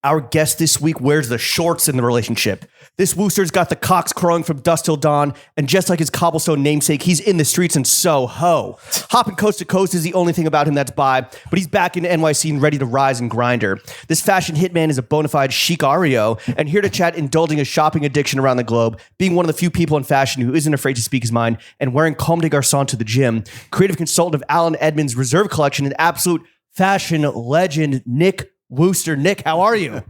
Our guest this week wears the shorts in the relationship. This Wooster's got the cocks crowing from dusk till dawn, and just like his cobblestone namesake, he's in the streets in Soho. Hopping coast to coast is the only thing about him that's by, but he's back in NYC and ready to rise and grinder. This fashion hitman is a bona fide chicario, and here to chat indulging his shopping addiction around the globe, being one of the few people in fashion who isn't afraid to speak his mind, and wearing Comme des Garçons to the gym, creative consultant of Allen Edmonds Reserve Collection, and absolute fashion legend, Nick Wooster. Nick, how are you?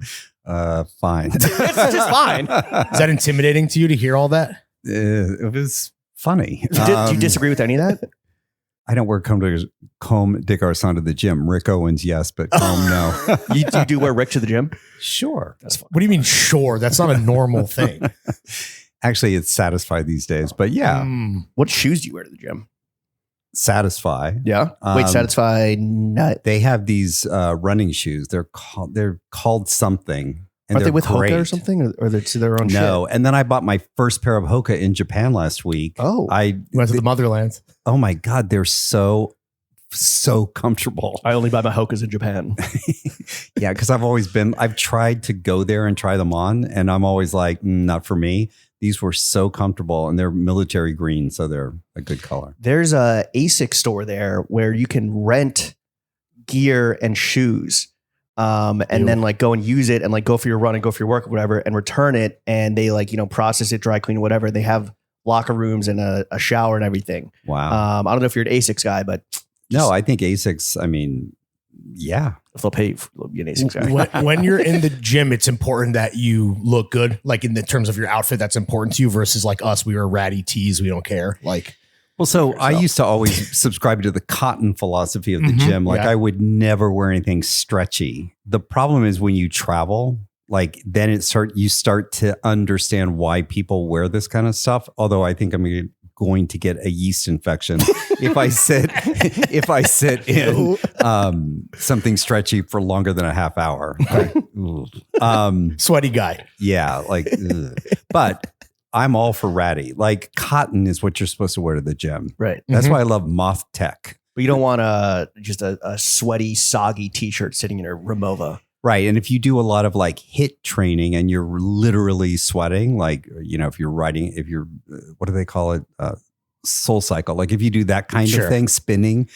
Fine. It's just fine. Is that intimidating to you to hear all that? It was funny. Do you disagree with any of that? I don't wear Comme des Garçons to the gym. Rick Owens, yes, but Comme, no. You do wear Rick to the gym? Sure. That's fine. What do you mean, sure? That's not a normal thing. Actually, it's Satisfy these days, but yeah, What shoes do you wear to the gym? Satisfy. Yeah. Wait, Satisfy Nut. They have these running shoes. They're called something. And Aren't they with great. Hoka or something? Or they're to their own shit? No. And then I bought my first pair of Hoka in Japan last week. Oh. You went to the motherland. Oh my God, they're so comfortable. I only buy my Hokas in Japan. Yeah, because I've tried to go there and try them on, and I'm always like, not for me. These were so comfortable, and they're military green, so they're a good color. There's a ASIC store there where you can rent gear and shoes, and then like go and use it and like go for your run and go for your work or whatever and return it. And they like, process it, dry clean, whatever. They have locker rooms and a shower and everything. Wow. I don't know if you're an ASICs guy, but No, I think ASICs, yeah. if they'll pay you to be an ASICs guy. When you're in the gym, it's important that you look good. Like in the terms of your outfit, that's important to you versus like us. We wear ratty tees. We don't care. Like, Well, so I used to always subscribe to the cotton philosophy of the gym. Like I would never wear anything stretchy. The problem is when you travel, like then you start to understand why people wear this kind of stuff. Although I think I'm going to get a yeast infection if I sit in something stretchy for longer than a half hour. sweaty guy. Yeah, like, but I'm all for ratty. Like cotton is what you're supposed to wear to the gym. Right. That's why I love Moth Tech. But you don't want just a sweaty, soggy t-shirt sitting in a Remova. Right. And if you do a lot of like HIIT training and you're literally sweating, like, if you're what do they call it? Soul cycle. Like if you do that kind of thing, spinning,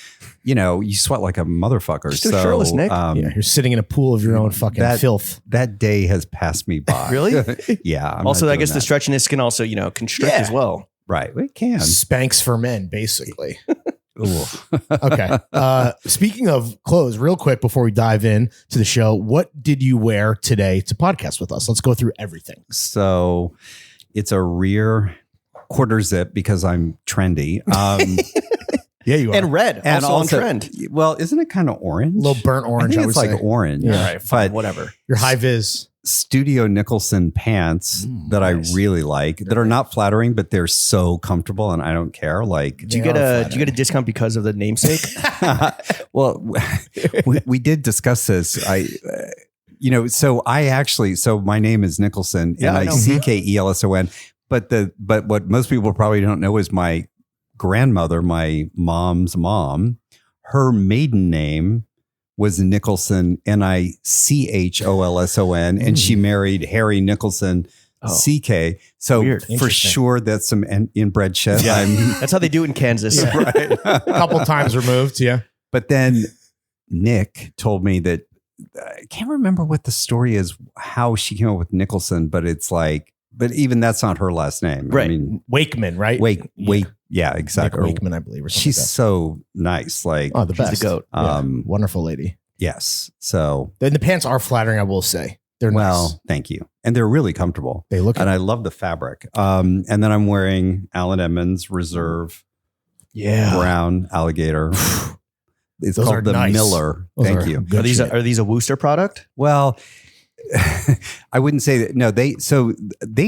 you sweat like a motherfucker. Just do shirtless, Nick. You're sitting in a pool of your own fucking filth. That day has passed me by. Really? Yeah. Also, I guess the stretchiness can also, constrict as well. Right. It can. Spanx for men, basically. Ooh. Okay. Speaking of clothes, real quick before we dive in to the show, what did you wear today to podcast with us? Let's go through everything. So it's a rear quarter zip because I'm trendy. Yeah, you are. And red, and also on trend. Well, isn't it kind of orange? A little burnt orange. I think I it's would like say. orange. Yeah, right, fine, But whatever. Your high vis. Studio Nicholson pants that nice. I really like that are not flattering, but they're so comfortable and I don't care. Like, Do you get a discount because of the namesake? well, we did discuss this. So my name is Nicholson and I CKELSON, but what most people probably don't know is my grandmother, my mom's mom, her maiden name was Nicholson, NICHOLSON, and she married Harry Nicholson, CK. So for sure, that's some inbred shit. Yeah. That's how they do it in Kansas. Yeah. Right. A couple times removed, yeah. But then Nick told me that I can't remember what the story is, how she came up with Nicholson, but it's like, but even that's not her last name. Right. I mean, Wakeman, right? Yeah, exactly. Nick Wakeman, I believe. Or She's like so nice. Like, the best. She's the goat. Wonderful lady. Yes. So, And the pants are flattering, I will say. They're nice. Thank you. And they're really comfortable. They look and I love the fabric. And then I'm wearing Allen Edmonds Reserve Brown Alligator. It's Those called are the nice. Miller. Those Thank are you. good Are these a Wooster product? Well, I wouldn't say that. No, they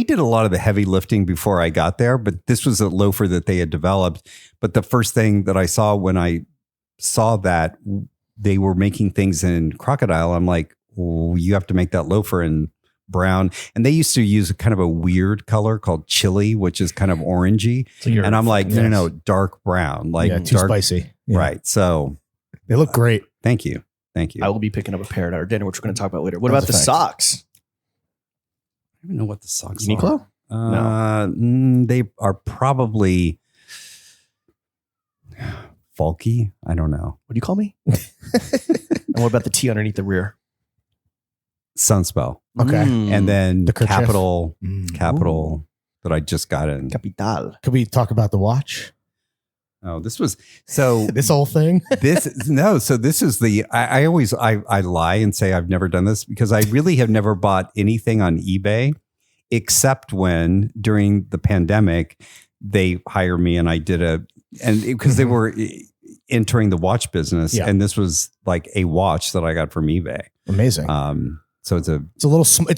did a lot of the heavy lifting before I got there, but this was a loafer that they had developed. But the first thing that I saw when I saw that they were making things in crocodile, I'm like, oh, you have to make that loafer in brown. And they used to use a kind of a weird color called chili, which is kind of orangey. And I'm like, no, dark brown, like too dark, spicy. Yeah. right? So They look great. Thank you. Thank you. I will be picking up a pair at our dinner, which we're going to talk about later. What That's about the a fact. socks? I don't even know what the socks Uniqlo? are. They are probably bulky. I don't know. What do you call me? And what about the T underneath the rear? Sunspell. Okay. And then The kerchief. Capital Ooh. that I just got in. Capital. Could we talk about the watch? Oh, this was so This whole thing? so this is the I always lie and say I've never done this because I really have never bought anything on eBay except when during the pandemic they hired me and I did because they were entering the watch business and this was like a watch that I got from eBay. Amazing. So it's a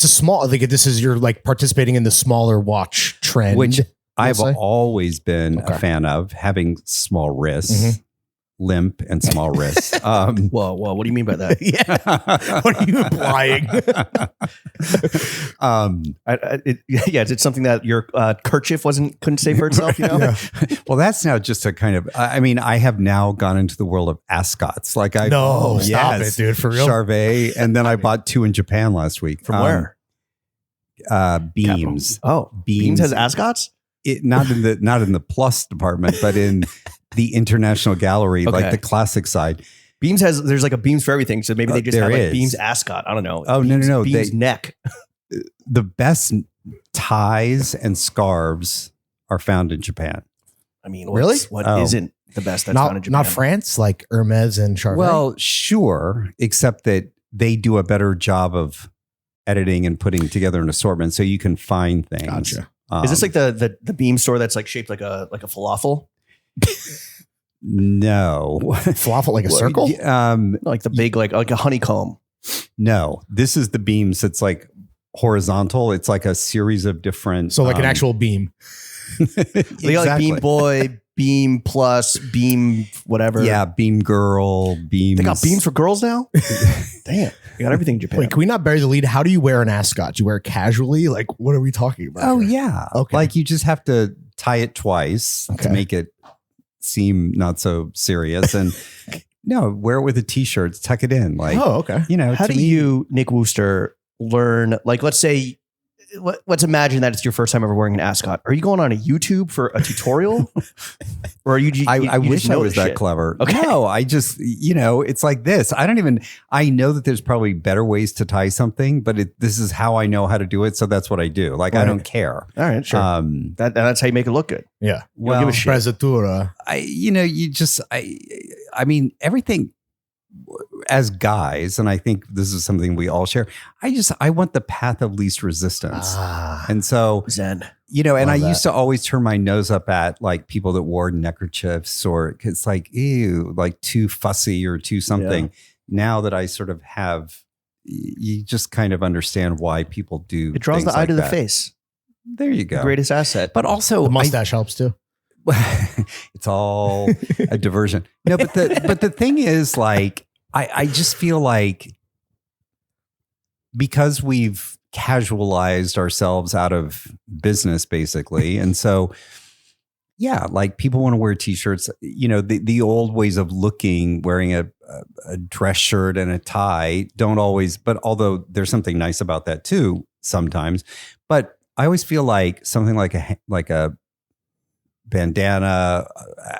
small, like this is you're like participating in the smaller watch trend. which I've say? always been Okay. a fan of having small wrists, limp and small wrists. Whoa. What do you mean by that? Yeah. What are you implying? Is it something that your kerchief couldn't say for itself? You know? Yeah. Well, that's now just a kind of, I mean, I have now gone into the world of ascots. Like Stop it, dude, for real. Charvet. And then I bought 2 in Japan last week. From where? Beams. Oh, Beams has ascots? Not in the plus department, but in the international gallery, like Okay. the classic side. Beams there's like a Beams for everything. So maybe they just There have like is. Beams ascot. I don't know. Oh, Beams, no. Beams neck. The best ties and scarves are found in Japan. I mean, Really? what Oh. isn't the best that's found in Japan? Not France, like Hermes and Charvet. Well, sure, except that they do a better job of editing and putting together an assortment so you can find things. Gotcha. Is this like the Beam store that's like shaped like a falafel? No. falafel like a circle. Like the big like a honeycomb. No. This is the beams. It's like horizontal. It's like a series of different. So like an actual beam. They got like Beam Boy, Beam Plus, Beam whatever. Yeah, Beam Girl, Beams. They got beams for girls now? Damn. You got everything in Japan. Wait, can we not bury the lead? How do you wear an ascot? Do you wear it casually? Like, what are we talking about? Oh, here? yeah. Okay. Like you just have to tie it twice Okay. to make it seem not so serious. And no, wear it with a t-shirt, tuck it in. Like, Oh, okay. you know, How to do me- you, Nick Wooster, learn? Like, let's say, let's imagine that it's your first time ever wearing an ascot. Are you going on a YouTube for a tutorial, or are you? I you wish just I know was this that shit? clever. Okay. No, I just, it's like this. I know that there's probably better ways to tie something, but this is how I know how to do it. So that's what I do. Like, I Right. don't care. All right, sure. That's how you make it look good. Yeah. You don't give a shit. Prezzatura. I mean, everything as guys, and I think this is something we all share. I want the path of least resistance. And so, Zen. and Love I that. used to always turn my nose up at like people that wore neckerchiefs or it's like, ew, like too fussy or too something. Yeah. Now that I sort of have, you just kind of understand why people do. It draws the things eye like to the that. face. There you go. The greatest asset. But also, The mustache helps too. it's all a diversion. No, but the thing is, like, I just feel like because we've casualized ourselves out of business, basically, and so yeah, like people want to wear t-shirts. The old ways of wearing a dress shirt and a tie don't always. But although there's something nice about that too, sometimes. But I always feel like something like a bandana,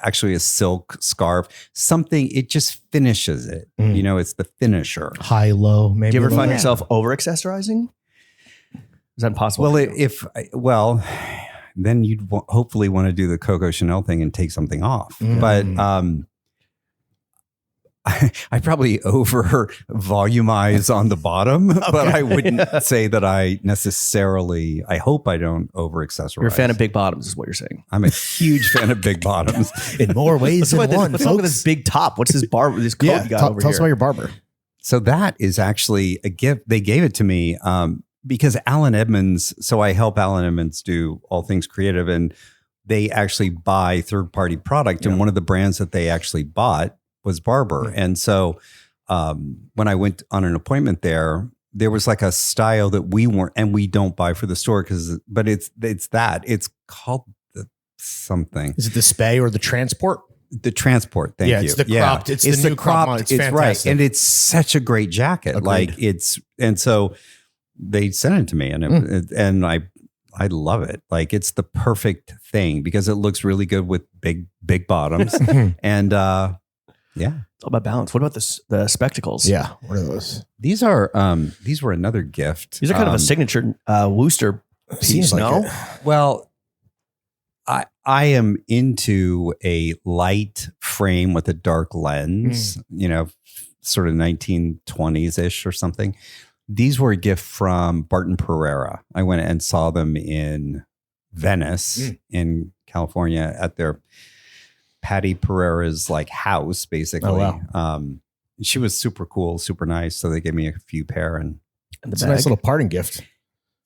actually a silk scarf, something, it just finishes it. Mm. It's the finisher. High, low, maybe. Do you ever low. find yourself over accessorizing? Is that possible? Well, then you'd hopefully want to do the Coco Chanel thing and take something off. But I probably over volumize on the bottom, but I wouldn't say that I hope I don't over accessorize. You're a fan of big bottoms, is what you're saying. I'm a huge fan of big bottoms. in more ways than one. What's wrong with this big top? What's this this coat Yeah, you got tell over us about here? your barber. So that is actually a gift. They gave it to me because Allen Edmonds. So I help Allen Edmonds do all things creative, and they actually buy third-party product. And one of the brands that they actually bought was Barber. And so when I went on an appointment there was like a style that we don't buy for the store but it's called something. Is it the Spay or the Transport? The transport. Thank you. It's the cropped. It's the new cropped one. It's fantastic. right, and it's such a great jacket. Agreed. Like and so they sent it to me, and I love it. Like it's the perfect thing because it looks really good with big bottoms, and yeah, it's all about balance. What about the spectacles? Yeah, what are those? these were another gift. These are kind of a signature Wooster piece. Seems like No, it. Well, I am into a light frame with a dark lens, sort of 1920s ish or something. These were a gift from Barton Pereira. I went and saw them in Venice in California at their Patty Pereira's like house, basically. Oh, wow. She was super cool, super nice. So they gave me a few pair, and It's a nice little parting gift.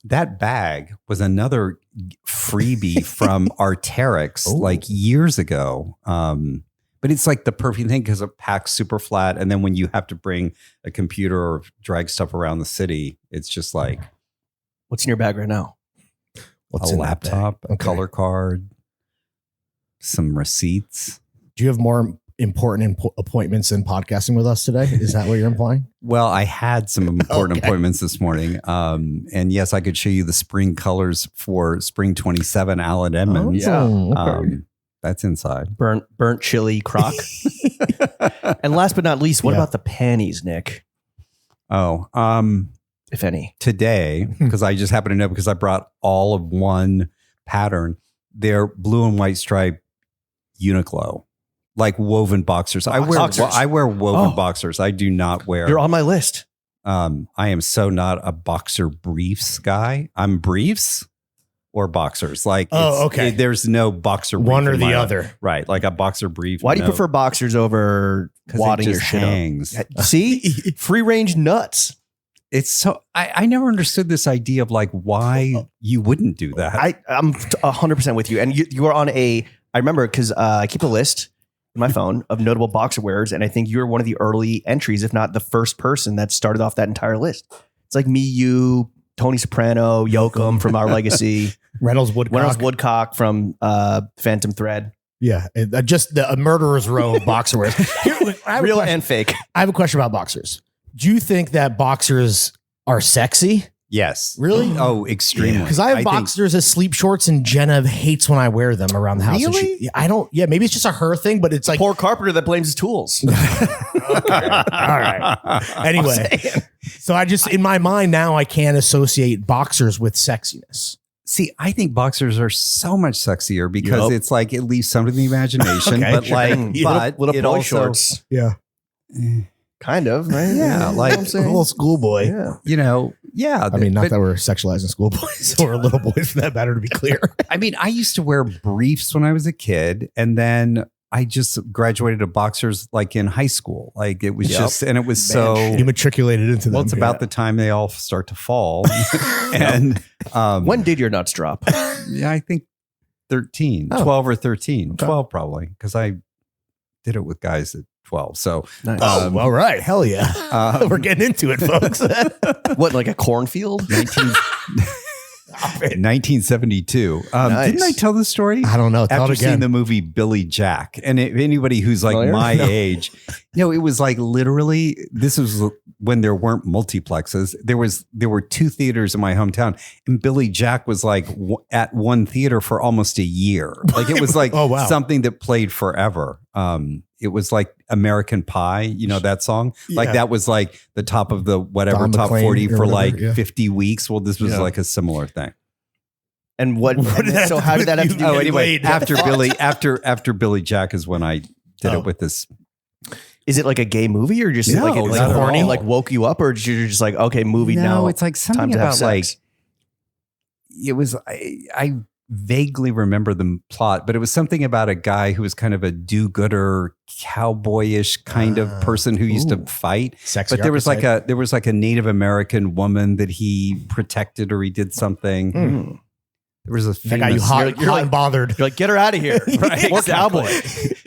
that bag was another freebie from Arc'teryx Ooh. like years ago. But it's like the perfect thing because it packs super flat. And then when you have to bring a computer or drag stuff around the city, it's just like what's in your bag right now? What's a in that bag? laptop, a Okay. color card, some receipts. Do you have more important appointments than podcasting with us today? Is that what you're implying? Well, I had some important Okay. appointments this morning. And yes, I could show you the spring colors for spring 27 Allen Edmonds. yeah. Okay. That's inside. Burnt chili crock. And last but not least, what Yeah. about the panties, Nick? Oh, If any. today, because I just happen to know because I brought all of one pattern, they're blue and white stripe Uniqlo, like woven boxers. I wear woven Oh. boxers. I do not wear. You're on my list. I am so not a boxer briefs guy. I'm briefs or boxers. Like, Okay. there's no boxer brief One or in the my life. other. Right, like a boxer brief. Why do you no, prefer boxers over 'cause it wadding your just shit hangs. up? See? Free range nuts. It's so I never understood this idea of like why you wouldn't do that. I'm 100% with you. And you are on I remember because I keep a list in my phone of notable boxer wearers. And I think you're one of the early entries, if not the first person that started off that entire list. It's like me, you, Tony Soprano, Yoakum from Our Legacy, Reynolds Woodcock from Phantom Thread. Yeah. Just a murderer's row of boxer wears. Real and fake. I have a question about boxers. Do you think that boxers are sexy? Yes. Really? Oh, extremely. Because I have think- boxers as sleep shorts, and Jenna hates when I wear them around the house. And Really? I don't. Yeah, maybe it's just a her thing, but it's like. Poor carpenter that blames his tools. Okay. All right. Anyway, so I just in my mind now I can't associate boxers with sexiness. See, I think boxers are so much sexier because Yup. it's like it leaves something to the imagination, Okay, but sure. like, but little it boy also, shorts. Yeah, Kind of, right? Yeah, like- You know what I'm a saying? little schoolboy. Yeah. you know, yeah. I mean, not but- that we're sexualizing schoolboys or little boys for that matter, to be clear. I mean, I used to wear briefs when I was a kid, and then I just graduated to boxers like in high school. Like it was Yep. just, and it was so. You matriculated into them. Well, it's about the time they all start to fall, and When did your nuts drop? yeah, I think 13, Oh. 12 or 13, Okay. 12 probably, because I did it with guys at 12. So Nice. Oh, all right. Hell yeah. We're getting into it, folks. What, like a cornfield? 1972. Nice. Didn't I tell this story? I don't know. Tell After it again. seeing the movie Billy Jack, and anybody who's like Familiar? my No. age, it was like literally. This was when there weren't multiplexes. There were two theaters in my hometown, and Billy Jack was like at one theater for almost a year. Like it was like Oh, wow. something that played forever. It was like American Pie, you know that song. Like Yeah. that was like the top of the whatever Don top McLean 40 or for whatever, like yeah. 50 weeks. Well, this was Yeah. like a similar thing. And what? What did that So have how to did that do have to with do? you? Oh, with- anyway, Wait. after Billy Jack is when I did Oh. it with this. Is it like a gay movie, or just No, like it not at horny, all. like woke you up, or you're just like, okay, movie now? No, it's like time something to have about like sex. it was. I vaguely remember the plot, but it was something about a guy who was kind of a do-gooder, cowboyish kind of person who used to Ooh. fight. Sexy But there was archetype. like a Native American woman that he protected or he did something. Mm. there was a That got you famous- hot, hot and bothered. You're like, get her out of here. Right, More exactly. cowboy.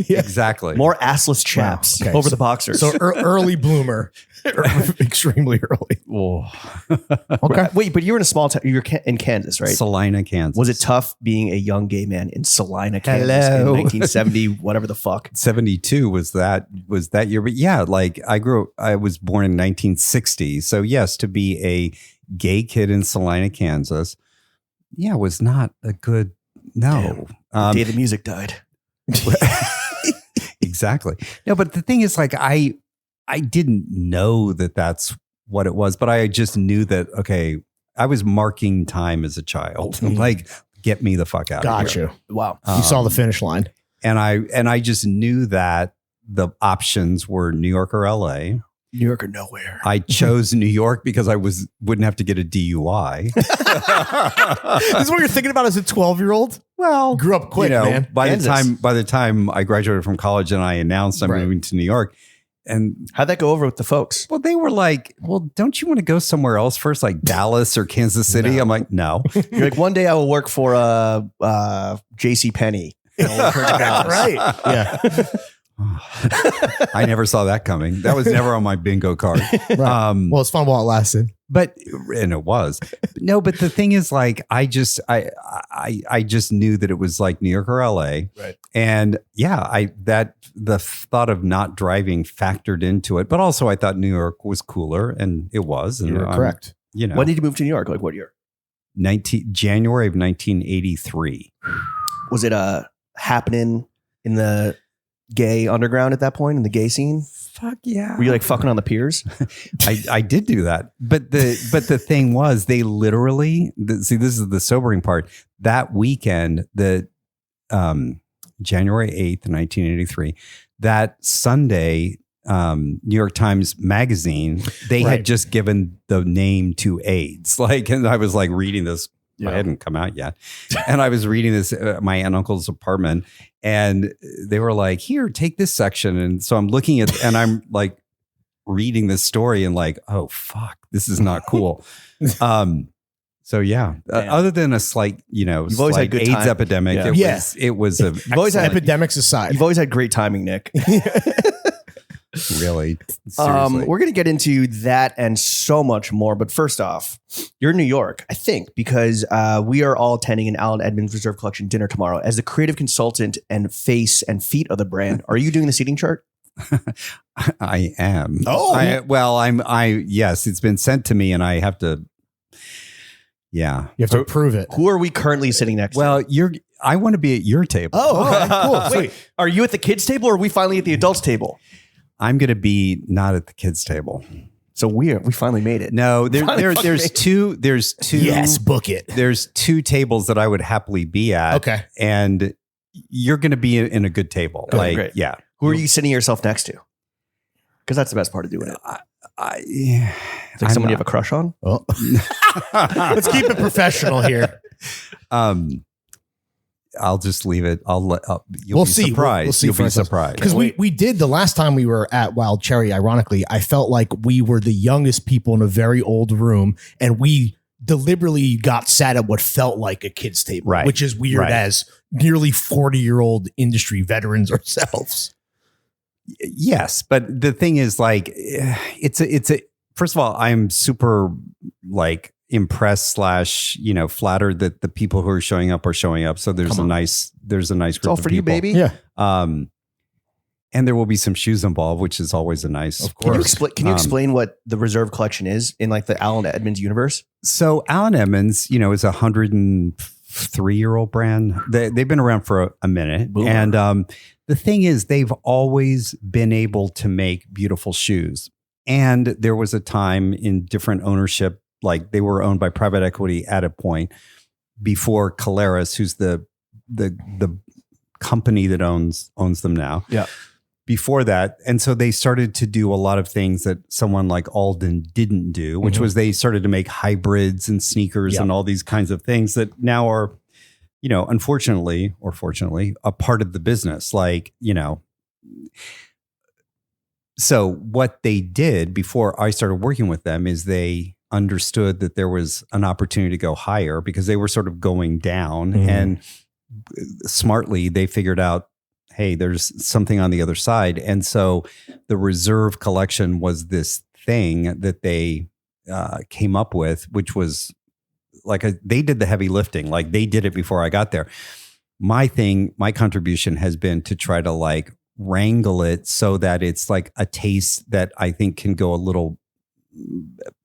Exactly. More assless chaps Wow, okay. over the boxers. So early bloomer, extremely early. Oh. Okay. Wait, but you were in a small town. You were in Kansas, right? Salina, Kansas. Was it tough being a young gay man in Salina, Kansas in Hello. 1970, whatever the fuck? 72 was that year. But yeah, like I was born in 1960. So yes, to be a gay kid in Salina, Kansas, yeah, was not a good, no. The day the music died. Exactly. No, but the thing is, like, I didn't know that that's what it was, but I just knew that, okay, I was marking time as a child. Like, get me the fuck out of Got here. you. Wow. You saw the finish line. And I just knew that the options were New York or LA. New York or nowhere. I chose New York because I wouldn't have to get a DUI. This is what you're thinking about as a 12-year-old? Well, Grew up quick, man. By Kansas. the time I graduated from college and I announced I'm Right. moving to New York, and How'd that go over with the folks? well, they were like, "Well, don't you want to go somewhere else first, like Dallas or Kansas City?" No. I'm like, "No." You're like, one day I will work for J.C. Penney. Right. Yeah. I never saw that coming. That was never on my bingo card. Right. Well, it's fun while it lasted. And it was. No, but the thing is, like, I just knew that it was like New York or LA. Right. And yeah, the thought of not driving factored into it, but also I thought New York was cooler, and it was. And You're correct. You know, When did you move to New York? Like what year? January of 1983. Was it happening in the gay underground at that point, in the gay scene? Fuck yeah. Were you like fucking on the piers? I did do that. But the thing was, they literally, see, this is the sobering part. That weekend, January 8th, 1983, that Sunday, New York Times Magazine, they Right. had just given the name to AIDS. Like, and I was like reading this. Yeah. I hadn't come out yet. And I was reading this at my aunt and uncle's apartment, and they were like, here, take this section. And so I'm looking at, and I'm like reading this story and like, oh, fuck, this is not cool. So yeah, other than a slight, You've always had good AIDS time. epidemic, Yeah. it was a You've always had Epidemics aside. You've always had great timing, Nick. really, seriously. We're going to get into that and so much more. But first off, you're in New York, I think, because we are all attending an Allen Edmonds Reserve Collection dinner tomorrow. As the creative consultant and face and feet of the brand, are you doing the seating chart? I am. Oh. Yes, it's been sent to me and I have to, yeah. You have to prove it. Who are we currently sitting next to? Well, I want to be at your table. Oh, okay, cool. Wait, are you at the kids' table or are we finally at the adults' table? I'm going to be not at the kids' table. So we finally made it. No, Finally there's two. Yes, book it. There's two tables that I would happily be at. Okay. And you're going to be in a good table. Okay, great. Yeah. Who are you sitting yourself next to? Because that's the best part of doing it. It's like someone you have a crush on. Well, let's keep it professional here. I'll just leave it. You'll We'll be see. surprised. We'll see You'll for be ourselves. surprised. Because we did the last time we were at Wild Cherry, ironically, I felt like we were the youngest people in a very old room, and we deliberately got sat at what felt like a kid's table, Right. which is weird Right. as nearly 40-year-old industry veterans ourselves. Yes, but the thing is, like, it's a. First of all, I'm super like impressed / flattered that the people who are showing up. So there's a nice group It's all of for you, people. baby. Yeah. And there will be some shoes involved, which is always a nice. Of Can you, course. can you explain what the Reserve Collection is in like the Allen Edmonds universe? So Allen Edmonds, is a 103-year-old brand. They've been around for a minute. Boomer. And the thing is, they've always been able to make beautiful shoes. And there was a time in different ownership, like they were owned by private equity at a point before Caleres, who's the company that owns them now. Yeah. Before that. And so they started to do a lot of things that someone like Alden didn't do, which was they started to make hybrids and sneakers Yeah. and all these kinds of things that now are, unfortunately or fortunately, a part of the business. Like, so what they did before I started working with them is they understood that there was an opportunity to go higher because they were sort of going down, and smartly they figured out, hey, there's something on the other side. And so the Reserve Collection was this thing that they came up with, which was like they did the heavy lifting. Like they did it before I got there. My contribution has been to try to like wrangle it so that it's like a taste that I think can go a little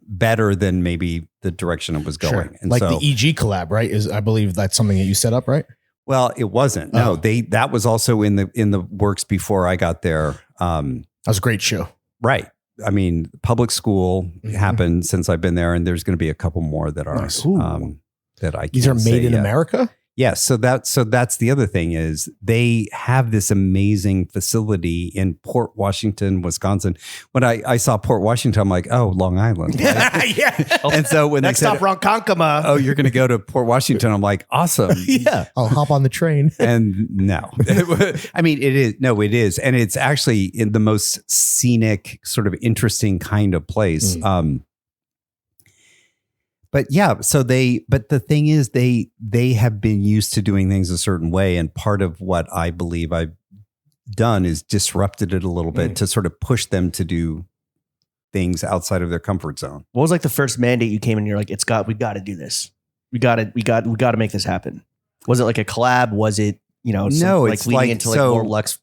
better than maybe the direction it was going. Sure. And like so, the EG collab, right? I believe that's something that you set up, right? well, it wasn't. No, that was also in the works before I got there. That was a great show. Right. I mean, public school happened since I've been there, and there's going to be a couple more that are Nice. that I. These are can't made say in yet. America? Yes. So that's the other thing is they have this amazing facility in Port Washington, Wisconsin. When I saw Port Washington, I'm like, oh, Long Island. Right? Yeah. And so when Next they said, stop, Ronkonkoma. oh, you're going to go to Port Washington, I'm like, awesome. Yeah. I'll hop on the train. And no, I mean, it is. No, it is. And it's actually in the most scenic, sort of interesting kind of place. But yeah, but the thing is they have been used to doing things a certain way. And part of what I believe I've done is disrupted it a little bit to sort of push them to do things outside of their comfort zone. What was like the first mandate you came in and you're like, we got to do this. We got to make this happen. Was it like a collab? Was it, No, like it's leading like, into like more luxe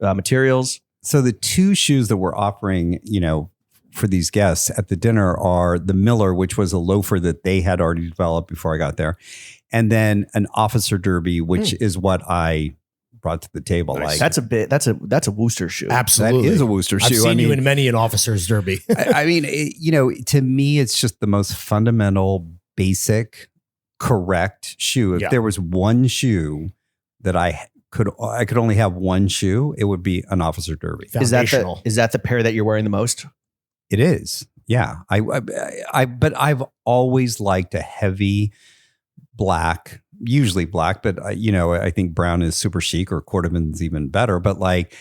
materials? So the two shoes that we're offering, for these guests at the dinner are the Miller, which was a loafer that they had already developed before I got there. And then an Officer Derby, which is what I brought to the table. Nice. Like that's a Wooster shoe. Absolutely. That is a Wooster shoe. I've seen you in many an Officer's Derby. I mean, to me, it's just the most fundamental, basic, correct shoe. If there was one shoe that I could only have one shoe, it would be an Officer Derby. Is that the pair that you're wearing the most? It is. Yeah. But I've always liked a heavy black, usually black, but I think brown is super chic, or Cordovan's even better. But like,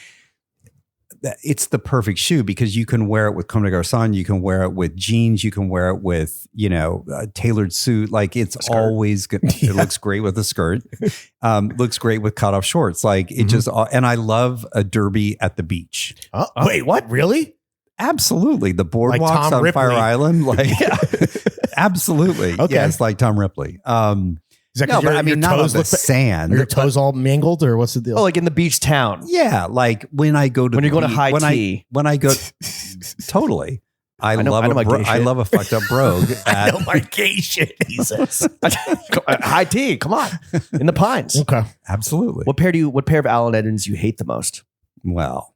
it's the perfect shoe because you can wear it with Comme des Garçons, you can wear it with jeans, you can wear it with, a tailored suit. Like it's always good. It looks great with a skirt. Looks great with cut off shorts. Like it and I love a derby at the beach. Wait, what? Really? Absolutely. The boardwalks Tom on Ripley. Fire Island. Like, absolutely. Okay. Yeah, it's like Tom Ripley. Is that No, but I mean, not on the sand. Are your toes all mangled, or what's the deal? Oh, like in the beach town. Yeah, like when I go to When you're going to high tea. when I go, totally. I love a fucked up brogue. I know my gay shit, he says. High tea. Come on, in the pines. Okay. Absolutely. What pair of Allen Edmonds you hate the most? Well,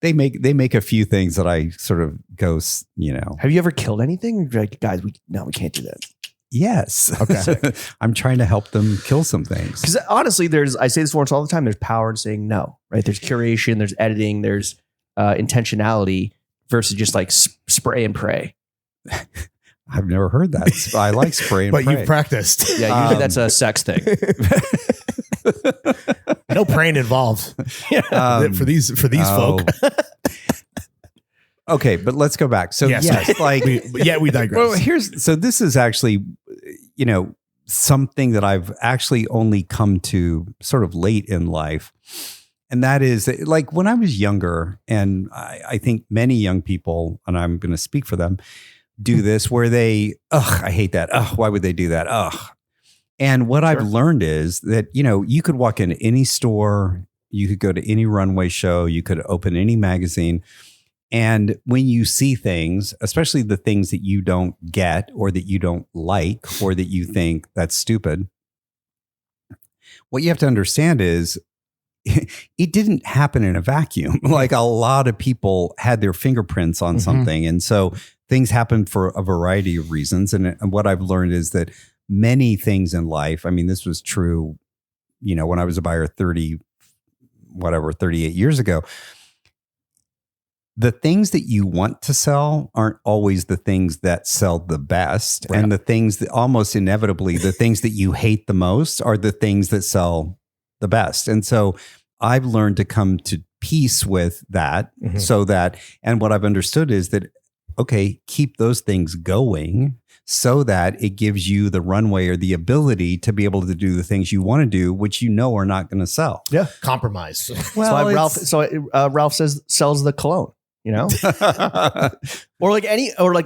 they make a few things that I sort of go, Have you ever killed anything? You're like, guys, we can't do that. Yes. Okay. I'm trying to help them kill some things. Because honestly, I say this once all the time. There's power in saying no, right? There's curation, there's editing, there's intentionality versus just like spray and pray. I've never heard that. I like spray and But pray. you've practiced. Yeah, usually that's a sex thing. No praying involved. For these folk. Okay, but let's go back. So yes, like we digress. Well, this is actually, something that I've actually only come to sort of late in life. And that is like when I was younger, and I think many young people, and I'm going to speak for them, do this where they, I hate that. Why would they do that? And what I've learned is that, you could walk into any store, you could go to any runway show, you could open any magazine. And when you see things, especially the things that you don't get or that you don't like or that you think that's stupid, what you have to understand is it didn't happen in a vacuum. Like a lot of people had their fingerprints on something. And so things happen for a variety of reasons. And what I've learned is that many things in life, I mean, this was true, when I was a buyer 38 years ago, the things that you want to sell aren't always the things that sell the best. Right. And the things that almost inevitably, the things that you hate the most are the things that sell the best. And so I've learned to come to peace with that so that, and what I've understood is that okay, keep those things going so that it gives you the runway or the ability to be able to do the things you want to do, which you know are not going to sell. Yeah. Compromise. Well, Ralph sells the cologne, you know, or like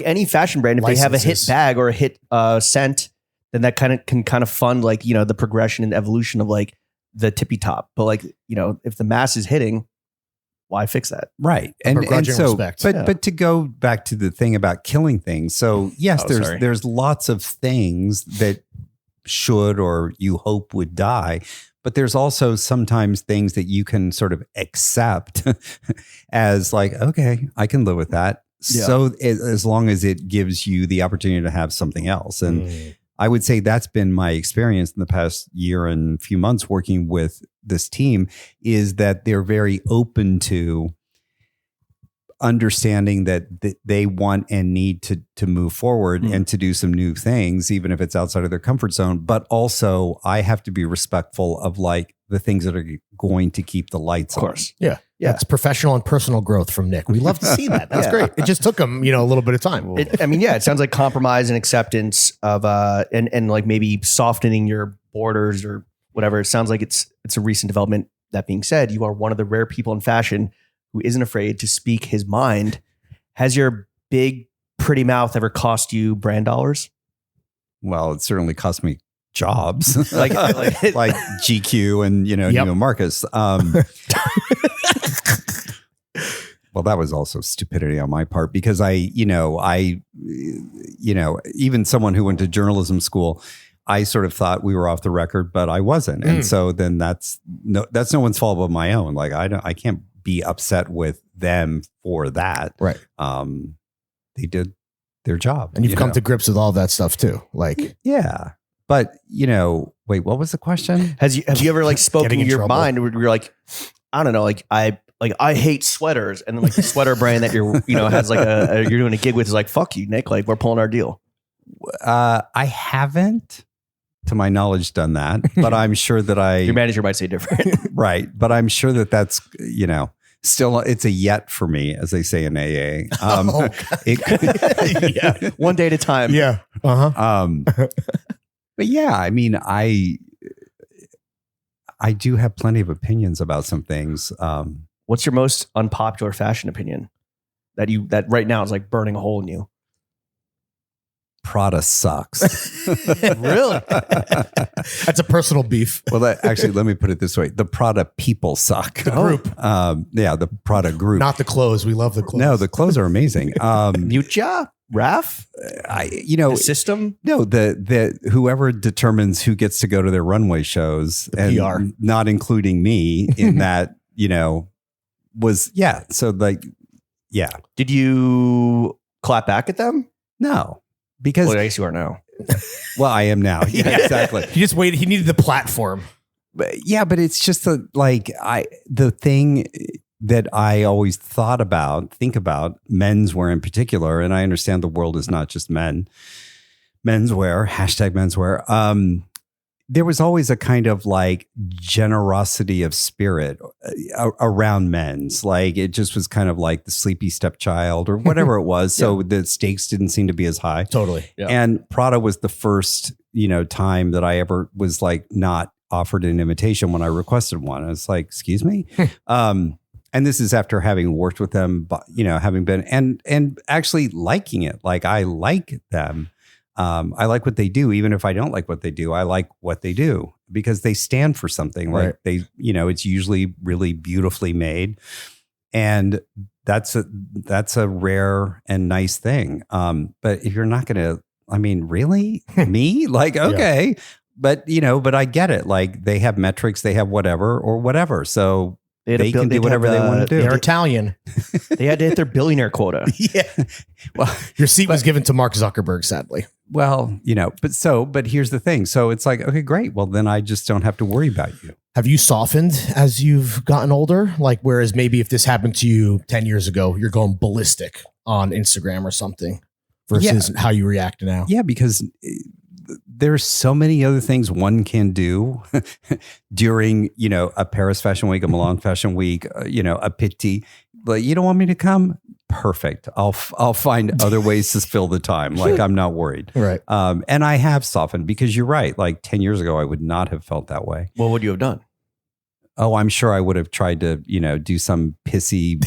any fashion brand. If they have a hit bag or a hit scent, then that can fund like, you know, the progression and evolution of like the tippy top. But like, you know, if the mass is hitting, why fix that? Right. And so, respect. But to go back to the thing about killing things. So yes, there's lots of things that should, or you hope would die, but there's also sometimes things that you can sort of accept as like, okay, I can live with that. Yeah. So as long as it gives you the opportunity to have something else. And I would say that's been my experience in the past year and few months working with this team, is that they're very open to understanding that they want and need to move forward and to do some new things, even if it's outside of their comfort zone. But also I have to be respectful of like the things that are going to keep the lights on. Of course. Yeah. That's professional and personal growth from Nick. We love to see that. That's great. It just took him, a little bit of time. It sounds like compromise and acceptance of, and like maybe softening your borders or whatever. It sounds like it's a recent development. That being said, you are one of the rare people in fashion who isn't afraid to speak his mind. Has your big, pretty mouth ever cost you brand dollars? Well, it certainly cost me jobs like GQ and, Neiman Marcus. Well, that was also stupidity on my part because even someone who went to journalism school, I sort of thought we were off the record, but I wasn't. And so then that's no one's fault but my own. Like I can't be upset with them for that. Right. They did their job. And you've come to grips with all that stuff too. Like, yeah. But wait, what was the question? Have you ever like spoken your mind where you're like, I don't know, like I hate sweaters, and then like the sweater brand that you're has like you're doing a gig with is like, fuck you, Nick, like we're pulling our deal. I haven't, to my knowledge, done that, but I'm sure that your manager might say different. Right. But I'm sure that that's, still, it's a yet for me, as they say in AA. Yeah. One day at a time. Yeah. But yeah, I mean, I do have plenty of opinions about some things. What's your most unpopular fashion opinion that right now is like burning a hole in you? Prada sucks. Really? That's a personal beef. Well, actually, let me put it this way. The Prada people suck. The group. The Prada group. Not the clothes. We love the clothes. No, the clothes are amazing. Mucha? Raf? The system? No, the whoever determines who gets to go to their runway shows, and PR. Not including me in that, was, yeah. So like, yeah. Did you clap back at them? No. Because I guess you are now. Well, I am now. Yeah, exactly. He just waited. He needed the platform. But but it's just the thing that I always think about menswear in particular. And I understand the world is not just menswear, #menswear. There was always a kind of like generosity of spirit around men's. Like it just was kind of like the sleepy stepchild or whatever it was. So the stakes didn't seem to be as high. Totally. Yeah. And Prada was the first, time that I ever was like not offered an invitation when I requested one. I was like, excuse me. And this is after having worked with them, having been and actually liking it. Like I like them. I like what they do, even if I don't like what they do. I like what they do because they stand for something. Like they, it's usually really beautifully made, and that's a rare and nice thing. But if you're not going to, really, me, like, okay, but I get it. Like they have metrics, they have whatever. So they can do whatever they want to do. They're Italian. They had to hit their billionaire quota. Yeah. Well, your seat was given to Mark Zuckerberg, sadly. Well, but here's the thing. So it's like, okay, great. Well, then I just don't have to worry about you. Have you softened as you've gotten older? Like, whereas maybe if this happened to you 10 years ago, you're going ballistic on Instagram or something versus how you react now. Yeah, because there's so many other things one can do during, a Paris Fashion Week, a Milan Fashion Week, a Pitti. But you don't want me to come? perfect. I'll find other ways to fill the time. Like, I'm not worried. Right. And I have softened, because you're right. Like 10 years ago, I would not have felt that way. What would you have done? Oh, I'm sure I would have tried to, do some pissy,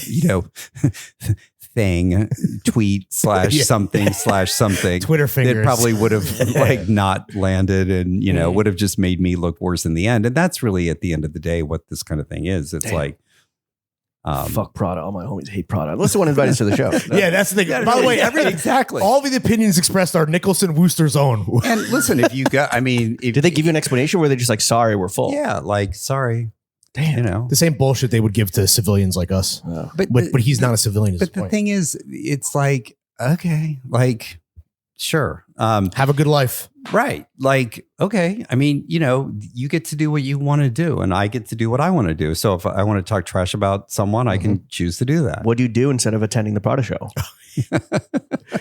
thing, tweet / something / something. Twitter fingers. That probably would have like not landed, and, would have just made me look worse in the end. And that's really, at the end of the day, what this kind of thing is. It's like, fuck Prada. All my homies hate Prada. Unless they want to invite us to the show. Yeah, that's the thing. By the way, exactly. all the opinions expressed are Nicholson Wooster's own. And listen, if you got, did they give you an explanation, where they're just like, sorry, we're full? Yeah, like, sorry. Damn. The same bullshit they would give to civilians like us. But he's not a civilian. But the thing is, it's like, okay, like, sure. Have a good life. Right. Like, okay. You get to do what you want to do, and I get to do what I want to do. So if I want to talk trash about someone, I can choose to do that. What do you do instead of attending the Prada show?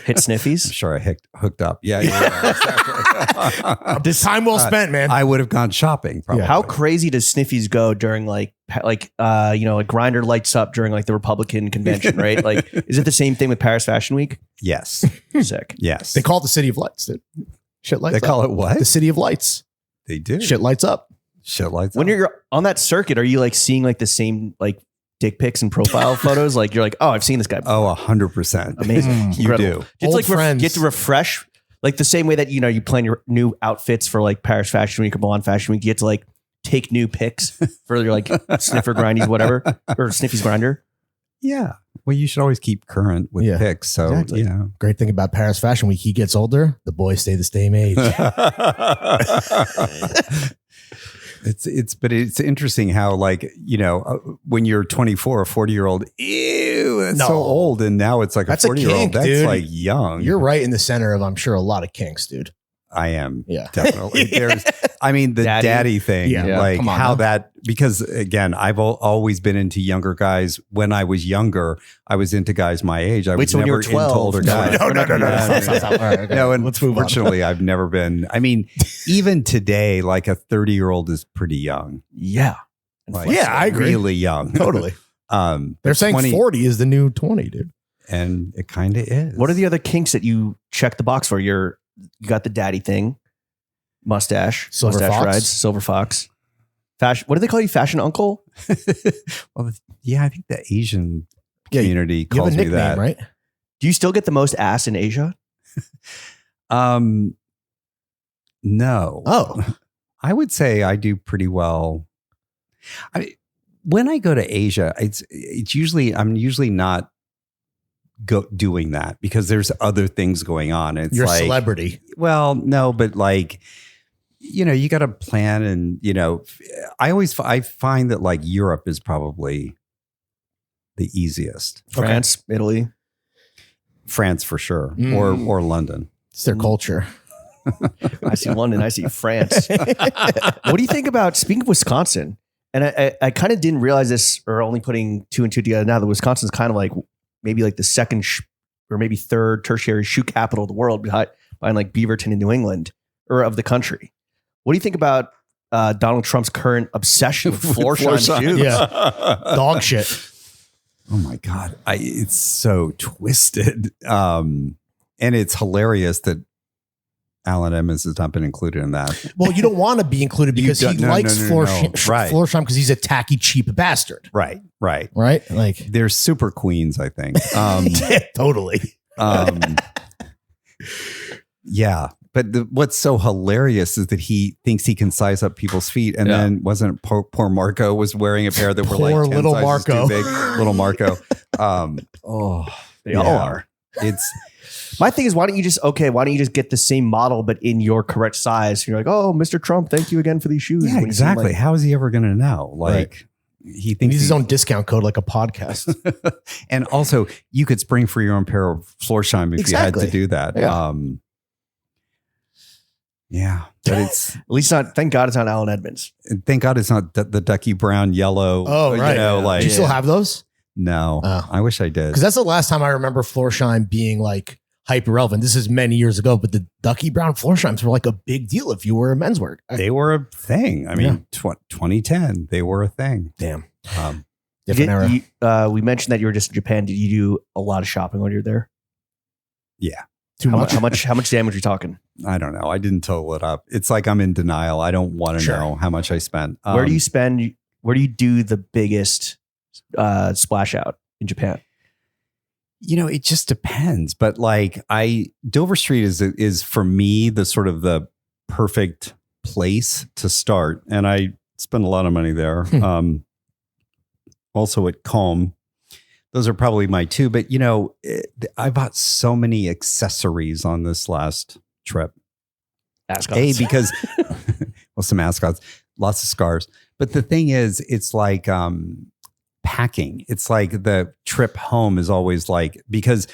Hit sniffies? I'm sure I hooked up. Yeah. Exactly. This time well spent, man. I would have gone shopping. Probably. How crazy does sniffies go during like Grindr lights up during like the Republican convention, right? Like, is it the same thing with Paris Fashion Week? Yes. Sick. Yes. They call it the City of Lights, dude. Shit lights up. They call it what? The City of Lights. They do. Shit lights up. Shit lights up. When you're on that circuit, are you like seeing like the same like dick pics and profile photos? Like, you're like, oh, I've seen this guy before. Oh, 100%. Amazing. You do. It's like friends. get to refresh, like the same way that, you plan your new outfits for like Paris Fashion Week or Milan Fashion Week. You get to like take new pics for your like sniffer grindies, whatever, or sniffies grinder. Yeah. Well, you should always keep current with pics. So, exactly. Great thing about Paris Fashion Week, he gets older, the boys stay the same age. It's interesting how, like, when you're 24, a 40-year-old, ew, that's so old. And now it's like that's a 40-year-old. That's dude. like young. You're right in the center of, I'm sure, a lot of kinks, dude. I am. Yeah. Definitely. There's, the daddy thing, like how that, because again, I've always been into younger guys. When I was younger, I was into guys my age. I was till when you never were 12. into older guys. No. Stop. All right, okay. No, and let's move on. fortunately, I've never been. Even today, like a 30-year-old is pretty young. Yeah. Like, I agree. Really young. Totally. They're saying 20, 40 is the new 20, dude. And it kind of is. What are the other kinks that you check the box for? You got the daddy thing, mustache, Silver mustache fox. rides, silver fox, fashion. What do they call you? Fashion uncle? Well, yeah, I think the Asian community calls you have a me nickname, that. right? Do you still get the most ass in Asia? No. Oh, I would say I do pretty well. When I go to Asia, it's usually, I'm usually not doing that because there's other things going on. It's you're like, a celebrity. Well, no, but like, you got to plan, and, I find that like Europe is probably the easiest. France, Italy. France for sure. Mm. Or London. It's their culture. I see London. I see France. What do you think about, speaking of Wisconsin? And I kind of didn't realize this, or only putting two and two together now, that Wisconsin's kind of like maybe like the second or maybe third tertiary shoe capital of the world behind like Beaverton in New England, or of the country. What do you think about Donald Trump's current obsession with floor shine shoes? Yeah. Dog shit. Oh my God. It's so twisted. And it's hilarious that Allen Edmonds has not been included in that. Well, you don't want to be included because he likes floor shine because he's a tacky, cheap bastard. Right. Right? Like, they're super queens, I think. totally. Yeah. But what's so hilarious is that he thinks he can size up people's feet. And then wasn't poor Marco was wearing a pair that were like 10 little sizes Marco. too big. Little Marco. They all are. My thing is, why don't you just get the same model, but in your correct size? You're like, oh, Mr. Trump, thank you again for these shoes. Yeah, exactly. Like, how is he ever going to know? Like, he thinks needs his own discount code, like a podcast. And also, you could spring for your own pair of floor shine if you had to do that. Yeah. But it's at least not. Thank God it's not Allen Edmonds. Thank God it's not the ducky brown yellow. Oh, right. Like, do you still have those? No, I wish I did. Because that's the last time I remember floor shine being like hyper relevant. This is many years ago, but the ducky brown floor shines were like a big deal if you were a menswear. They were a thing. I mean, 2010, they were a thing. Damn. Different era. We mentioned that you were just in Japan. Did you do a lot of shopping when you were there? Yeah. Too much. How much damage are you talking? I don't know. I didn't total it up. It's like I'm in denial. I don't want to know how much I spent. Where do you spend? Where do you do the biggest splash out in Japan? It just depends. But like Dover Street is for me the sort of the perfect place to start. And I spend a lot of money there. Also at Comme. Those are probably my two. But, I bought so many accessories on this last trip. Ascots. Because, some Ascots, lots of scarves. But the thing is, it's like packing. It's like the trip home is always like, because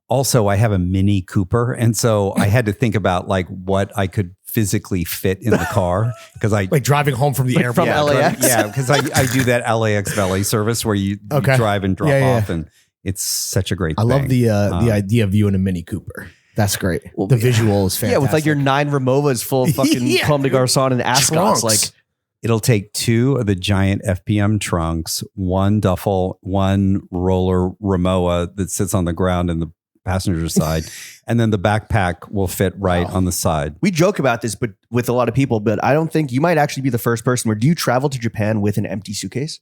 also I have a Mini Cooper. And so I had to think about like what I could physically fit in the car because I like driving home from the airport from LAX. Yeah, because I do that LAX valet service where you drive and drop off, and it's such a great thing. I love the idea of you in a Mini Cooper. That's great. The visual is fantastic. Yeah, with like your 9 Removas full of fucking Comme de Garçons and Ascots. Trunks. Like it'll take 2 of the giant FPM trunks, 1 duffel, 1 roller Rimowa that sits on the ground in the passenger side, and then the backpack will fit right on the side. we joke about this, but with a lot of people, but I don't think you might actually be the first person. Where do you travel to Japan with an empty suitcase?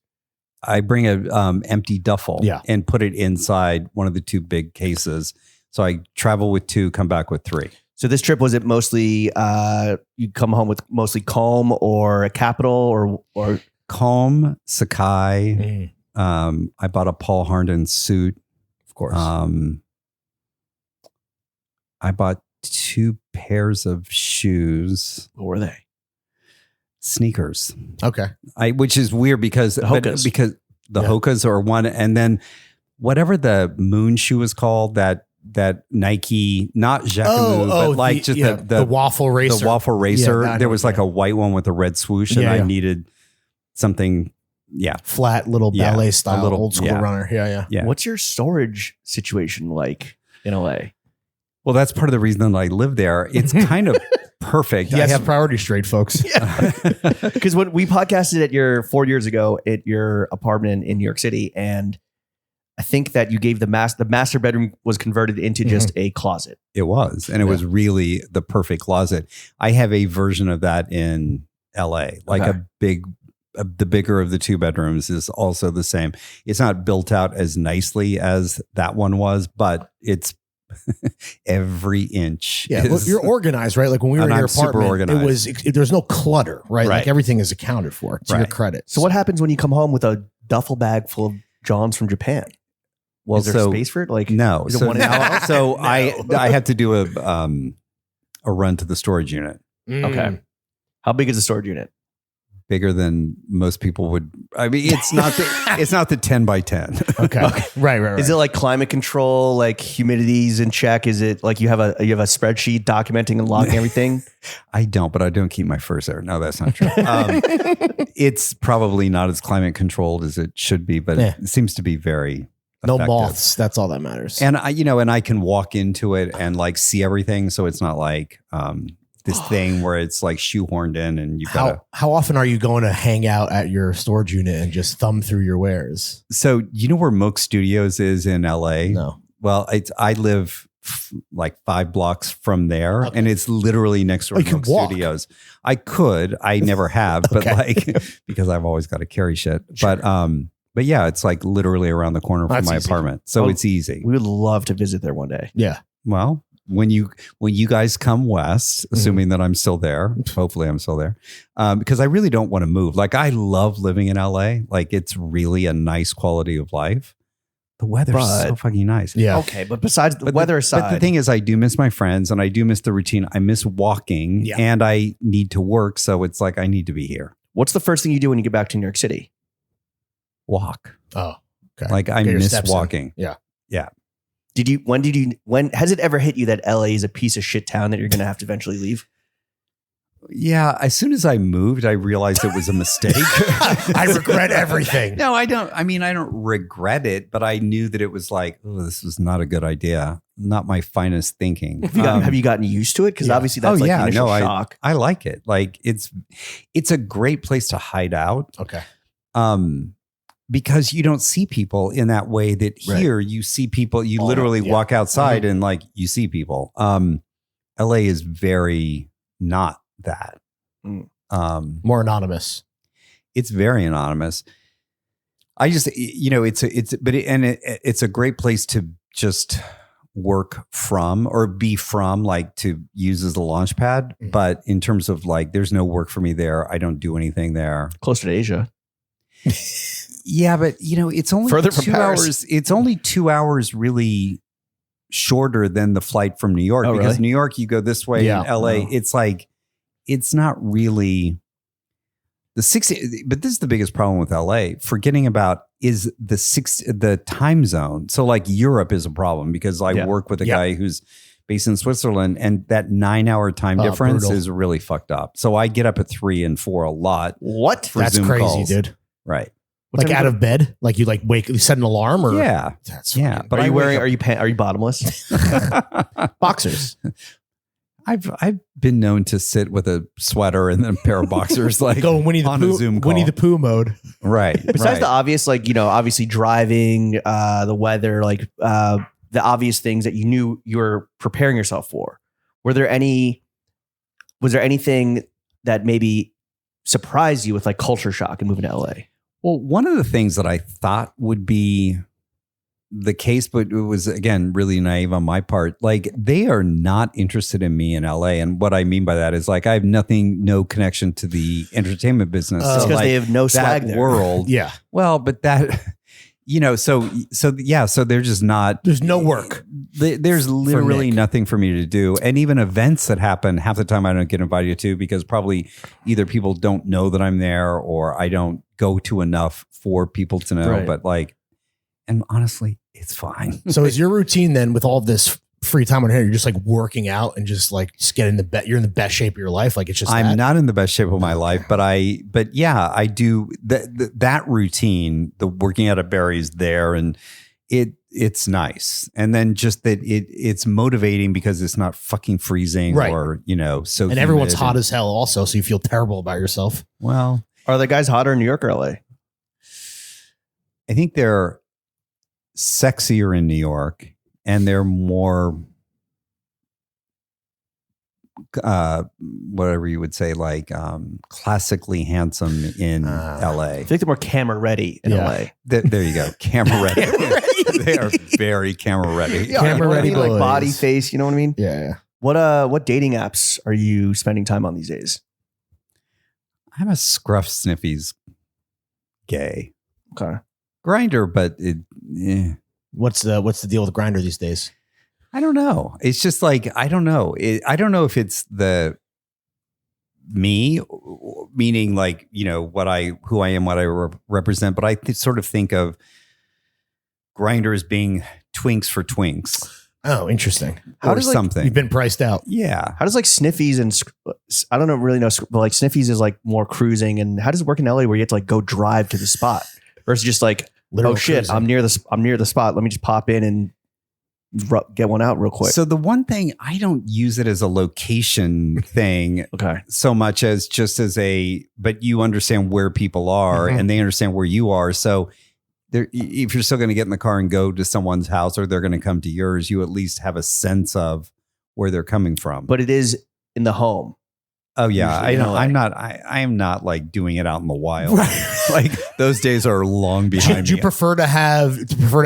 I bring a empty duffel and put it inside one of the 2 big cases. So I travel with 2, come back with 3. So this trip, was it mostly you come home with mostly Comme or a Capital or Comme, Sakai. I bought a Paul Harnden suit. Of course. I bought 2 pairs of shoes. what were they? Sneakers. Okay. Which is weird because the Hokas are one, and then whatever the moon shoe is called, that Nike, not Jacquemus, but like the waffle racer. The waffle racer. Yeah, there was like a white one with a red swoosh, and I needed something. Yeah, flat little ballet style, old school yeah. runner. Yeah. What's your storage situation like in LA? Well, that's part of the reason that I live there. It's kind of perfect. He has his priorities straight, folks. Because when we podcasted 4 years ago at your apartment in New York City, and I think that you gave the master bedroom was converted into just a closet. It was, and it was really the perfect closet. I have a version of that in LA, like the bigger of the 2 bedrooms is also the same. It's not built out as nicely as that one was, but it's every inch. Yeah, well, you're organized, right? Like when we were in your apartment, it was there's no clutter, right? Like everything is accounted for to your credit. So what happens when you come home with a duffel bag full of Johns from Japan? Well, is there space for it? Like no. Is it one no. I had to do a run to the storage unit. Okay. How big is the storage unit? Bigger than most people would. I mean, it's not the 10 by 10. Okay. Right. Is it like climate control, like humidity's in check? Is it like you have a spreadsheet documenting and logging everything? I don't, but I don't keep my furs there. No, that's not true. It's probably not as climate controlled as it should be, but it seems to be very no effective. moths. That's all that matters. And I can walk into it and like see everything. So it's not like, this thing where it's like shoehorned in and you've got how often are you going to hang out at your storage unit and just thumb through your wares? So you know where Mook Studios is in LA? No. Well, I live like 5 blocks from there, and it's literally next door to Mook Studios. I could, I never have, but like because I've always got to carry shit. Sure. But yeah, it's like literally around the corner from my apartment, so it's easy. We would love to visit there one day. Yeah. Well, when you guys come west, assuming that I'm still there, hopefully I'm still there, because I really don't want to move. Like I love living in LA. Like it's really a nice quality of life. The weather's so fucking nice. Yeah. Okay, but besides the weather aside, but the thing is, I do miss my friends and I do miss the routine. I miss walking, and I need to work. So it's like I need to be here. What's the first thing you do when you get back to New York City? Walk. Oh, okay. Like I miss walking. Yeah. When has it ever hit you that LA is a piece of shit town that you're going to have to eventually leave? Yeah. As soon as I moved, I realized it was a mistake. I regret everything. No, I don't. I mean, I don't regret it, but I knew that it was like, oh, this was not a good idea. Not my finest thinking. Have you gotten used to it? Because obviously that's the initial shock. I like it. Like it's a great place to hide out. Okay. because you don't see people in that way that here you see people, you literally walk outside and like you see people. LA is very not that. More anonymous. It's very anonymous. I just, it's a great place to just work from or be from, like to use as a launch pad. But in terms of like, there's no work for me there. I don't do anything there. Closer to Asia. Yeah, but it's only further from 2 Paris. hours. It's only 2 hours really shorter than the flight from New York, because really? New York, you go this way. In LA, it's like, it's not really the 60, but this is the biggest problem with LA. Forgetting about is the time zone. So like Europe is a problem because I work with a guy who's based in Switzerland, and that 9-hour time difference brutal. is really fucked up. So I get up at 3 and 4 a lot. What? That's Zoom crazy, calls. dude. Right. Like out of bed? Like you like wake, you set an alarm or? Yeah. That's Yeah. fucking- But Are you wearing? wake Are you bottomless? boxers? I've been known to sit with a sweater and then a pair of boxers, like Go Winnie the on Pooh, a Zoom call. Winnie the Pooh mode. Right. Besides the obvious, like obviously driving, the weather, like the obvious things that you knew you were preparing yourself for. Was there anything that maybe surprised you with like culture shock and moving to LA? Well, one of the things that I thought would be the case, but it was, again, really naive on my part. Like, they are not interested in me in LA. And what I mean by that is like, I have no connection to the entertainment business. Just because they have no swag that there. world. Yeah. Well, but that, so they're just not. There's no work. There's literally Nick. nothing for me to do. And even events that happen, half the time I don't get invited to, because probably either people don't know that I'm there or I don't go to enough for people to know. Right. But like, and honestly, it's fine. So is your routine then with all this free time on here? You're just like working out and just getting you're in the best shape of your life. Like it's just, I'm not in the best shape of my life, but I do that routine, the working out at Barry's there, and it's nice. And then just that it's motivating because it's not fucking freezing, Right. or, so. and everyone's humid hot as hell also. So you feel terrible about yourself. well, Are the guys hotter in New York or LA? I think they're sexier in New York, and they're more, whatever you would say, like classically handsome in LA. I think they're more camera ready in Yeah. LA. There you go, camera ready. They are very camera ready. Yeah, Camera you know what I ready mean? Like boys. body, face. You know what I mean? Yeah. What dating apps are you spending time on these days? I'm a scruff sniffies gay Okay. grinder, but What's the deal with Grindr these days? I don't know. It's just like, I don't know. I don't know if it's the me, meaning like, who I am, what I represent, but I sort of think of Grindr as being twinks for twinks. Oh, interesting. Or something. You've been priced out. Yeah. How does like Sniffies and I don't know really know, but like Sniffies is like more cruising, and how does it work in LA where you have to like go drive to the spot versus just like, Literal oh shit, cruising. I'm near the spot. Let me just pop in and get one out real quick. So the one thing, I don't use it as a location thing okay. so much as just as but you understand where people are Mhm. and they understand where you are. So if you're still going to get in the car and go to someone's house, or they're going to come to yours, you at least have a sense of where they're coming from. But it is in the home. Oh yeah, Usually in LA. I am not like doing it out in the wild. Like those days are long behind Do you me. prefer to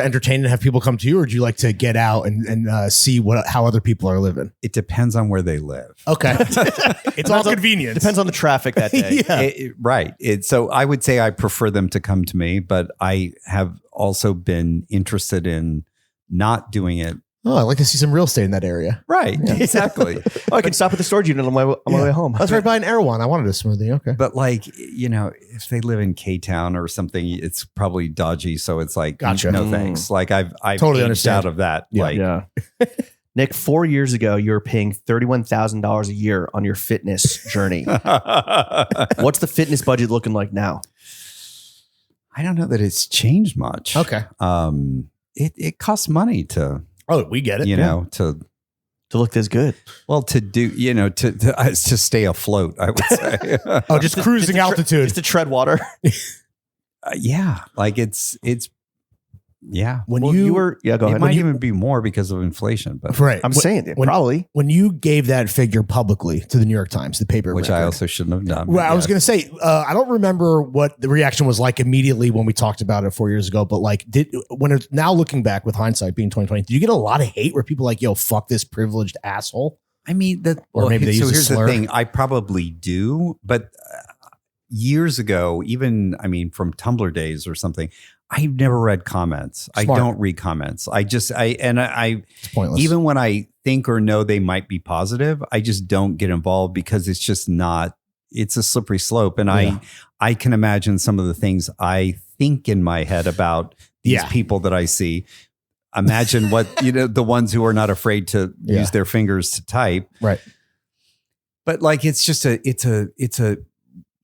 entertain and have people come to you, or do you like to get out and see how other people are living? It depends on where they live. Okay. It's all convenience. Depends on the traffic that day. Yeah. Right. So I would say I prefer them to come to me, but I have also been interested in not doing it. Oh, I'd like to see some real estate in that area. Right. Exactly. Oh, I can stop at the storage unit on my way home. I was right by an Erewhon. I wanted a smoothie. Okay. But like, if they live in K-Town or something, it's probably dodgy. So it's like, Gotcha. no thanks. Like I've Totally aged understand. out of that. Yeah. Like, Yeah. Nick, 4 years ago, you were paying $31,000 a year on your fitness journey. What's the fitness budget looking like now? I don't know that it's changed much. Okay. It costs money to, Oh, we get it. to look this good. Well, to do, to stay afloat, I would say. Oh, just cruising altitude. Just to tread water. Yeah, like it's yeah. When Well, you were go It ahead. might even be more because of inflation, but right. I'm saying it probably. When you gave that figure publicly to the New York Times, the paper, which I record, also shouldn't have done. Well, I was yes. going to say, I don't remember what the reaction was like immediately when we talked about it 4 years ago, but like, when it's now looking back with hindsight being 2020, did you get a lot of hate where people like, yo, fuck this privileged asshole? I mean, Or maybe they use a here's the slur. thing. I probably do, but years ago, even from Tumblr days or something, I've never read comments. Smart. I don't read comments. I It's pointless. even when I think or know they might be positive, I just don't get involved because it's just not. It's a slippery slope, and Yeah. I can imagine some of the things I think in my head about these people that I see. Imagine what the ones who are not afraid to use their fingers to type, right. but like it's just it's a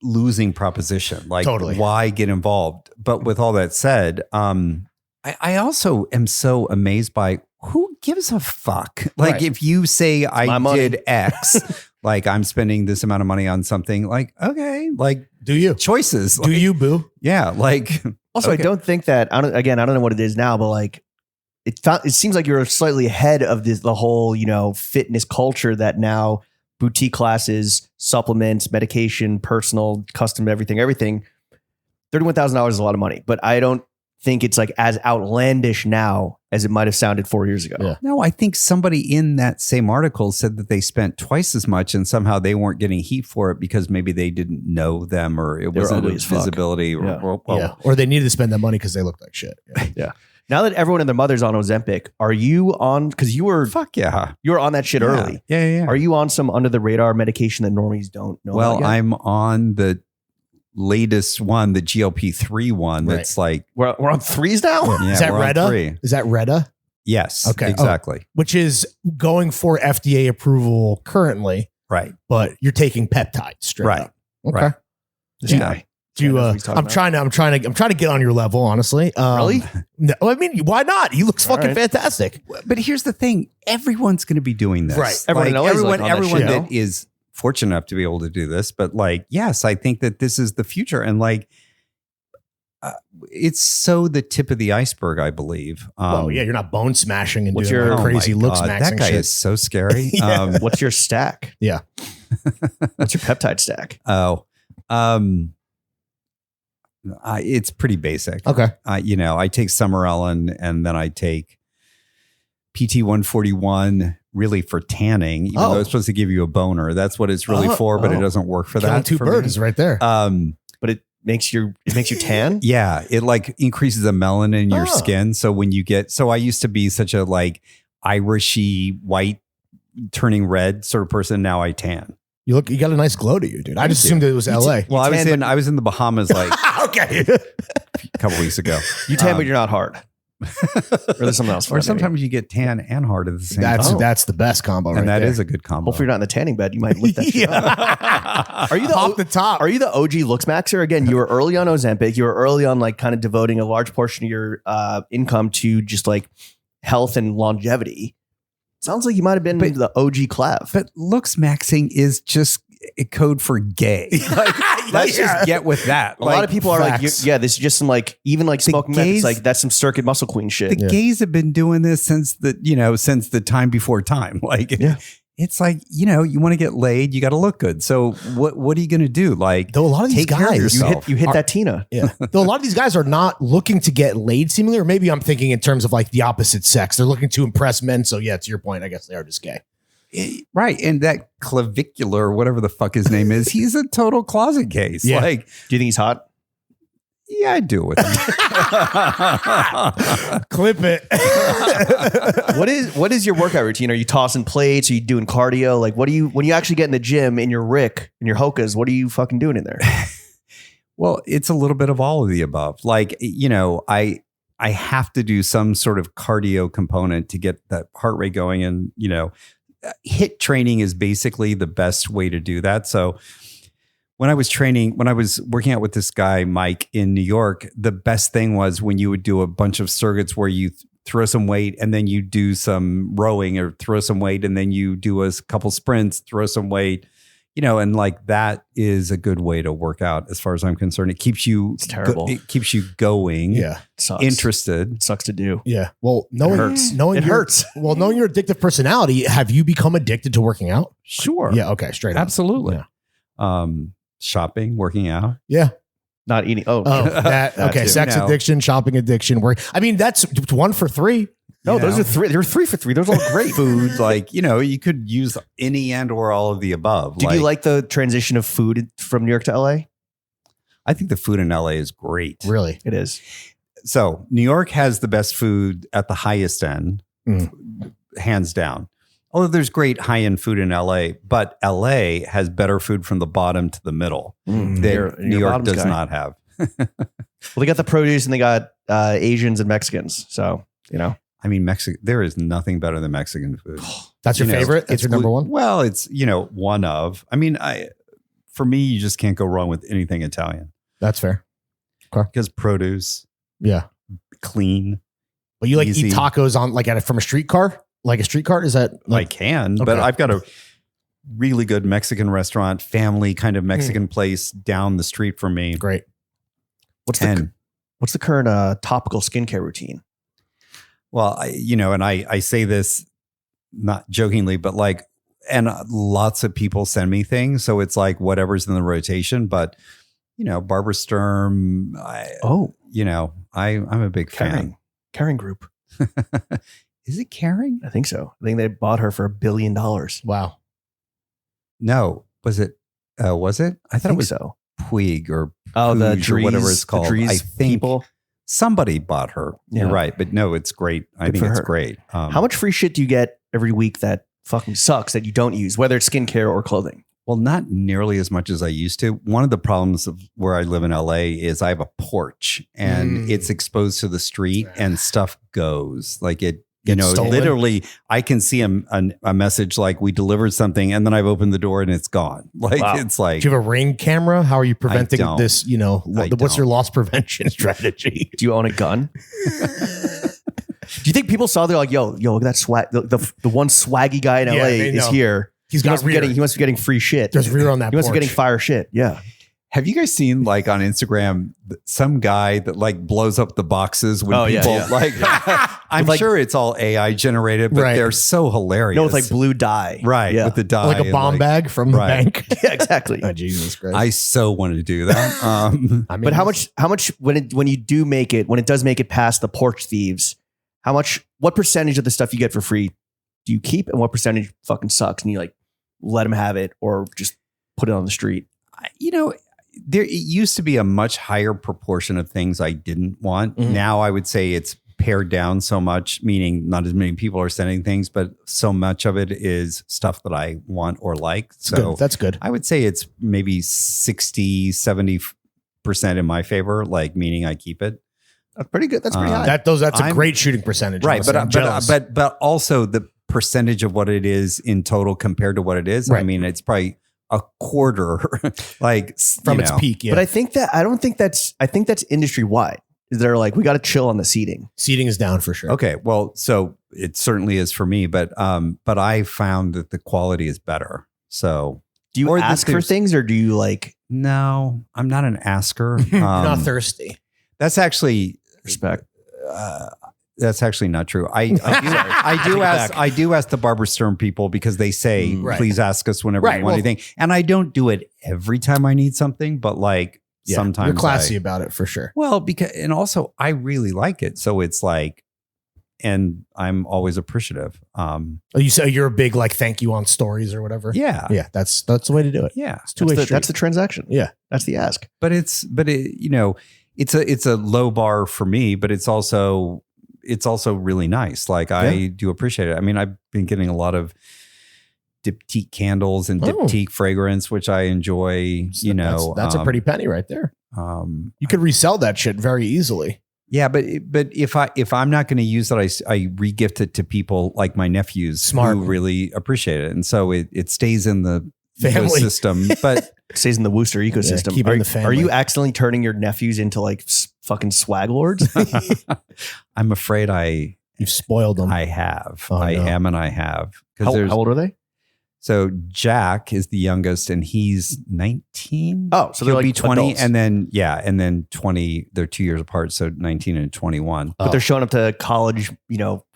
losing proposition. Like, Totally. why get involved? But with all that said, I also am so amazed by who gives a fuck. Like, Right. if you say my I money. did X, like I'm spending this amount of money on something, like, okay, like Do you? choices. Do Like, you, boo? Yeah. Like, Also, okay. I don't think that. I don't know what it is now, but like, it seems like you're slightly ahead of the whole fitness culture that now boutique classes, supplements, medication, personal, custom, everything. $31,000 is a lot of money, but I don't think it's like as outlandish now as it might have sounded 4 years ago. Yeah. No, I think somebody in that same article said that they spent twice as much and somehow they weren't getting heat for it because maybe they didn't know them or it They were wasn't ugly as fuck. visibility. Yeah. Yeah. Or they needed to spend that money because they looked like shit. Yeah. Now that everyone and their mother's on Ozempic, are you on? Because you were Fuck yeah. on that shit early. Yeah. Are you on some under the radar medication that normies don't know? Well, about yet? I'm on the latest one, the GLP-3 one. Right. That's like, we're on threes now. yeah, Is that we're on Reda? 3. Is that Reda? Yes. Okay. Exactly. Which is going for FDA approval currently, Right. but you're taking peptides straight Right. up. Okay. Right. This Yeah. guy. Do you, Yeah, that's what he's talking I'm trying to get on your level, honestly. Really? No, I mean, why not? He looks All fucking right. fantastic. But here's the thing. Everyone's going to be doing this. Right. Everyone knows, everyone, like, on that everyone shit. that is fortunate enough to be able to do this. But like, yes, I think that this is the future. And like, it's so the tip of the iceberg, I believe. Oh yeah, you're not bone smashing and What's doing your- like crazy my looks God, maxing that guy shit. is so scary. Yeah. What's your stack? Yeah. What's your peptide stack? It's pretty basic. Okay. I take Summer Ellen and then I take PT 141 really for tanning, even though it's supposed to give you a boner. That's what it's really for, but it doesn't work for Killing that. two for me. birds right there. But it makes you tan. Yeah, it like increases the melanin in your Oh. skin. So when you so I used to be such a like Irishy white turning red sort of person. Now I tan. You got a nich glow to you, dude. I just Thank assumed it was LA. Well, I was in the Bahamas like Okay. a couple weeks ago. You tan, but you're not hard. Or there's something else. for Or it, maybe. sometimes you get tan and hard at the same time. That's the best combo right And that there. is a good combo. Hopefully you're not in the tanning bed. You might lift that shit. Yeah. Are you the Pop the top. Are you the OG looks maxer? Again, you were early on Ozempic. You were early on like kind of devoting a large portion of your income to just like health and longevity. Sounds like you might have been the OG Clav. But looks maxing is just a code for gay. Like, let's just get with that. a lot of people are like, facts. yeah, this is just some like, even like The smoking meth. It's gays- like, that's some circuit muscle queen shit. the gays have been doing this since the time before time. Like, Yeah. it's like, you want to get laid, you got to look good. So what are you going to do? Like, Though a lot of these take care of guys, yourself. You hit that Tina. yeah. Though a lot of these guys are not looking to get laid seemingly, or maybe I'm thinking in terms of like the opposite sex. They're looking to impress men. So yeah, to your point, I guess they are just gay. Right. And that clavicular, whatever the fuck his name is, he's a total closet case. Yeah. Like, Do you think he's hot? yeah, I do with him. Clip it. What is your workout routine? Are you tossing plates? Are you doing cardio? Like, when you actually get in the gym in your Rick and your Hokas, what are you fucking doing in there? Well, it's a little bit of all of the above. Like, I have to do some sort of cardio component to get that heart rate going. And, HIIT training is basically the best way to do that. So when I was working out with this guy, Mike, in New York, the best thing was when you would do a bunch of circuits where you throw some weight and then you do some rowing, or throw some weight and then you do a couple sprints, throw some weight, and like that is a good way to work out as far as I'm concerned. It keeps you, It's terrible. it keeps you going, Yeah. It sucks. interested. It sucks to do. Yeah. Well, knowing It hurts. Well, knowing your addictive personality, have you become addicted to working out? Sure. Yeah. Okay. Straight up. Absolutely. Yeah. Shopping, working out. Yeah. Not eating. Oh, Oh, that okay. too. Sex No. addiction, shopping addiction. Work. I mean, that's 1 for 3. no, You those know? are 3. They're 3 for 3. Those are all great. Food, like, you could use any and or all of the above. Did you like the transition of food from New York to LA? I think the food in LA is great. Really? It is. So New York has the best food at the highest end, hands down. Although there's great high-end food in LA, but LA has better food from the bottom to the middle that New York does not have. Well, they got the produce and they got Asians and Mexicans. So, I mean, there is nothing better than Mexican food. That's your favorite? That's your number one? Well, it's, one of. I mean, for me, you just can't go wrong with anything Italian. That's fair. Because produce, Yeah. clean. Well, you Easy. eat tacos on from a streetcar? Like a street cart? Is that I can, but Okay. I've got a really good Mexican restaurant, family kind of Mexican place down the street from me. great? what's the current topical skincare routine? Well, I say this not jokingly, but like, and lots of people send me things. So it's like whatever's in the rotation, but Barbara Sturm, I'm a big fan. Caring Group. Is it Caring? I think so. I think they bought her for $1 billion. Wow. No, was it? I thought it was so. Puig or The Puig or whatever it's called. Dries I think people. somebody bought her. You're Yeah. right, but no, it's great. I Good think for it's her. great. How much free shit do you get every week that fucking sucks that you don't use, whether it's skincare or clothing? Well, not nearly as much as I used to. One of the problems of where I live in LA is I have a porch and it's exposed to the street and stuff goes like it. Gets stolen? Literally, I can see a message like we delivered something, and then I've opened the door and it's gone. Like Wow. it's like, Do you have a Ring camera? How are you preventing don't. this? What's your loss prevention strategy? Do you own a gun? Do you think people saw they're like, yo, look at that swag. The one swaggy guy in Yeah, LA they is know. here. He's He got must, be rear. getting, he must be getting free shit. There's rear on that He must be porch. getting fire shit. Yeah. have you guys seen like on Instagram some guy that like blows up the boxes when Oh, yeah, people yeah. like? I'm like- sure it's all AI generated, but Right. they're so hilarious. No, with like blue dye. right Yeah. with the dye, like a and, bomb bag from the Right. bank. Yeah, exactly. Oh, Jesus Christ. I so wanted to do that. I mean, But how much when it does make it past the porch thieves, what percentage of the stuff you get for free do you keep and what percentage fucking sucks and you like let them have it or just put it on the street? It used to be a much higher proportion of things I didn't want. Mhm. Now I would say it's pared down so much, meaning not as many people are sending things, but so much of it is stuff that I want or like. So good. That's good. I would say it's maybe 60-70% in my favor, like meaning I keep it. That's pretty good. That's pretty high. That's a I'm- great shooting percentage. Right. honestly. I'm jealous. But also the percentage of what it is in total compared to what it is. I Right. mean, it's probably a quarter like from its peak, yeah. But I think that's industry wide. They're like, we got to chill on the seating. Seating is down for sure. Okay, well, so it certainly is for me, but I found that the quality is better. So Do you Or ask for there's- things or do you like no, I'm not an asker. You're not thirsty. That's actually respect? that's actually not true. I do ask the Barbara Sturm people because they say, Right. please ask us whenever Right, you want well- anything. And I don't do it every time I need something, but like Yeah, sometimes you're classy about it for sure. well, because and also I really like it. So it's like, and I'm always appreciative. Oh, you say you're a big like thank you on stories or whatever. Yeah. Yeah, that's the way to do it. Yeah. It's two-way street. That's the transaction. Yeah. That's the ask. But it's a low bar for me, but it's also really nice. Like I do appreciate it. I mean, I've been getting a lot of diptyque candles and diptyque fragrance, which I enjoy. That's a pretty penny right there. You could resell that shit very easily. Yeah, but if I'm not going to use it, I regift it to people like my nephews Smart. who really appreciate it, and so it stays in the Family. ecosystem. But It stays in the Wooster ecosystem. keep it in the family. Are you accidentally turning your nephews into like fucking swag lords? I'm afraid You've spoiled them. I have. Oh, I no. am and I have. How old are they? So Jack is the youngest, and he's 19. Oh, so they're he'll like be 20, adults. and then 20. They're 2 years apart, so 19 and 21. But they're showing up to college,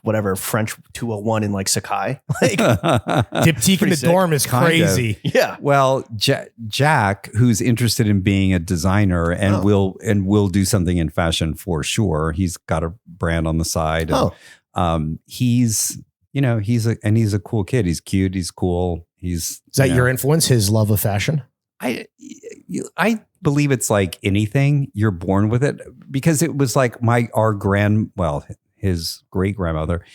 whatever, French 201 in like Sakai. Like, Diptyque in Pretty the sick. dorm is Kind of. crazy. yeah. Well, Jack, who's interested in being a designer and will do something in fashion for sure. He's got a brand on the side. And, he's a cool kid. He's cute. He's cool. Is that your influence? His love of fashion? I believe it's like anything, you're born with it, because it was like his great grandmother,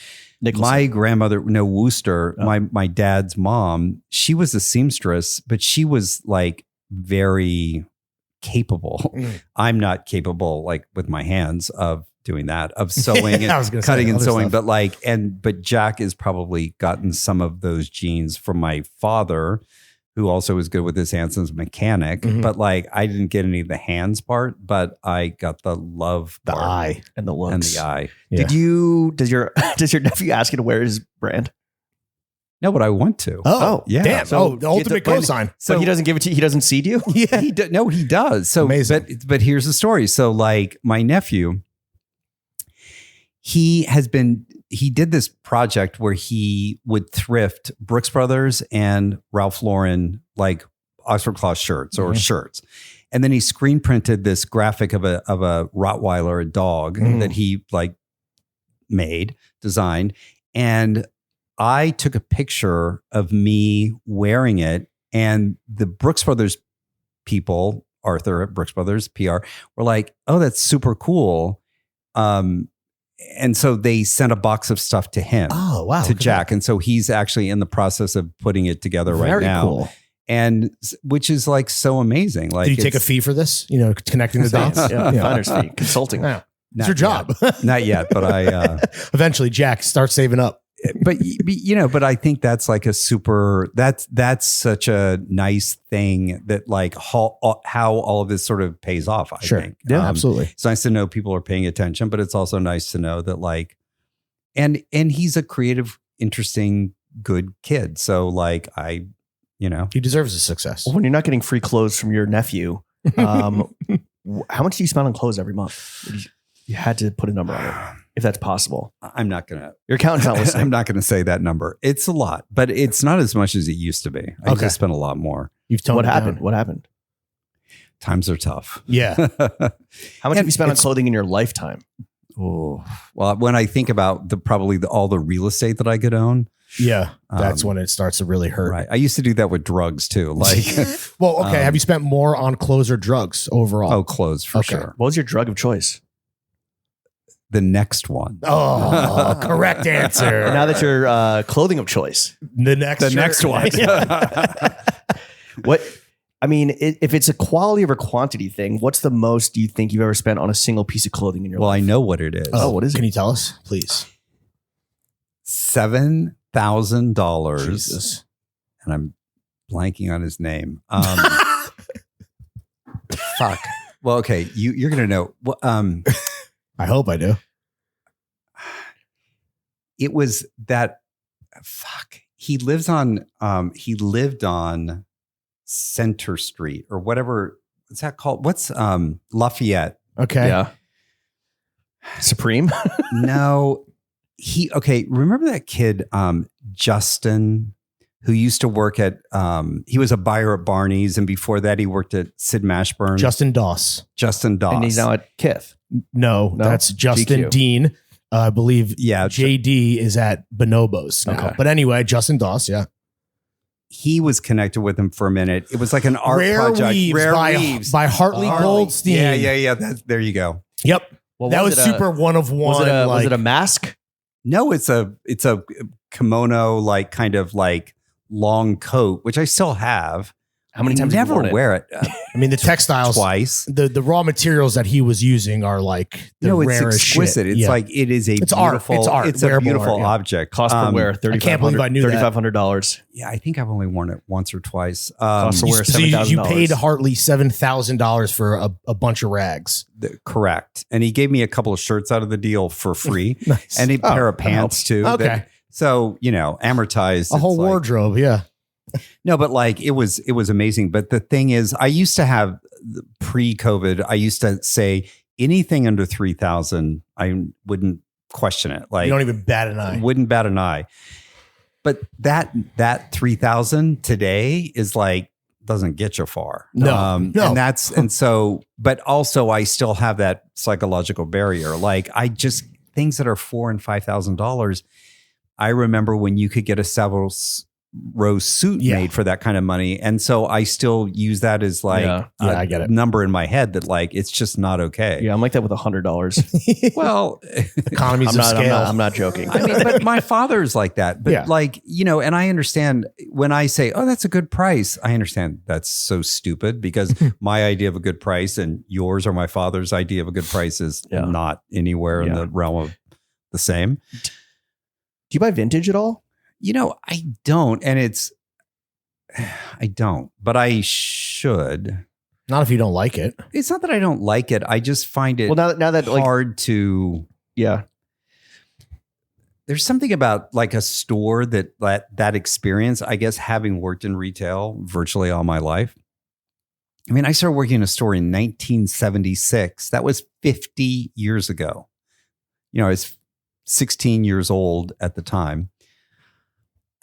my grandmother, no Wooster, my dad's mom, she was a seamstress, but she was like very capable. I'm not capable, like with my hands, of doing that, of sewing and cutting and sewing, stuff. but Jack has probably gotten some of those genes from my father, who also was good with his hands as a mechanic. Mm-hmm. But like, I didn't get any of the hands part, but I got the love, the part eye, and the looks, and the eye. Yeah. Does your nephew ask you to wear his brand? No, but I want to. Oh, yeah. Damn. So the ultimate cosign. So he doesn't give it to you. He doesn't seed you. Yeah. He does. So amazing. But here's the story. So like my nephew, he did this project where he would thrift Brooks Brothers and Ralph Lauren, like Oxford cloth shirts or shirts. And then he screen printed this graphic of a Rottweiler, a dog that he like designed. And I took a picture of me wearing it, and the Brooks Brothers people, Arthur at Brooks Brothers PR, were like, "Oh, that's super cool." And so they sent a box of stuff to him. Oh, wow. To Jack. And so he's actually in the process of putting it together right now. Cool. And which is like so amazing. Like, did you take a fee for this? Connecting the dots? Finder's fee, consulting. Yeah. It's your job. Not yet, but I eventually, Jack, start saving up. But but I think that's like that's such a nice thing that like how all of this sort of pays off. I think. Yeah, absolutely. It's nice to know people are paying attention, but it's also nice to know that like, and he's a creative, interesting, good kid. So like he deserves a success. Well, when you're not getting free clothes from your nephew, how much do you spend on clothes every month? You had to put a number on it, if that's possible. I'm not going to. Your accountant's not listening. I'm not going to say that number. It's a lot, but it's not as much as it used to be. I just spent a lot more. You've toned What it happened? down. What happened? Times are tough. Yeah. How much have you spent on clothing in your lifetime? Oh, well, when I think about all the real estate that I could own. Yeah. That's when it starts to really hurt. Right. I used to do that with drugs too. Like, well, okay. Have you spent more on clothes or drugs overall? Oh, clothes for sure. What was your drug of choice? The next one. Oh, correct answer. Now that you're clothing of choice. The next one. What? I mean, if it's a quality over quantity thing, what's the most do you think you've ever spent on a single piece of clothing in your life? Well, I know what it is. Oh, what is it? Can you tell us, please? $7,000. Jesus. And I'm blanking on his name. Fuck. Well, okay. You're going to know. Well, I hope I do. It was that. Fuck. He lived on Center Street or whatever. What's that called? What's Lafayette? Okay. Yeah. Supreme? No. Remember that kid, Justin, who used to work at, he was a buyer at Barney's, and before that he worked at Sid Mashburn. Justin Doss. And he's now at Kith. No, that's Justin GQ. Dean. I believe Yeah. JD is at Bonobos now. Okay. But anyway, Justin Doss, yeah. He was connected with him for a minute. It was like an art Rare project. Weaves Rare by, Weaves by Hartley Goldstein. Yeah. There you go. Yep. Well, that was super one of one. Was it a mask? No, it's a kimono, like kind of like long coat, which I still have. How many times never have you worn wear it? I mean, the textiles, twice. The raw materials that he was using are like the No, it's rarest exquisite. shit. It's like it is a It's art. beautiful. It's art. It's a Wearable beautiful art, yeah. object. Cost per wear, I can't believe I knew that. $3,500. Yeah, I think I've only worn it once or twice. Cost per wear So you $7,000. paid Hartley $7,000 for a bunch of rags. Correct. And he gave me a couple of shirts out of the deal for free. Nice. And a pair of that pants too. Okay. So, amortized. A whole it's like- wardrobe, yeah. No, but like it was amazing. But the thing is, I used to have pre-COVID, I used to say anything under 3,000, I wouldn't question it. Like You don't even bat an eye. wouldn't bat an eye. But that 3,000 today is like doesn't get you far. No. And so, but also I still have that psychological barrier. Like I just things that are $4,000 and $5,000. I remember when you could get a Savile Row suit made for that kind of money, and so I still use that as like I get it. number in my head that like it's just not okay. Yeah, I'm like that with $100. Well, Economies of scale. I'm not joking. I mean, but my father's like that. But like, you know, and I understand when I say, oh, that's a good price. I understand that's so stupid because my idea of a good price and yours or my father's idea of a good price is not anywhere in the realm of the same. Do you buy vintage at all? You know, I don't. And I don't, but I should. Not if you don't like it. It's not that I don't like it. I just find it now that hard to. Yeah. There's something about like a store that experience, I guess, having worked in retail virtually all my life. I mean, I started working in a store in 1976. That was 50 years ago. You know, I was 16 years old at the time.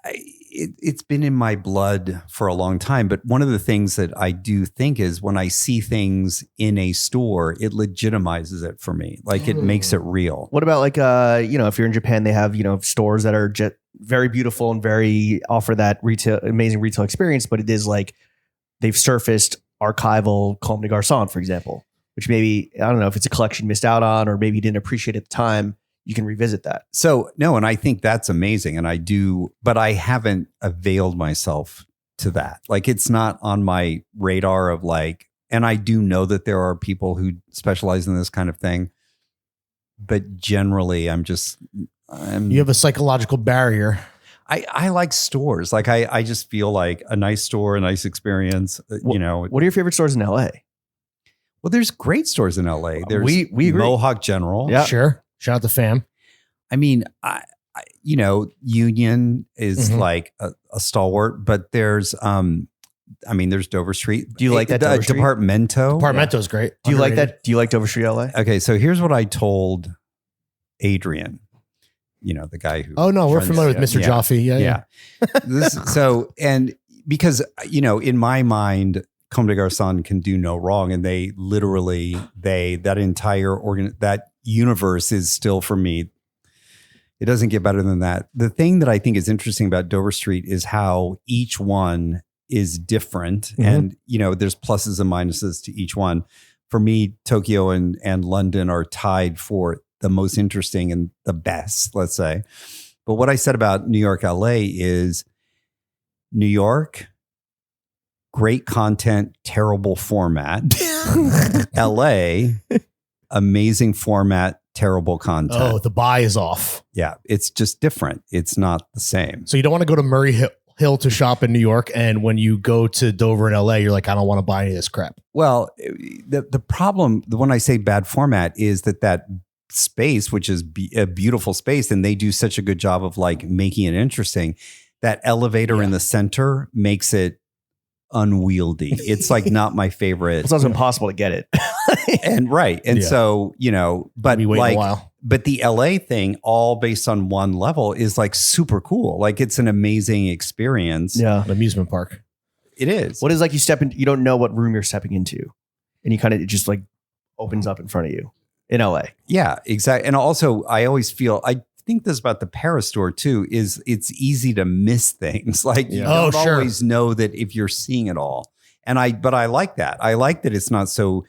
It's been in my blood for a long time. But one of the things that I do think is when I see things in a store, it legitimizes it for me. Like it makes it real. What about like, if you're in Japan, they have, stores that are just very beautiful and offer that amazing retail experience. But it is like they've surfaced archival Comme des Garçons, for example, which maybe, I don't know if it's a collection missed out on or maybe you didn't appreciate at the time. You can revisit that. So no, and I think that's amazing. And I do, but I haven't availed myself to that. Like it's not on my radar of like, and I do know that there are people who specialize in this kind of thing. But generally you have a psychological barrier. I like stores. Like I just feel like a nice store, a nice experience, What are your favorite stores in LA? Well, there's great stores in LA. There's we agree. Mohawk General. Yeah. Sure. Shout out to fam. I mean, Union is like a stalwart, but there's Dover Street. Do you like that Dover Street? Departamento is great. Do you like that? Do you like Dover Street, LA? Okay, so here's what I told Adrian. The guy who. Oh no, we're familiar with Mr. Jaffe. Yeah. Because in my mind, Comme des Garçons can do no wrong, and they literally that entire that universe is still for me. It doesn't get better than that. The thing that I think is interesting about Dover Street is how each one is different, and there's pluses and minuses to each one. For me, Tokyo and London are tied for the most interesting and the best, let's say. But what I said about New York, LA is New York, great content, terrible format. LA, amazing format, terrible content. Oh, the buy is off. Yeah, it's just different. It's not the same. So you don't want to go to Murray Hill to shop in New York, and when you go to Dover in LA, you're like, I don't want to buy any of this crap. Well, the problem when I say bad format is that space, which is a beautiful space, and they do such a good job of like making it interesting. That elevator in the center makes it unwieldy. It's like not my favorite. It's also impossible to get it. So, but we wait like, a while. But the LA thing, all based on one level, is like super cool. Like it's an amazing experience. Yeah. An amusement park. It is. What is like you step in, you don't know what room you're stepping into. And it just like opens up in front of you in LA. Yeah, exactly. And also I always feel, I think this about the Paris store too, is it's easy to miss things. Like you don't always know that if you're seeing it all. But I like that. I like that it's not so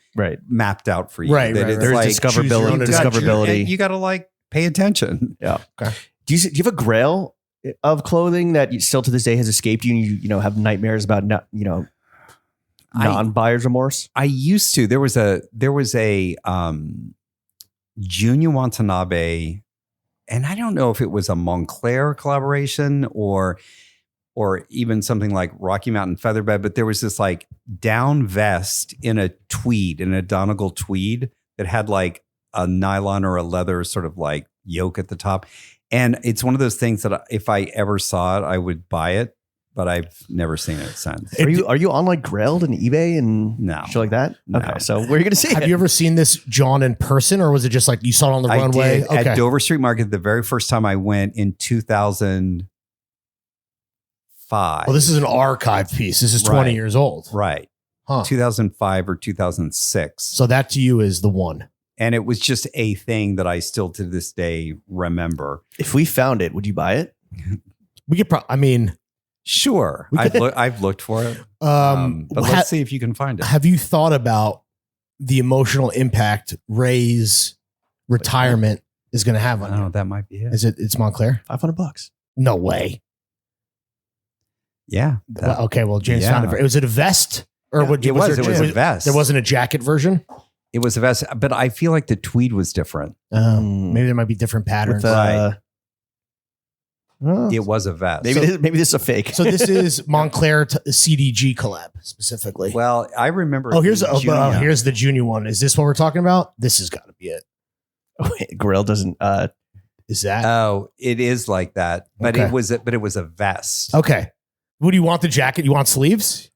mapped out for you. Right. It's There's like discoverability. You got to like pay attention. Yeah. Okay. Do you have a grail of clothing that still to this day has escaped you and you have nightmares about non-buyer's remorse? I used to. There was a Junya Watanabe, and I don't know if it was a Moncler collaboration or even something like Rocky Mountain Featherbed, but there was this like down vest in a Donegal tweed that had like a nylon or a leather sort of like yoke at the top. And it's one of those things that if I ever saw it, I would buy it. but I've never seen it since. Are you on like Grailed and eBay and No. shit like that? No. Okay, so where are you going to see Have it? you ever seen this John in person, or was it just like you saw it on the I runway? did at Dover Street Market the very first time I went in 2005. Well, this is an archive piece. This is 20 Right. years old. Right. Huh. 2005 or 2006. So that to you is the one. And it was just a thing that I still to this day remember. If we found it, would you buy it? We could probably, I mean, Sure. I've looked for it. But let's see if you can find it. have you thought about the emotional impact Ray's retirement is going to have on Oh, you? that might be it. It's Montclair? $500. No way. Yeah. Well, okay, well, James Yeah. found it. Was it a vest? Or what? It was there- a vest. There wasn't a jacket version? It was a vest, but I feel like the tweed was different. Maybe there might be different patterns. With, It was a vest. maybe this is a fake. So this is Montclair CDG collab specifically. Well, I remember. Oh, here's Junior. here's the junior one. Is this what we're talking about? This has got to be it. Wait, Grail doesn't. Is that Oh, it is like that, but Okay. it was a vest. okay? What do you want? The jacket? You want sleeves?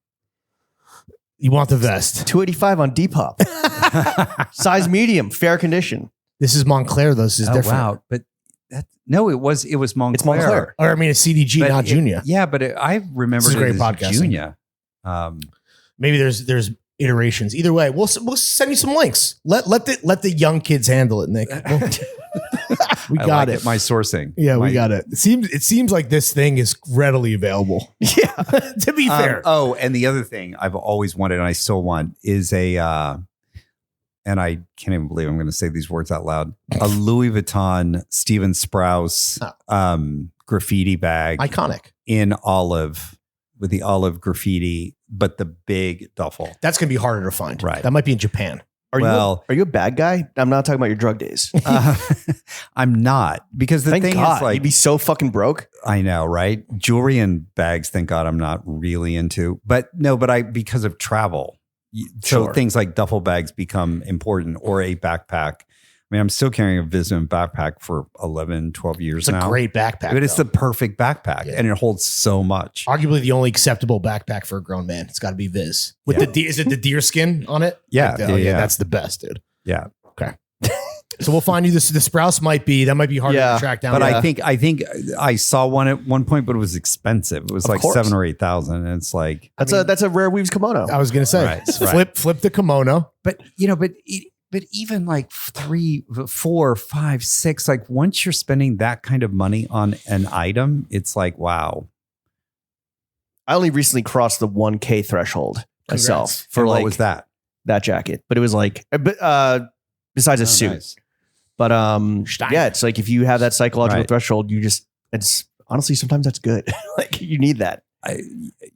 You want the vest? $285 on Depop. Size medium, fair condition. This is Montclair. Though. This is Oh, different. wow, but no, it was Montclair. It's Montclair. Or I mean, it's CDG, But not Junior. Yeah, but I remember This is it great as podcasting. Junior. Maybe there's iterations. Either way, we'll send you some links. Let the young kids handle it, Nick. We I got like it. My sourcing. Yeah, we got it. It seems like this thing is readily available. Yeah. To be fair. Oh, and the other thing I've always wanted, and I still want, is and I can't even believe I'm going to say these words out loud, a Louis Vuitton Steven Sprouse graffiti bag Iconic. in olive, with the olive graffiti, but the big duffel. That's going to be harder to find. Right. That might be in Japan. Are you a bad guy? I'm not talking about your drug days. I'm not, because the Thank thing God. is, like, You'd be so fucking broke. I know, right? Jewelry and bags, thank God I'm not really into, but because of travel. So Sure. things like duffel bags become important, or a backpack. I mean, I'm still carrying a Vism backpack for 11, 12 years It's now. a great backpack. But it's though. the perfect backpack, Yeah. and it holds so much. Arguably the only acceptable backpack for a grown man. It's got to be Viz. With Yeah. is it the deer skin on it? Yeah, Like the- yeah. That's the best, dude. Yeah. So we'll find you this. The Sprouse might be harder Yeah, to track down. But Yeah. I think I saw one at one point, but it was expensive. It was Of like course. 7,000 or 8,000. And it's like, That's a rare Weaves kimono. I was gonna say Right. flip the kimono. but even like 3, 4, 5, 6, like once you're spending that kind of money on an item, it's like, wow. I only recently crossed the 1K threshold myself Congrats. for And like what was that? that jacket, but it was like besides a Oh, suit. nice. But Steiner. yeah, it's like if you have that psychological Right. threshold, it's honestly sometimes that's good. Like you need that.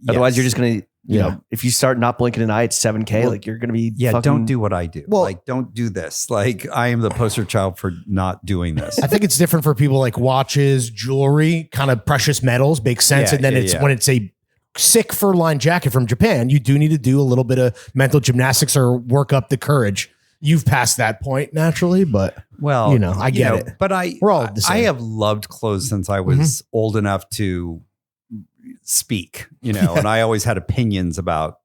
Otherwise, Yes. you're just gonna you Yeah. know if you start not blinking an eye at 7K, Well, like you're gonna be Yeah, fucking, don't do what I do. Well- Like, don't do this. Like, I am the poster child for not doing this. I think it's different for people like watches, jewelry, kind of precious metals makes sense. Yeah, And then yeah, it's yeah. when it's a sick fur-lined jacket from Japan, you do need to do a little bit of mental gymnastics or work up the courage. You've passed that point naturally, but Well, You know, I get it. But We're all the same. I have loved clothes since I was old enough to speak, and I always had opinions about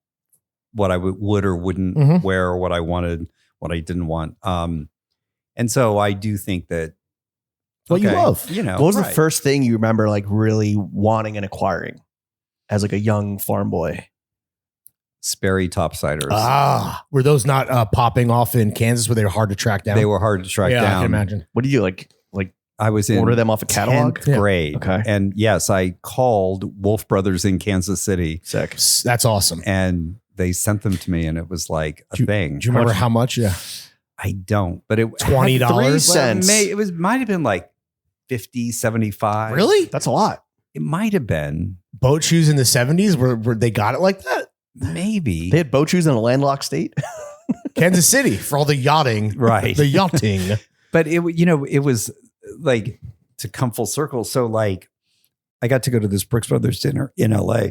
what I would or wouldn't Mhm. wear, or what I wanted, what I didn't want. And so I do think that what you love. What was the right. first thing you remember like really wanting and acquiring as like a young farm boy? Sperry topsiders? Were those not popping off in Kansas where they were hard to track down? They were hard to track yeah, I down. can imagine. What do you like I was in order them off a catalog? 10th Yeah. grade. Okay. And yes, I called Wolf Brothers in Kansas City, Sick. That's awesome. and they sent them to me, and it was like a thing. Do you remember how much? Yeah. I don't, but it $20? Well, $0.03. it might have been like 50, 75. Really? That's a lot. It might have been. Boat shoes in the 70s where they got it like that? Maybe. They had boat shoes in a landlocked state. Kansas City for all the yachting. Right. The yachting. But it was like, to come full circle. So like, I got to go to this Brooks Brothers dinner in LA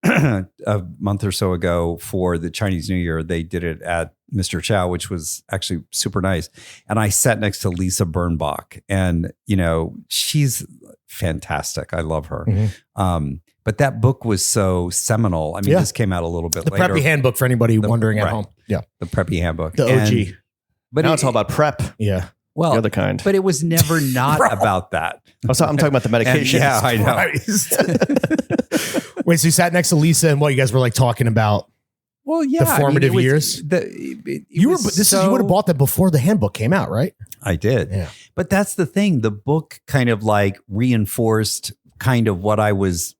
a month or so ago for the Chinese New Year. They did it at Mr. Chow, which was actually super nice. And I sat next to Lisa Birnbach, and she's fantastic. I love her. Mhm. But that book was so seminal. I mean, Yeah. this came out a little bit The later. Preppy Handbook for anybody wondering at right. home. Yeah. The Preppy Handbook. The OG. But Now it's all about prep. Yeah. well, The other kind. but it was never not about that. I'm talking about the medication. Yeah, I know. Christ. Wait, so you sat next to Lisa and what you guys were like talking about? Well, yeah, The formative years? You would have bought that before the handbook came out, right? I did. Yeah. But that's the thing. The book kind of like reinforced kind of what I was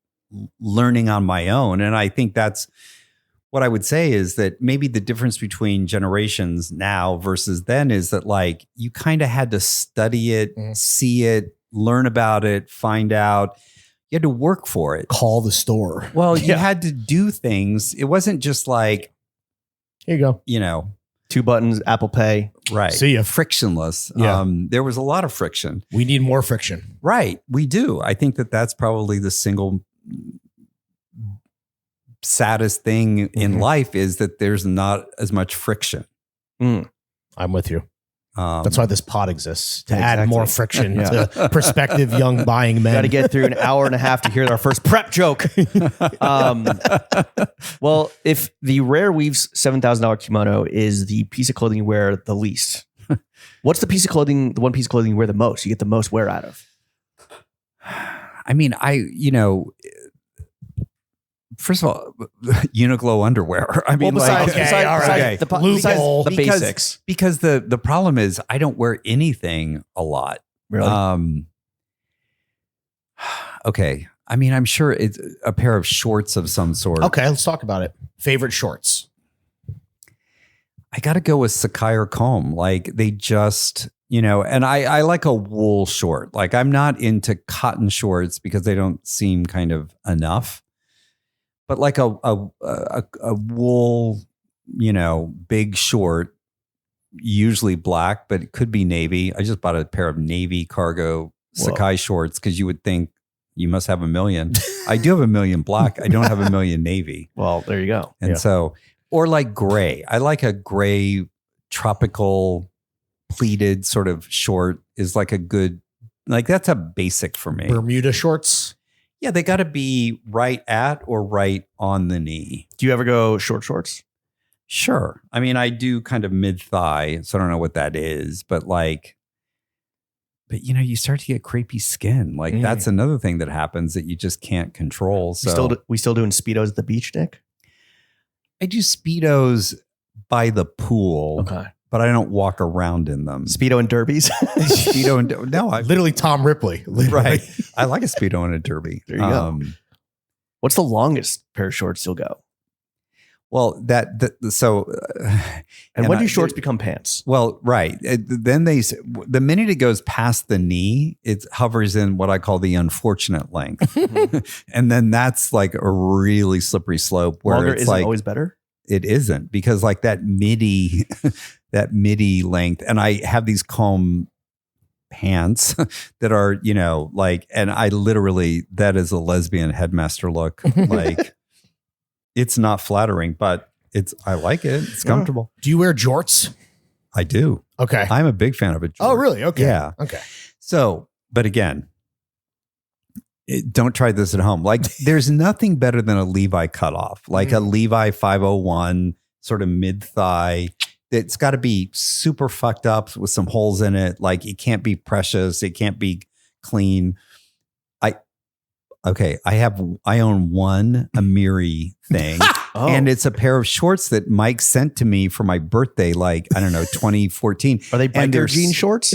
learning on my own. And I think that's what I would say is that maybe the difference between generations now versus then is that like you kind of had to study it, see it, learn about it, find out. You had to work for it. Call the store. Well, you had to do things. It wasn't just like, Here you go. you know, 2 buttons, Apple Pay. right. See ya. Frictionless. Yeah. There was a lot of friction. We need more friction. Right. We do. I think that that's probably the single saddest thing in life is that there's not as much friction. I'm with you. That's why this pod exists, to add Exactly. more friction Yeah. to prospective young buying men. Got to get through an hour and a half to hear our first prep joke. Well, if the Rare Weaves $7,000 kimono is the piece of clothing you wear the least, what's the piece of clothing, the one piece of clothing you wear the most? You get the most wear out of? I mean, first of all, Uniqlo underwear. I mean, besides, okay, besides, all besides right. the, Loophole. besides the Because- basics. because the problem is I don't wear anything a lot. Really? Okay. I mean, I'm sure it's a pair of shorts of some sort. Okay, let's talk about it. Favorite shorts. I got to go with Sakai or Comme. Like they just, and I like a wool short. Like I'm not into cotton shorts because they don't seem kind of enough. But like a wool, big short, usually black, but it could be navy. I just bought a pair of navy cargo Sakai shorts because you would think you must have a million. I do have a million black. I don't have a million navy. Well, there you go. And so, or like gray. I like a gray tropical pleated sort of short is like a good, like that's a basic for me. Bermuda shorts. Yeah, they got to be right at or right on the knee. Do you ever go short shorts? Sure. I mean, I do kind of mid thigh, so I don't know what that is, but you start to get crepey skin. Like that's another thing that happens that you just can't control. So We still doing Speedos at the beach, Nick? I do Speedos by the pool, Okay. but I don't walk around in them. Speedo and derbies. Speedo and no, I Literally Tom Ripley. Literally. right. I like a Speedo and a derby. There you go. What's the longest pair of shorts you'll go? Well, And when do shorts become pants? Well, right. Then the minute it goes past the knee, it hovers in what I call the unfortunate length. And then that's like a really slippery slope where Longer it's isn't like, always better? it isn't because like that midi length. And I have these Comme pants that are, and I literally, that is a lesbian headmaster look. Like it's not flattering, but I like it. It's comfortable. Do you wear jorts? I do. Okay. I'm a big fan of it. Oh, really? Okay. Yeah. Okay. So, but again, don't try this at home. Like there's nothing better than a Levi cutoff, like a Levi 501 sort of mid thigh. It's got to be super fucked up with some holes in it. Like it can't be precious. It can't be clean. I own one Amiri thing. And it's a pair of shorts that Mike sent to me for my birthday, like, I don't know, 2014. Are they And they're biker jean shorts?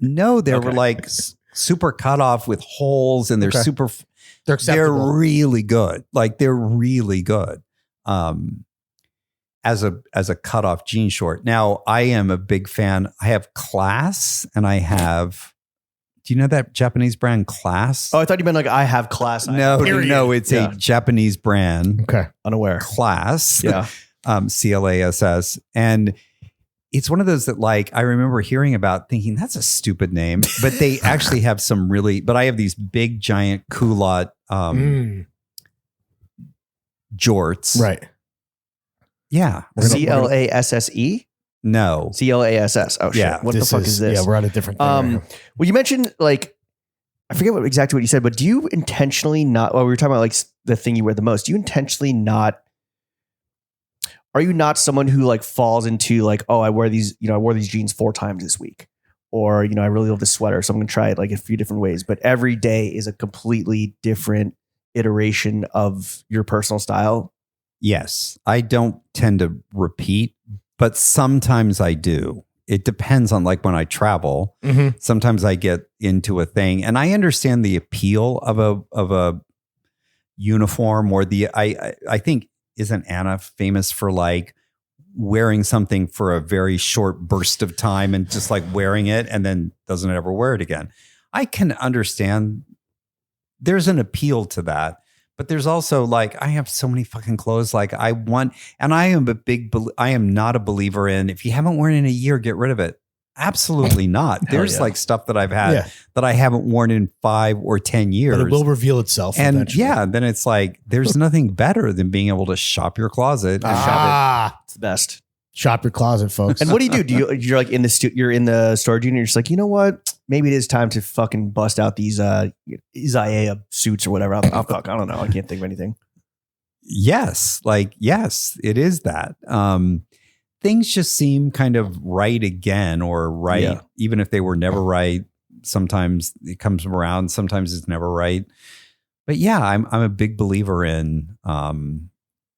No, they were like super cut off with holes and they're Okay. super, They're acceptable. they're really good. Like they're really good. As a cutoff jean short. Now I am a big fan. I have Class and I have, do you know that Japanese brand Class? Oh, I thought you meant like I have class. No, it's a Japanese brand. Okay. Unaware. Class. Yeah. CLASS. And it's one of those that like, I remember hearing about thinking that's a stupid name, but they actually have some but I have these big giant culotte jorts. Right. Yeah. CLASSE? No. CLASS. Oh, shit. Yeah, What the fuck is this? Yeah, we're at a different thing. right now. Well, you mentioned like, I forget exactly what you said, but do you intentionally not, well, we were talking about like the thing you wear the most, do you intentionally not? Are you not someone who like falls into like, oh, I wore these jeans 4 times this week, or I really love this sweater, so I'm gonna try it like a few different ways. But every day is a completely different iteration of your personal style. Yes, I don't tend to repeat, but sometimes I do. It depends on like when I travel. Mm-hmm. Sometimes I get into a thing, and I understand the appeal of a uniform, or I think, isn't Anna famous for like wearing something for a very short burst of time and just like wearing it and then doesn't ever wear it again? I can understand there's an appeal to that, but there's also like, I have so many fucking clothes. Like I want, and I am not a believer in, if you haven't worn it in a year, get rid of it. Absolutely not. There's like stuff that I've had that I haven't worn in 5 or 10 years. But it will reveal itself. And eventually. then it's like, there's nothing better than being able to shop your closet. And shop It's the best. Shop your closet, folks. And what do? You're like you're in the storage unit. You're just like, you know what? Maybe it is time to fucking bust out these Isaiah suits or whatever. I don't know. I can't think of anything. Yes. Yes, it is that. Things just seem kind of right again, or right, even if they were never right. Sometimes it comes around, sometimes it's never right. But yeah, I'm a big believer in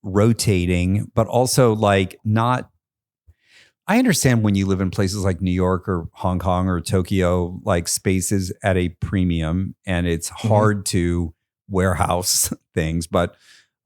rotating, but also like not. I understand when you live in places like New York or Hong Kong or Tokyo, like space is at a premium and it's hard to warehouse things, but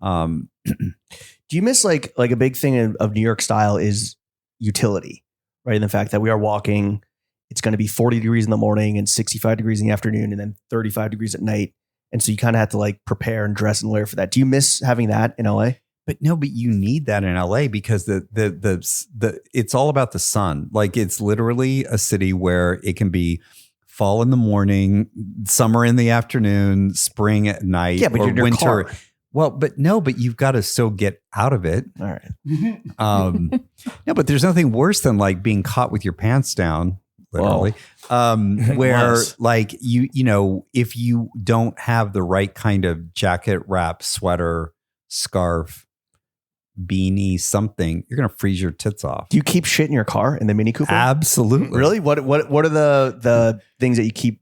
do you miss like a big thing of New York style is utility, right? And the fact that we are walking, it's going to be 40 degrees in the morning and 65 degrees in the afternoon and then 35 degrees at night. And so you kind of have to like prepare and dress and layer for that. Do you miss having that in LA? But no, but you need that in LA because the it's all about the sun. Like it's literally a city where it can be fall in the morning, summer in the afternoon, spring at night, but or you're in your winter. car. Well, but you've got to still get out of it. All right. No, but there's nothing worse than like being caught with your pants down, literally. Where like if you don't have the right kind of jacket, wrap, sweater, scarf, beanie, something, you're gonna freeze your tits off. Do you keep shit in your car in the Mini Cooper? Absolutely. Really? What are the things that you keep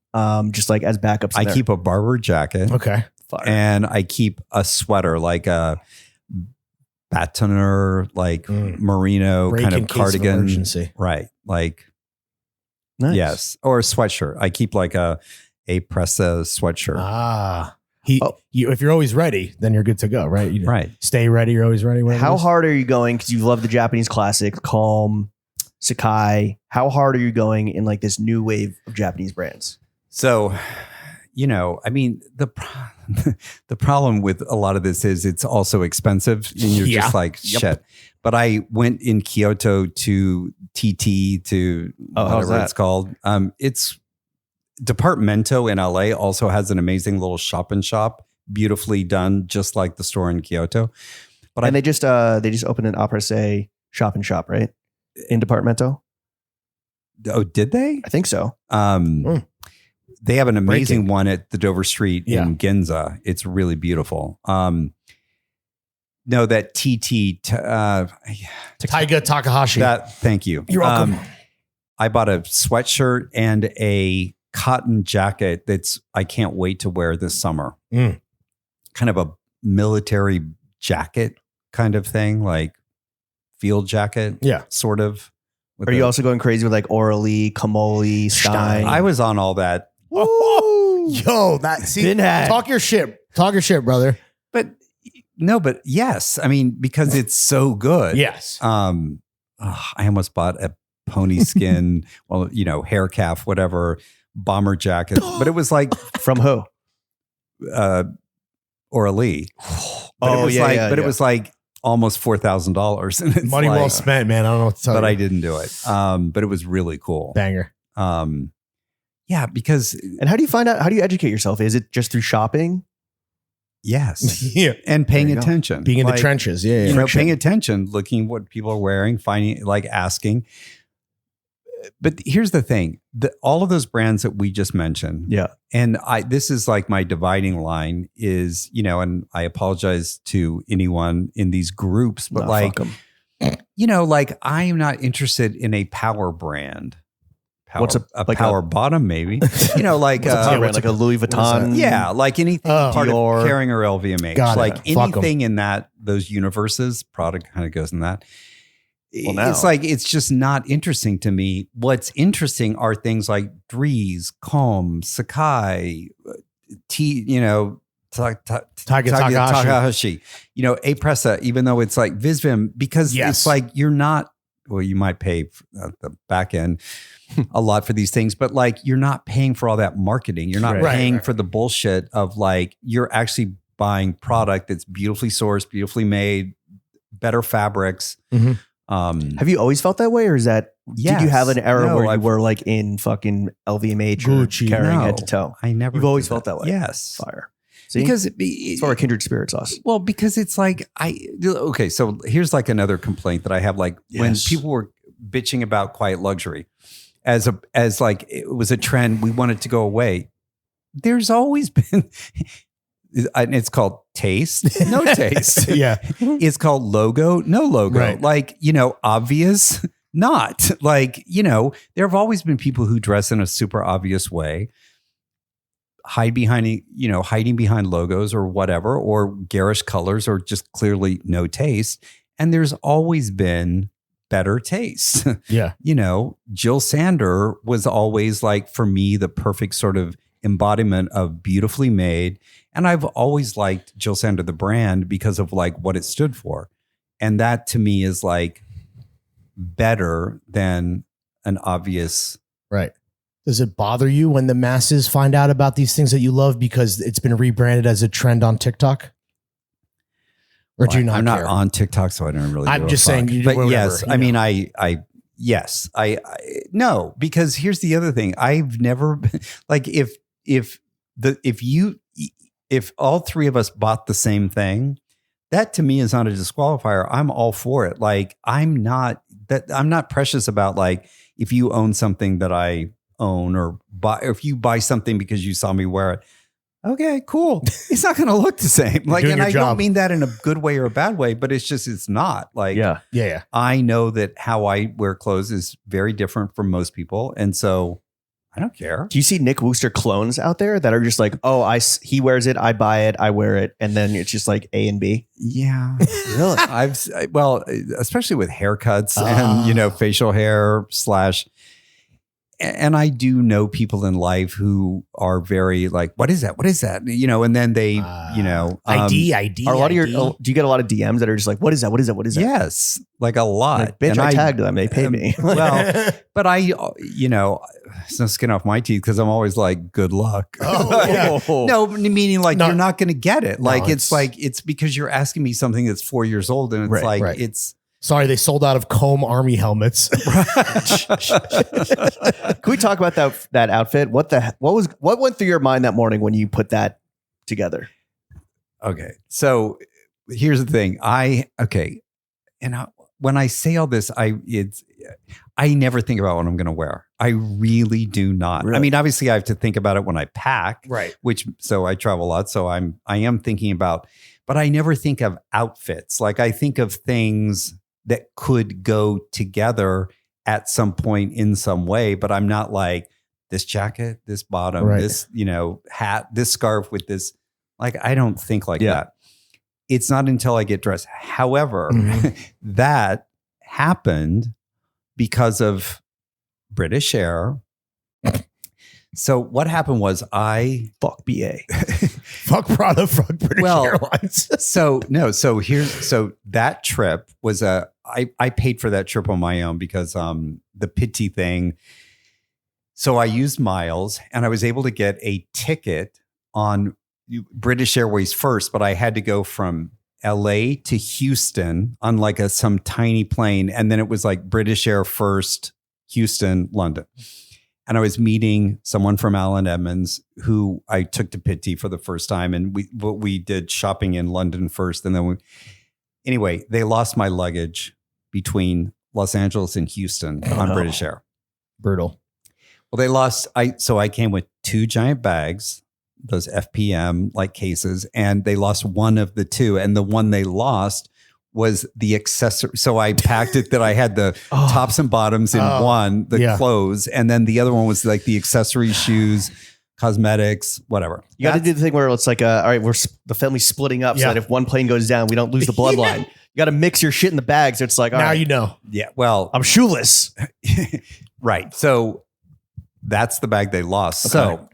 just like as backups? I keep a Barber jacket. Okay. Fire. And I keep a sweater, like a batoner, like merino Break kind in of case of cardigan. emergency. Right. Like, Nice. yes. Or a sweatshirt. I keep like a Pressa sweatshirt. If you're always ready, then you're good to go, right? Right. Stay ready. You're always ready. How hard are you going? Because you love the Japanese classic, Comme, Sakai. How hard are you going in like this new wave of Japanese brands? So, I mean, the problem with a lot of this is it's also expensive and you're just like, shit. But I went in Kyoto to TT to whatever it's called. It's Departamento in LA also has an amazing little shop and shop, beautifully done, just like the store in Kyoto. But they just opened an Après shop and shop, right? In Departamento. Oh, did they? I think so. They have an amazing one at the Dover Street in Ginza. It's really beautiful. No, that Taiga Takahashi. Thank you. You're welcome. I bought a sweatshirt and a cotton jacket I can't wait to wear this summer. Kind of a military jacket kind of thing, like field jacket. Yeah. Sort of. Are you also going crazy with like Orly, Kamoli, Stein? I was on all that. Yo, talk your shit. Talk your shit, brother. But yes. I mean, because it's so good. Yes. I almost bought a pony skin, hair calf, whatever, bomber jacket. But it was like from who? Orly. It was like almost $4,000. Money well spent, man. I don't know what to tell you. But I didn't do it. But it was really cool. Banger. Yeah, because... And how do you educate yourself? Is it just through shopping? Yes. And paying attention. Being in the trenches. Yeah. Paying attention, looking what people are wearing, finding, like asking. but here's the thing: all of those brands that we just mentioned, Yeah. and this is like my dividing line is, and I apologize to anyone in these groups, but Nah, fuck 'em. like I am not interested in a power brand. What's a power bottom, maybe? Like like a Louis Vuitton. yeah, like anything part Dior. of Kering or LVMH, Got it. like Fuck 'em. anything in those universes. Prada kind of goes in that. Well, now. It's like it's just not interesting to me. What's interesting are things like Dries, Comme, Sakai, Takahashi, Apressa, even though it's like Visvim, because Yes. it's like you're not, well, you might pay at the back end a lot for these things, but like you're not paying for all that marketing. You're not Right. paying Right. for the bullshit of like, you're actually buying product that's beautifully sourced, beautifully made, better fabrics. Mhm. Have you always felt that way, or is that? Did you have an era where you I've- were like in fucking LVMH or Gucci. carrying No, head to toe? I never. You've always did felt that way. Yes. Fire. See? Because it's where our kindred spirits us. well, because it's like okay, so here's like another complaint that I have, like when Yes. people were bitching about quiet luxury as like it was a trend, we want it to go away. There's always been and it's called taste, no taste. Yeah. It's called logo, no logo. Right. Like, obvious, not. Like, there have always been people who dress in a super obvious way, hiding behind logos or whatever, or garish colors, or just clearly no taste. And there's always been better taste. Yeah. Jill Sander was always like, for me, the perfect sort of embodiment of beautifully made. And I've always liked Jill Sander, the brand, because of like what it stood for. And that to me is like better than an obvious. Right. Does it bother you when the masses find out about these things that you love because it's been rebranded as a trend on TikTok? Or do you not I'm not care? on TikTok, so I don't really. I'm give a just fuck. saying, But whatever, yes, I mean, yes, I no, because here's the other thing. I've never been like if all three of us bought the same thing, that to me is not a disqualifier. I'm all for it. Like I'm not precious about like if you own something that I own or buy, or if you buy something because you saw me wear it. Okay, cool. It's not going to look the same. Like, doing and your I job. don't mean that in a good way or a bad way, but it's not like, Yeah. Yeah. I know that how I wear clothes is very different from most people. And so I don't care. Do you see Nick Wooster clones out there that are just like, oh, he wears it, I buy it, I wear it, and then it's just like A and B? Yeah. Really? Well, especially with haircuts and, facial hair / and I do know people in life who are very like, what is that? What is that? And then they, ID. Are a lot of do you get a lot of DMs that are just like, what is that? What is that? What is that? yes, like a lot. Like, bitch, And I tagged them. They paid me. Well, but it's no skin off my teeth because I'm always like, good luck. Oh, yeah. No, meaning like No. you're not going to get it. Like No, it's because you're asking me something that's 4 years old, and it's Right. it's. Sorry, they sold out of Comme army helmets. Can we talk about that outfit? What went through your mind that morning when you put that together? Okay, so here's the thing. When I say all this, I never think about what I'm going to wear. I really do not. Really? I mean, obviously, I have to think about it when I pack. Right. So I travel a lot. So I am thinking about, but I never think of outfits. Like I think of things that could go together at some point in some way, but I'm not like this jacket, this bottom, Right. this, hat, this scarf with this. Like, I don't think like Yeah. that. It's not until I get dressed. However, that happened because of British Air. So what happened was Fuck BA. Fuck Prada, fuck British Airlines. so that trip was I paid for that trip on my own because the Pitti thing. So I used miles and I was able to get a ticket on British Airways first, but I had to go from LA to Houston on like some tiny plane. And then it was like British Air first, Houston, London. And I was meeting someone from Allen Edmonds who I took to Pitti for the first time. And we did shopping in London first. And then they lost my luggage between Los Angeles and Houston on British Air. Brutal. Well, they lost. So I came with 2 giant bags, those FPM like cases, and they lost one of the 2. And the one they lost was the accessory. So I packed it that I had the tops and bottoms in one, the clothes, and then the other one was like the accessories, shoes, cosmetics, whatever. You got to do the thing where it's like, all right, the family's splitting up so that if one plane goes down, we don't lose the bloodline. You got to mix your shit in the bags. So it's like, all now right, you know. Yeah. Well, I'm shoeless. Right. So that's the bag they lost. Okay. So,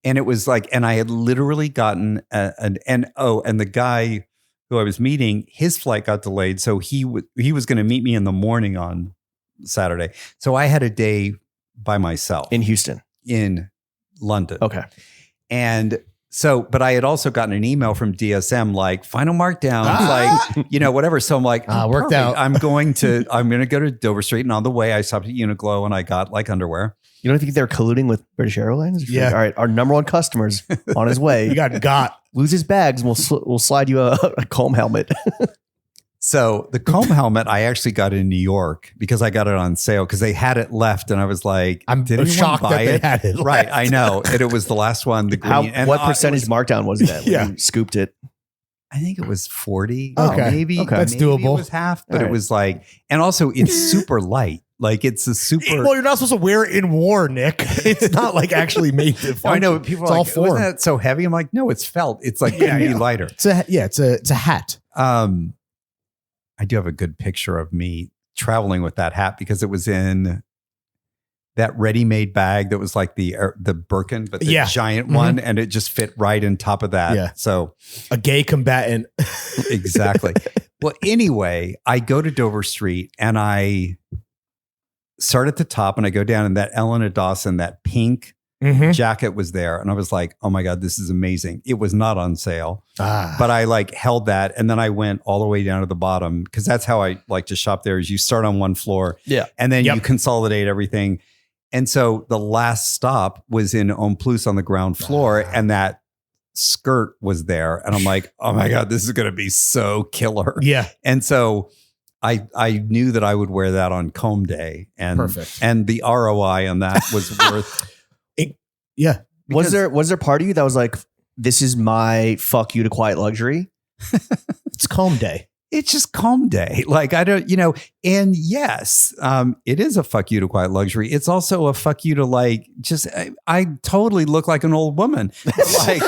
and it was like, and I had literally gotten and the guy who I was meeting, his flight got delayed. So he was going to meet me in the morning on Saturday. So I had a day by myself In Houston. in London. Okay. And so, but I had also gotten an email from DSM, like final markdowns, like, whatever. So I'm like, worked perfect. out. I'm going to go to Dover Street. And on the way I stopped at Uniqlo and I got like underwear. You don't think they're colluding with British Airlines? Yeah. Like, all right. Our number one customer's on his way. You got. Lose his bags and we'll slide you a Comme helmet. So the Comme helmet, I actually got in New York because I got it on sale because they had it left. And I was like, I'm did anyone shocked buy that they had it Right. left. I know. And it was the last one, the green. What percentage markdown was that when you scooped it? I think it was 40. Okay. Maybe. Okay. That's maybe doable. It was half, but All it right. was like, and also it's super light. Like it's a super. Well, you're not supposed to wear it in war, Nick. It's not like actually made to function. I know people It's are all like, form. wasn't that so heavy? I'm like, no, it's felt. It's like going to be lighter. It's a hat. I do have a good picture of me traveling with that hat because it was in that ready-made bag that was like the Birkin, but the giant one, and it just fit right in top of that. Yeah. So A gay combatant. exactly. Well, anyway, I go to Dover Street and I start at the top and I go down and that Ellen Dawson, that pink jacket was there. And I was like, oh my God, this is amazing. It was not on sale, but I like held that. And then I went all the way down to the bottom because that's how I like to shop there is you start on one floor and then you consolidate everything. And so the last stop was in Homme Plus on the ground floor and that skirt was there. And I'm like, oh my God, this is going to be so killer. Yeah. And so I knew that I would wear that on Comme Day and Perfect. And the ROI on that was worth. Yeah. Was there part of you that was like, this is my fuck you to quiet luxury? It's Comme Day. It's just Comme Day. Like, I don't, and yes, it is a fuck you to quiet luxury. It's also a fuck you to like, just, I totally look like an old woman. Like,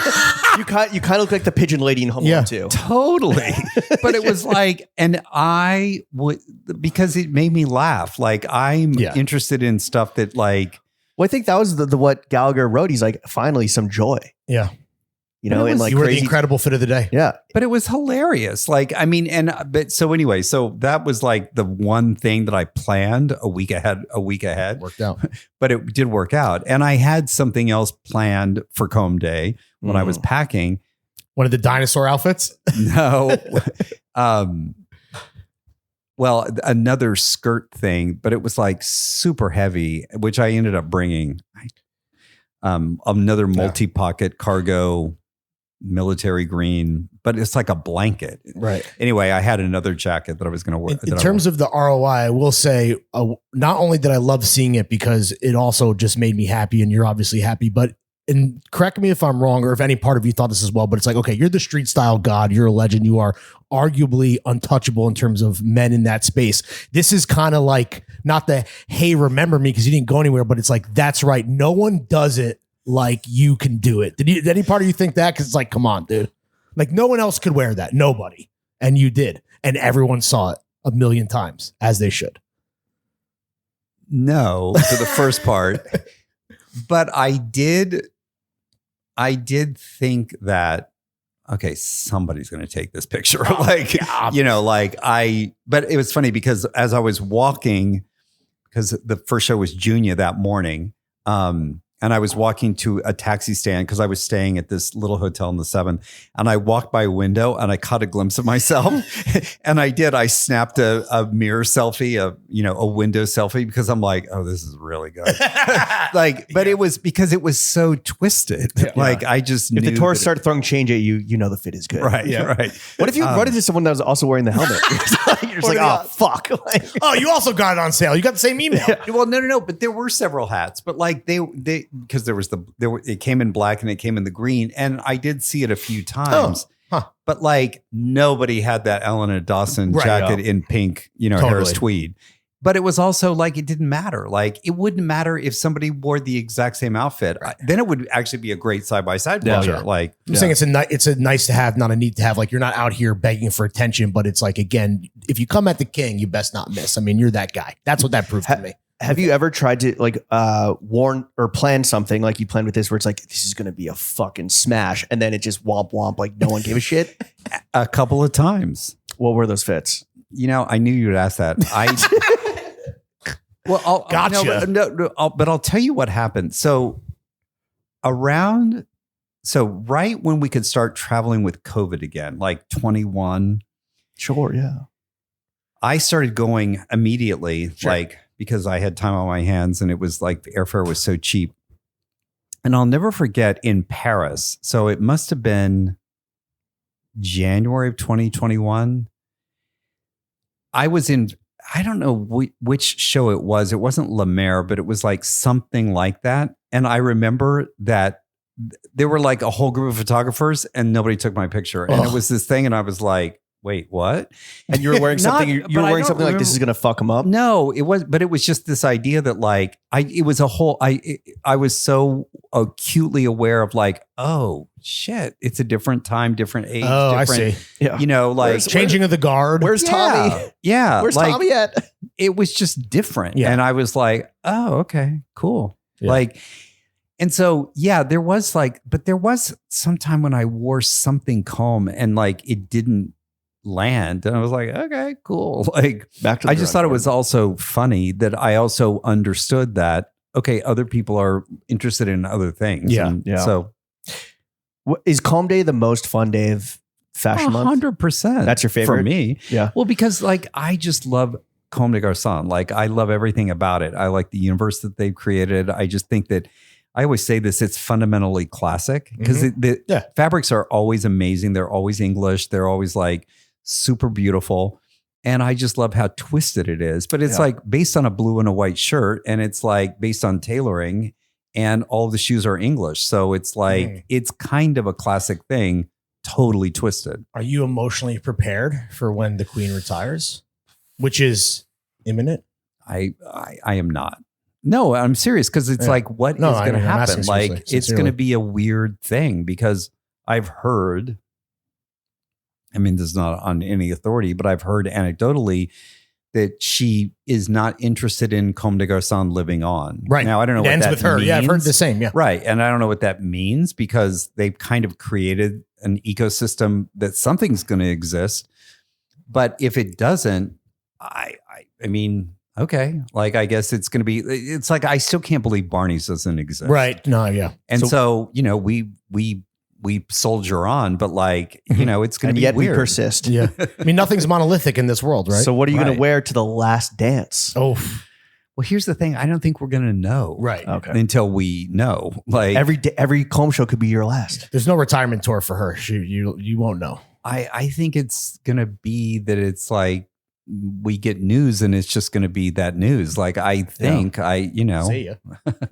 you kind of look like the pigeon lady in Home Alone too. Totally. But it was like, and I would, because it made me laugh. Like, I'm interested in stuff that like. Well, I think that was the what Gallagher wrote. He's like, finally, some joy. Yeah. And like you were crazy. the incredible fit of the day. Yeah. But it was hilarious. Like, I mean, so anyway, so that was like the one thing that I planned a week ahead. Worked out. But it did work out. And I had something else planned for Comme Day when I was packing. One of the dinosaur outfits? No. Well, another skirt thing, but it was like super heavy, which I ended up bringing. Another multi-pocket cargo military green, but it's like a blanket. Right. Anyway, I had another jacket that I was going to wear. In terms of the ROI, I will say, not only did I love seeing it because it also just made me happy, and you're obviously happy, but and correct me if I'm wrong, or if any part of you thought this as well, but it's like, okay, you're the street style god, you're a legend, you are arguably untouchable in terms of men in that space. This is kind of like, not the, hey, remember me because you didn't go anywhere, but it's like, that's right. No one does it like you can do it. Did any part of you think that? Because it's like, come on, dude. Like no one else could wear that. Nobody. And you did. And everyone saw it a million times, as they should. No, to the first part. But I did think that, okay, somebody's going to take this picture. But it was funny because as I was walking, because the first show was Junior that morning, and I was walking to a taxi stand because I was staying at this little hotel in the 7th. And I walked by a window and I caught a glimpse of myself. And I snapped a mirror selfie, a window selfie, because I'm like, oh, this is really good. But it was because it was so twisted. Yeah. Like I just knew. If the tourists start throwing change at you, the fit is good. Right, right. What if you run into someone that was also wearing the helmet? You're just like, oh, fuck. Like, Oh, you also got it on sale. You got the same email. Well, no. But there were several hats, but like they because it came in black and it came in the green, and I did see it a few times. But like nobody had that Ellen and Dawson jacket in pink, Harris tweed. But it was also like it didn't matter. Like it wouldn't matter if somebody wore the exact same outfit. Then it would actually be a great side by side picture. Like I'm saying it's a nice to have, not a need to have. Like you're not out here begging for attention, but it's like, again, if you come at the king, you best not miss. I mean, you're that guy. That's what that proved to me. Have you ever tried to like warn or plan something like you planned with this where it's like, this is going to be a fucking smash, and then it just womp womp, like no one gave a shit? A couple of times. What were those fits? I knew you'd ask that. Well, Gotcha. But I'll tell you what happened. So right when we could start traveling with COVID again, like 21. Sure, yeah. I started going immediately, like because I had time on my hands and it was like the airfare was so cheap. And I'll never forget in Paris. So it must have been January of 2021. I was in, I don't know which show it was. It wasn't La Mer, but it was like something like that. And I remember that there were like a whole group of photographers and nobody took my picture. And it was this thing. And I was like, wait, what? And you were wearing something, you were wearing something like this is going to fuck them up? No, it was just this idea that like, I was so acutely aware of like, oh shit, it's a different time, different age. Oh, different, I see. Yeah. Like changing of the guard. Where's Tommy? Yeah. Where's like, Tommy at? It was just different. Yeah. And I was like, oh, okay, cool. Yeah. Like, and so, yeah, there was some time when I wore something Comme and like it didn't land. And I was like, okay, cool. Like, Back to the I just thought it was also funny that I also understood that, okay, other people are interested in other things. Yeah. And Yeah. so Is Comme Day the most fun day of fashion month? 100%. That's your favorite? for me. Yeah. Well, because like I just love Comme des Garçons. Like I love everything about it. I like the universe that they've created. I just think that I always say this, it's fundamentally classic because the fabrics are always amazing. They're always English. They're always like super beautiful. And I just love how twisted it is. But it's like based on a blue and a white shirt, and it's like based on tailoring, and all the shoes are English. So it's like, it's kind of a classic thing, totally twisted. Are you emotionally prepared for when the queen retires, which is imminent? I am not. No, I'm serious because it's like, what is going to happen? Like, it's going to be a weird thing because I've heard, I mean, this is not on any authority, but I've heard anecdotally that she is not interested in Comme des Garçons living on. Right. Now, I don't know it what ends that with her. means. Yeah, I've heard the same. Yeah. Right. And I don't know what that means because they've kind of created an ecosystem that something's going to exist. But if it doesn't, I mean, okay. Like, I guess it's going to be, it's like, I still can't believe Barney's doesn't exist. Right. No, yeah. And so we soldier on, but like, it's going to be yet weird. we persist. Yeah. I mean, nothing's monolithic in this world, right? So what are you going Right. to wear to the last dance? Oh, Well, here's the thing. I don't think we're going to know. right. Okay. Until we know. Like Every Comme show could be your last. There's no retirement tour for her. You won't know. I think it's going to be that it's like we get news and it's just going to be that news. Like I think See ya.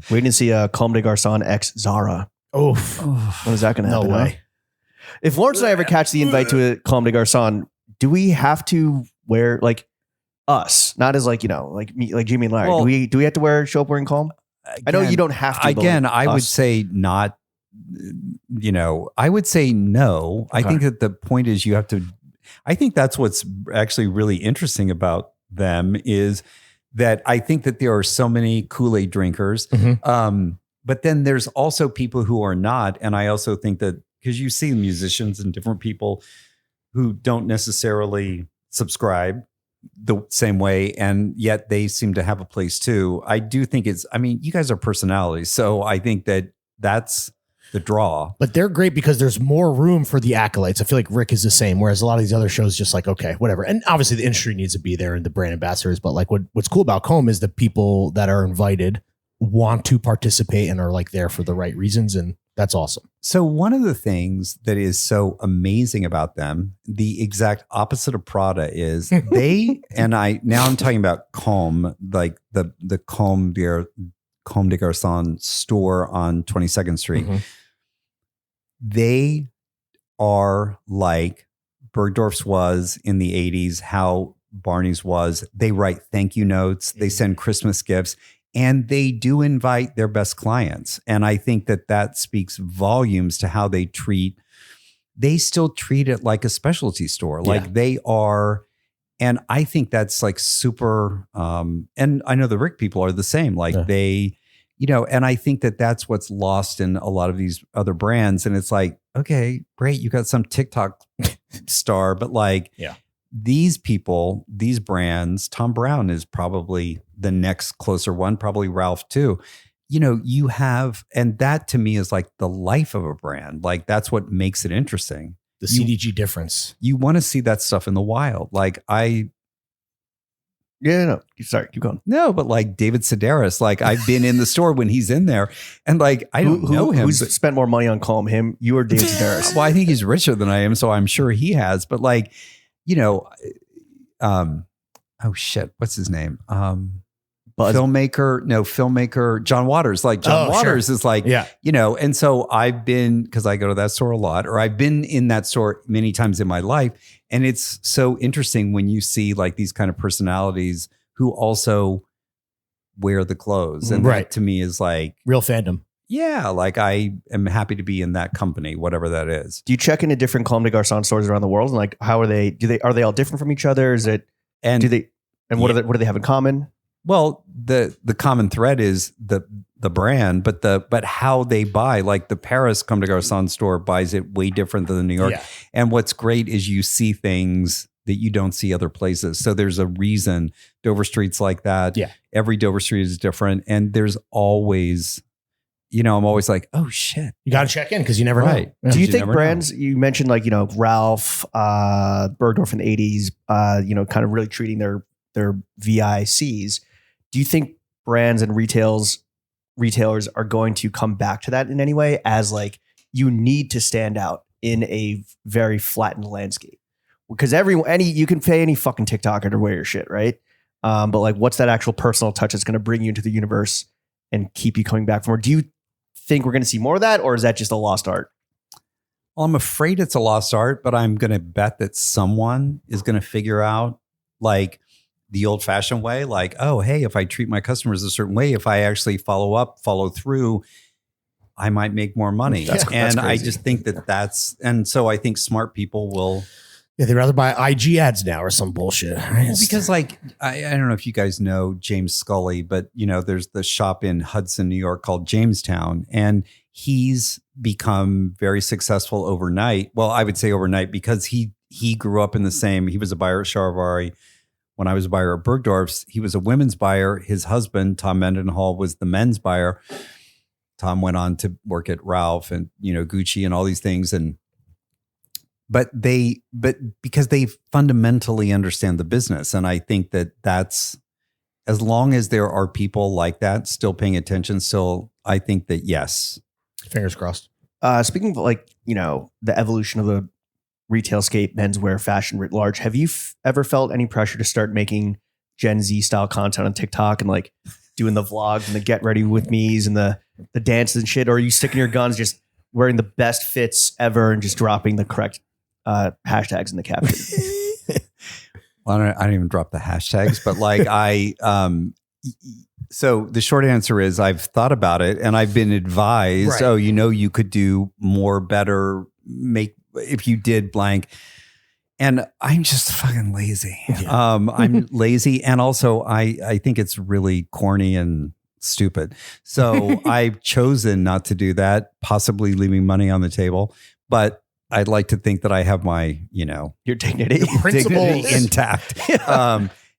Waiting to see a Comme des Garçons X Zara. Oh, When is that going to no happen? way. Huh? If Lawrence and I ever catch the invite to a Comme des Garçons, do we have to wear like us, not as like like me, like Jimmy and Larry? Well, do we have to show up wearing Comme? I know you don't have to. but Again, like I would us. say not. I would say no. I think that the point is you have to. I think that's what's actually really interesting about them is that I think that there are so many Kool-Aid drinkers. But then there's also people who are not. And I also think that because you see musicians and different people who don't necessarily subscribe the same way, and yet they seem to have a place too. I do think you guys are personalities. So I think that that's the draw. But they're great because there's more room for the acolytes. I feel like Rick is the same, whereas a lot of these other shows just like, okay, whatever. And obviously the industry needs to be there and the brand ambassadors. But like what's cool about Comme is the people that are invited want to participate and are like there for the right reasons. And That's awesome. So one of the things that is so amazing about them, the exact opposite of Prada, is they and I'm talking about Comme, like the Comme de Garçons store on 22nd Street. Mhm. They are like Bergdorf's was in the 80s, how Barney's was. They write thank you notes, they send Christmas gifts, and they do invite their best clients. And I think that speaks volumes to how they still treat it like a specialty store. Like they are, and I think that's like super, and I know the Rick people are the same. Like they, and I think that's what's lost in a lot of these other brands. And it's like, okay, great. You got some TikTok star, but like, these people, these brands, Tom Brown is probably the next closer one, probably Ralph too. You have, and that to me is like the life of a brand. Like that's what makes it interesting. The CDG difference. You want to see that stuff in the wild. Like sorry, keep going. No, but like David Sedaris, like I've been in the store when he's in there, and like I don't know him. Who's spent more money on Comme, him, you or David Sedaris? Well, I think he's richer than I am, so I'm sure he has. But like, oh shit, what's his name? Filmmaker John Waters. Like John Waters is like, and so I've been, because I go to that store a lot, or I've been in that store many times in my life. And it's so interesting when you see like these kind of personalities who also wear the clothes. And that to me is like real fandom. Yeah. Like I am happy to be in that company, whatever that is. Do you check into different Comme des Garçons stores around the world? And like, how are they, are they all different from each other? Is it, what do they have in common? Well, the common thread is the brand, but how they buy, like the Paris Comme des Garçons store buys it way different than the New York. Yeah. And what's great is you see things that you don't see other places. So there's a reason Dover Street's like that. Yeah. Every Dover Street is different. And there's always, I'm always like, oh shit. You got to check in because you never know. Yeah. Do you think brands, you mentioned like, Ralph, Bergdorf in the 80s, kind of really treating their VICs. Do you think brands and retailers are going to come back to that in any way, as like you need to stand out in a very flattened landscape? Because you can pay any fucking TikToker to wear your shit, right? But like, what's that actual personal touch that's going to bring you into the universe and keep you coming back for more? Do you think we're going to see more of that, or is that just a lost art? Well, I'm afraid it's a lost art, but I'm going to bet that someone is going to figure out like the old fashioned way, like, oh, hey, if I treat my customers a certain way, if I actually follow through, I might make more money. That's I just think and so I think smart people will. Yeah, they'd rather buy IG ads now or some bullshit. Well, because like, I don't know if you guys know James Scully, but there's the shop in Hudson, New York called Jamestown, and he's become very successful overnight. Well, I would say overnight because he grew up in he was a buyer at Charivari. When I was a buyer at Bergdorf's, he was a women's buyer. His husband, Tom Mendenhall, was the men's buyer. Tom went on to work at Ralph and, Gucci and all these things. But because they fundamentally understand the business. And I think that's, as long as there are people like that still paying attention, I think that yes. Fingers crossed. Speaking of like, the evolution of the retail scape, menswear, fashion writ large, have you ever felt any pressure to start making Gen Z style content on TikTok and like doing the vlogs and the get ready with me's and the dances and shit? Or are you sticking your guns, just wearing the best fits ever and just dropping the correct hashtags in the caption? Well, I don't even drop the hashtags, but like so the short answer is I've thought about it and I've been advised, you could do more, better, if you did blank. And I'm just fucking lazy. Yeah. I'm lazy. And also I think it's really corny and stupid. So I've chosen not to do that, possibly leaving money on the table. But I'd like to think that I have my, your dignity, intact.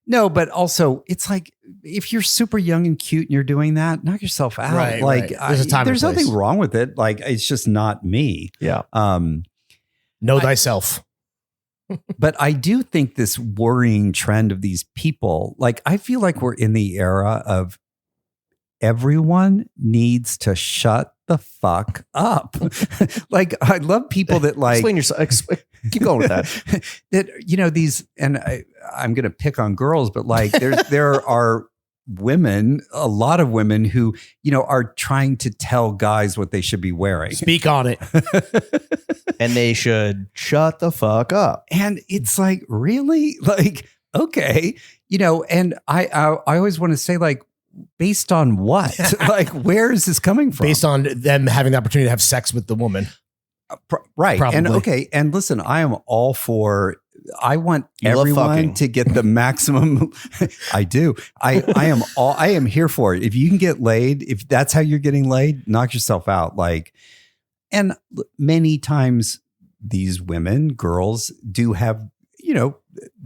No, but also it's like, if you're super young and cute and you're doing that, knock yourself out. Right, like right. There's nothing wrong with it. Like, it's just not me. Yeah. Know thyself. But I do think this worrying trend of these people, like, I feel like we're in the era of everyone needs to shut the fuck up. Like, I love people that like Explain yourself. Keep going with that. that, you know, these, and I'm going to pick on girls, but like there are women, a lot of women who, you know, are trying to tell guys what they should be wearing. Speak on it. And they should shut the fuck up. And it's like, really? Like, okay, you know, and I always want to say, like, based on what? Like, where is this coming from? Based on them having the opportunity to have sex with the woman. Right. Probably. And okay. And listen, I am all for, I want You love everyone fucking. to get the maximum. I do. I am here for it. If you can get laid, if that's how you're getting laid, knock yourself out. Like, and many times these women, girls do have, you know,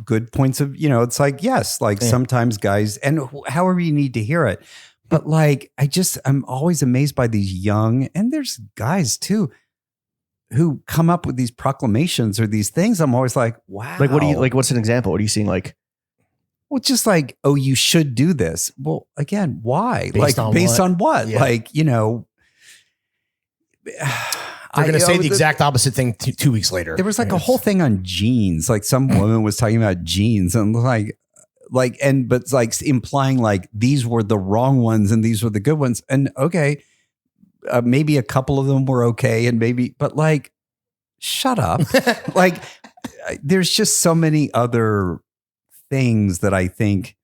good points of, you know, it's like, yes, like sometimes guys, and however you need to hear it. But like, I'm always amazed by these young, and there's guys too, who come up with these proclamations or these things. I'm always like, wow. Like, what do you like? What's an example? What are you seeing? Like, Well, just like, oh, you should do this. Well, again, why? Based on what? Yeah. Like, you know, They're going to say the exact opposite thing 2 weeks later. There was like a whole thing on jeans. Like some woman was talking about jeans and but it's like implying like these were the wrong ones and these were the good ones. And okay, maybe a couple of them were okay. And maybe, but like, shut up. Like, there's just so many other things that I think.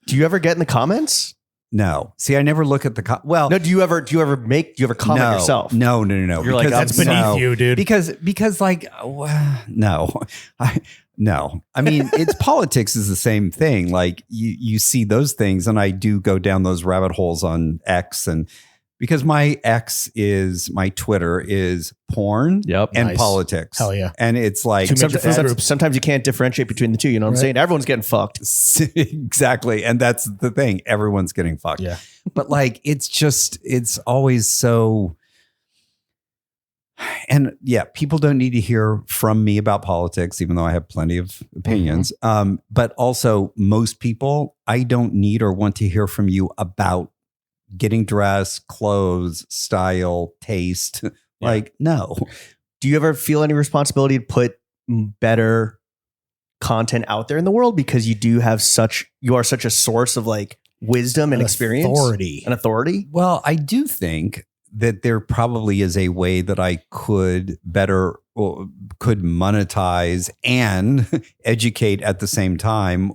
do you ever get in the comments? No. See, I never look at the well. No. Do you ever comment yourself? No. You're like, That's beneath you, dude. Because like, no, no. I mean, it's politics is the same thing. Like you see those things, and I do go down those rabbit holes on X, and because my Twitter is porn Yep. and Nice. politics. Hell yeah. And it's like, Two major food groups. Sometimes you can't differentiate between the two. You know what I'm Right. saying? Everyone's getting fucked. exactly. And that's the thing. Everyone's getting fucked. Yeah. But like, it's always so. And yeah, people don't need to hear from me about politics, even though I have plenty of opinions. But also, most people, I don't need or want to hear from you about getting dressed, clothes, style, taste. Like, no. Do you ever feel any responsibility to put better content out there in the world because you are such a source of like wisdom and experience, authority. and authority? Well, I do think that there probably is a way that I could monetize and educate at the same time,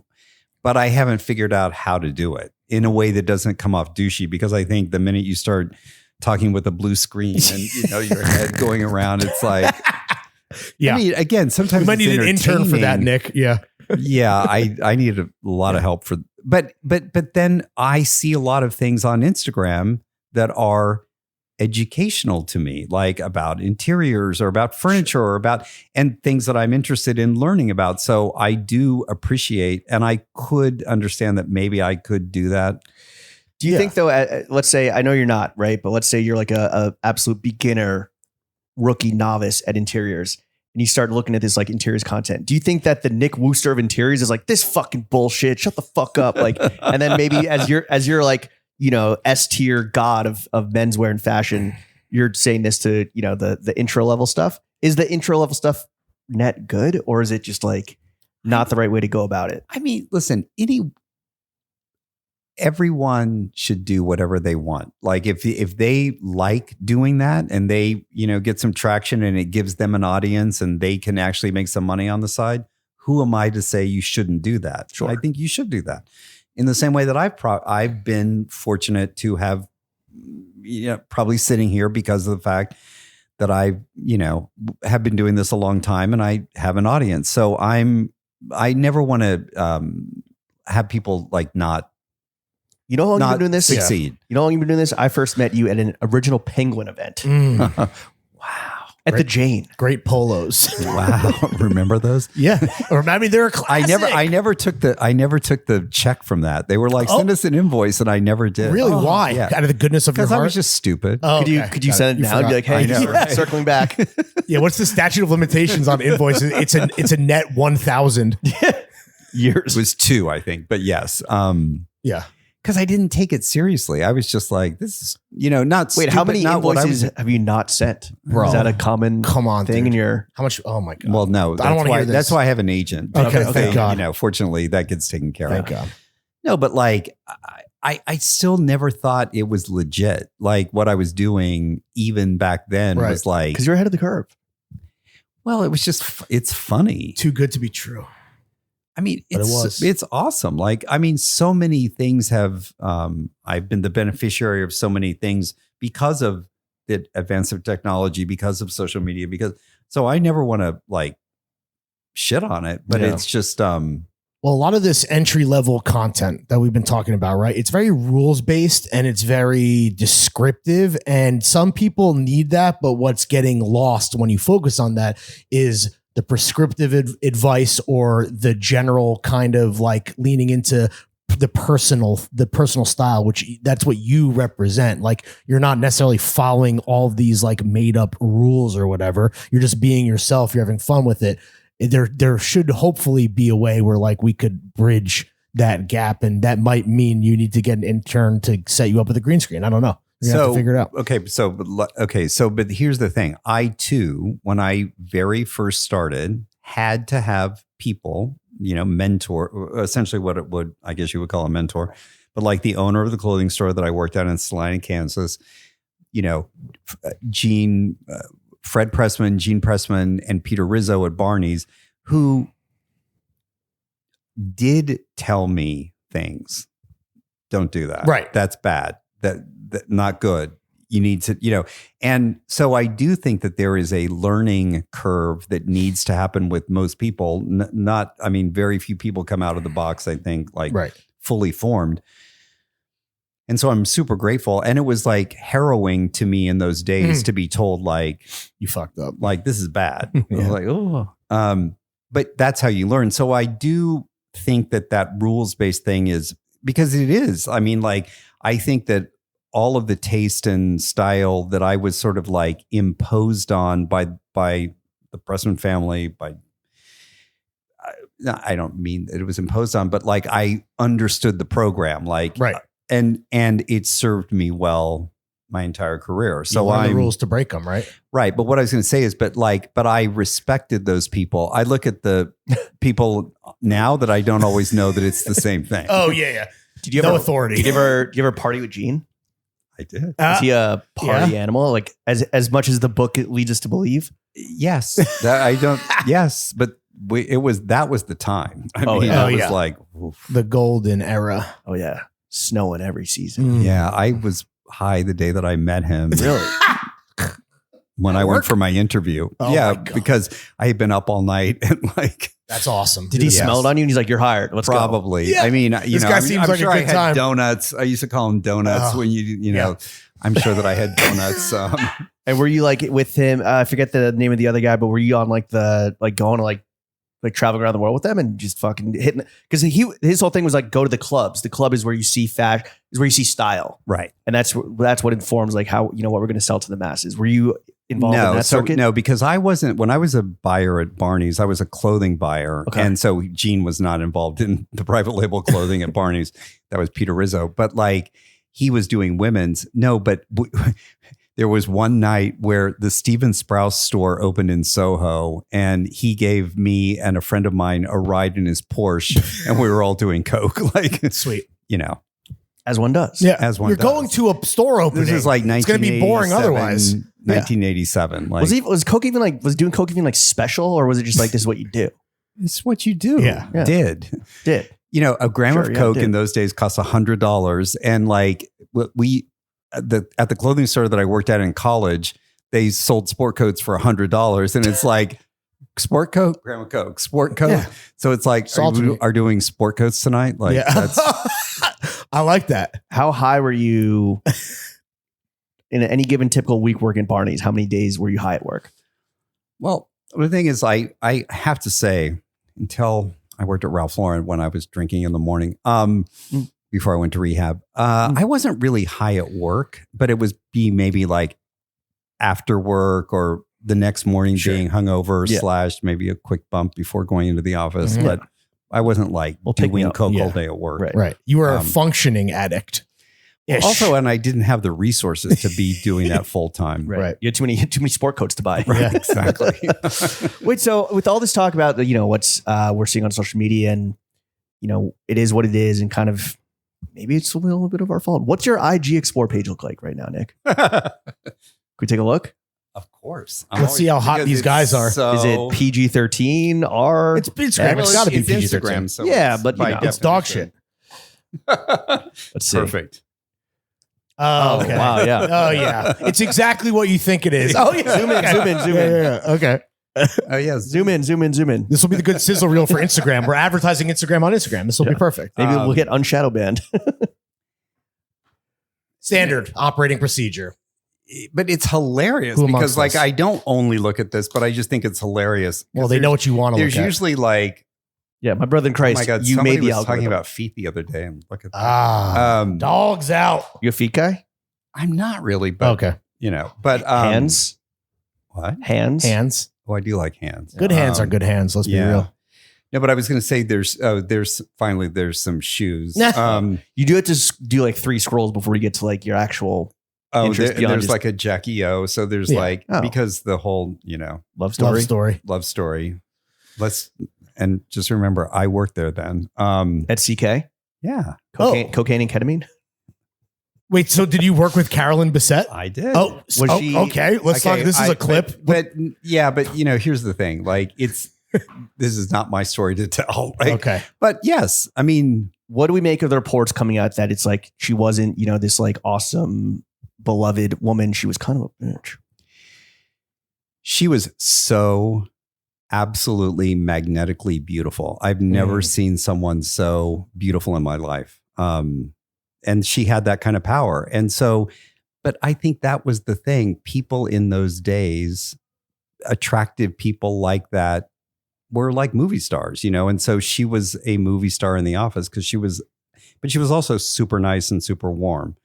but I haven't figured out how to do it in a way that doesn't come off douchey, because I think the minute you start talking with a blue screen and you know your head going around, it's like, Yeah. I mean, again, sometimes You might it's need an intern for that, entertaining. Nick. Yeah. Yeah, I need a lot of help for, but then I see a lot of things on Instagram that are educational to me, like about interiors or about furniture or about, and things that I'm interested in learning about. So I do appreciate, and I could understand that maybe I could do that. Do you think though, let's say, I know you're not, right? But let's say you're like a absolute beginner, rookie, novice at interiors, and you start looking at this like interiors content. Do you think that the Nick Wooster of interiors is like, this fucking bullshit, shut the fuck up? Like, and then maybe as you're like, you know, S tier god of menswear and fashion, you're saying this to, you know, the intro level stuff. Is the intro level stuff net good, or is it just like not the right way to go about it? I mean, listen, everyone should do whatever they want. Like if they like doing that and they, you know, get some traction and it gives them an audience and they can actually make some money on the side, who am I to say you shouldn't do that? Sure. I think you should do that. In the same way that I've been fortunate to have, you know, probably sitting here because of the fact that I, you know, have been doing this a long time and I have an audience. So I never want to have people like not. You know how long you've been doing this? Succeed. You know how long you've been doing this? I first met you at an original Penguin event. Wow. At the Jane. Great polos. Wow. Remember those? Yeah. Or I mean, they're a classic. I never took the check from that. They were like, send us an invoice, and I never did. Really? Why? Yeah. Out of the goodness of your Because heart? I was just stupid. Oh, Could you okay. send it You now and be like, hey, I know, right? circling back? Yeah. What's the statute of limitations on invoices? It's a net 1,000. It was 2, I think. But yes. Yeah. Because I didn't take it seriously. I was just like, this is, not Wait, stupid, how many not what I was- invoices have you not sent? Bro. Is that a common Come on, thing in dude. your? How much? Oh my god. Well, no, I don't wanna hear this. That's why I have an agent. Okay, But thank God. fortunately that gets taken care Thank of. God. No, but like, I still never thought it was legit. Like what I was doing even back then Right. was like, Because you're ahead of the curve. well, it was just, it's funny. Too good to be true. I mean, But it was. it's awesome. Like, I mean, so many things have, I've been the beneficiary of so many things because of the advance of technology, because of social media, so I never want to like shit on it, but Yeah. it's just, Well, a lot of this entry level content that we've been talking about, right? It's very rules based and it's very descriptive. And some people need that. But what's getting lost when you focus on that is the prescriptive advice or the general kind of like leaning into the personal style, which that's what you represent. Like you're not necessarily following all of these like made up rules or whatever. You're just being yourself. You're having fun with it. There should hopefully be a way where like we could bridge that gap, and that might mean you need to get an intern to set you up with a green screen. I don't know. You have to figure it out. But here's the thing. I too, when I very first started, had to have people, mentor, essentially what it would, I guess you would call a mentor, but like the owner of the clothing store that I worked at in Salina, Kansas, Fred Pressman, Gene Pressman, and Peter Rizzo at Barney's, who did tell me things. Don't do that. Right. That's bad. That not good. You need to, and so I do think that there is a learning curve that needs to happen with most people. Very few people come out of the box, I think, like Right. fully formed. And so I'm super grateful. And it was like harrowing to me in those days to be told like, You fucked up. like, this is bad. I was Yeah. like, oh, but that's how you learn. So I do think that rules-based thing is, because it is, I think that all of the taste and style that I was sort of like imposed on by the Pressman family, I don't mean that it was imposed on, but like I understood the program, like, Right. and it served me well my entire career. So You learn I'm the rules to break them, right? right. But what I was going to say is, but I respected those people. I look at the people now that I don't always know that it's the same thing. Oh yeah. Did you No ever authority. Did you ever party with Gene? I did. Is he a party animal? Like as much as the book leads us to believe? Yes. Yes. But that was the time. I Oh, mean, yeah. it was Yeah. like, oof. The golden era. Oh yeah, snowing every season. Yeah, I was high the day that I met him. Really? When I went for my interview. Oh yeah, my God. because I had been up all night and like That's awesome. Did he Yes. smell it on you? And he's like, "You're hired. Let's go." probably. Yeah. I mean, This guy seems I'm like a sure I good had time. donuts. I used to call them donuts Oh, when you know. I'm sure that I had donuts. And were you like with him? I forget the name of the other guy, but were you on like going to like traveling around the world with them and just fucking hitting? Because his whole thing was like go to the clubs. The club is where you see fashion, is where you see style, Right. and that's what informs like how what we're going to sell to the masses. Were you involved in that circuit? No, because I wasn't. When I was a buyer at Barney's, I was a clothing buyer, Okay. and so Gene was not involved in the private label clothing at Barney's. That was Peter Rizzo, but like he was doing women's. No, but there was one night where the Steven Sprouse store opened in Soho, and he gave me and a friend of mine a ride in his Porsche, and we were all doing coke, like Sweet. As one does. Yeah. As one You're does. going to a store opening. This is like It's going to be boring 1987, otherwise. 1987. Like, Was coke even like doing coke even like special, or was it just like this is what you do? it's what you do. Yeah. Yeah. Did. A gram Sure, of yeah, Coke did. in those days cost $100. And like we at the clothing store that I worked at in college, they sold sport coats for $100. And it's like sport coat, gram of Coke, sport coat. Yeah. So it's like, Salty. are doing sport coats tonight? Like Yeah. that's I like that. How high were you in any given typical week working Barney's? How many days were you high at work? well, the thing is, I have to say, until I worked at Ralph Lauren when I was drinking in the morning, before I went to rehab, I wasn't really high at work, but it was maybe like after work or the next morning Sure. being hungover Yeah. / maybe a quick bump before going into the office. Mhm. But I wasn't like Well, pick me doing up. coke Yeah. all day at work. Right. Right. You were a functioning addict. Also, and I didn't have the resources to be doing that full time. Right. You had too many sport coats to buy. Yeah. Exactly. Wait, so with all this talk about what's we're seeing on social media, and it is what it is, and kind of maybe it's a little bit of our fault. What's your IG Explore page look like right now, Nick? Can we take a look? Of course. Let's see how hot because these it's guys are. Is it PG-13 R? It's Instagram. Well, It's got to be it's PG-13. Instagram. So Yeah, it's but, by It's dog definition. shit. Let's see. Perfect. Oh, okay. wow, yeah. Oh, yeah. It's exactly what you think it is. Oh, yeah. Zoom in, zoom in, zoom in. Yeah. Okay. Oh yes. Zoom in, zoom in, zoom in. This will be the good sizzle reel for Instagram. We're advertising Instagram on Instagram. This will be perfect. Maybe we'll get unshadow banned. Standard operating procedure. But it's hilarious Who because amongst us? I don't only look at this, but I just think it's hilarious. Well, they know what you want to look There's at. usually like, Yeah, my brother in oh Christ, my God, you somebody made the was algorithm. talking about feet the other day, and look at that. Dogs out. You a feet guy? I'm not really, but Okay. but Hands? What? Hands? Hands. Oh, I do like hands. Good hands are good hands. Let's be real. No, but I was going to say there's some shoes. You do have to do like 3 scrolls before you get to like your actual interest beyond there's just like a Jackie O. So there's Yeah. like, Oh. because the whole, love story. Love story. love story. And just remember, I worked there then. At CK? Yeah, Cocaine and ketamine? Wait, so did you work with Carolyn Bissett? I did. Oh, Was she- okay. Let's talk. This is a clip. But here's the thing. Like this is not my story to tell. Right? Okay. But yes, I mean, What do we make of the reports coming out that it's like she wasn't, this like awesome, beloved woman? She was kind of a bitch. she was so absolutely magnetically beautiful. I've never seen someone so beautiful in my life. And she had that kind of power. And so, but I think that was the thing. People in those days, attractive people like that were like movie stars, And so she was a movie star in the office because she was also super nice and super warm.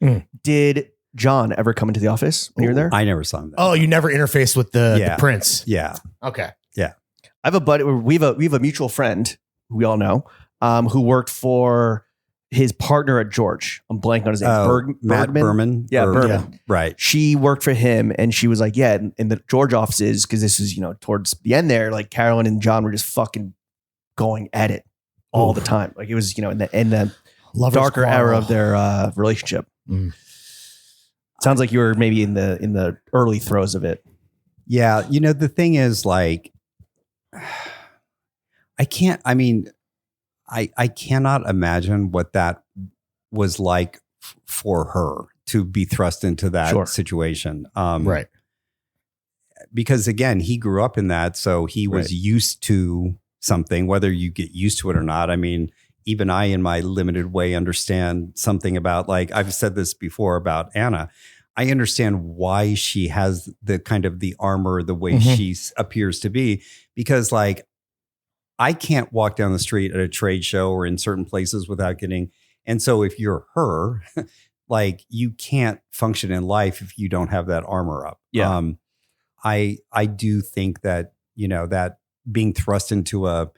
Did John ever come into the office when you were there? I never saw him there. Oh, you never interfaced with the prince. Yeah. Okay. I have a buddy. We have a mutual friend who we all know, who worked for his partner at George. I'm blanking on his name. Matt Berman. Yeah, Berman. Right. She worked for him, and she was like, "Yeah, in the George offices, because this is towards the end there. Like Carolyn and John were just fucking going at it all the time. Like it was in the Lovers darker quarrel. era of their relationship. Sounds like you were maybe in the early throes of it. Yeah. The thing is like, I cannot imagine what that was like for her to be thrust into that situation. Right. Because again, he grew up in that. So he was used to something, whether you get used to it or not. I mean, even I, in my limited way, understand something about, like, I've said this before about Anna. I understand why she has the kind of the armor, the way she appears to be, because like, I can't walk down the street at a trade show or in certain places without getting. And so if you're her, like you can't function in life if you don't have that armor up. Yeah. I do think that, that being thrust into a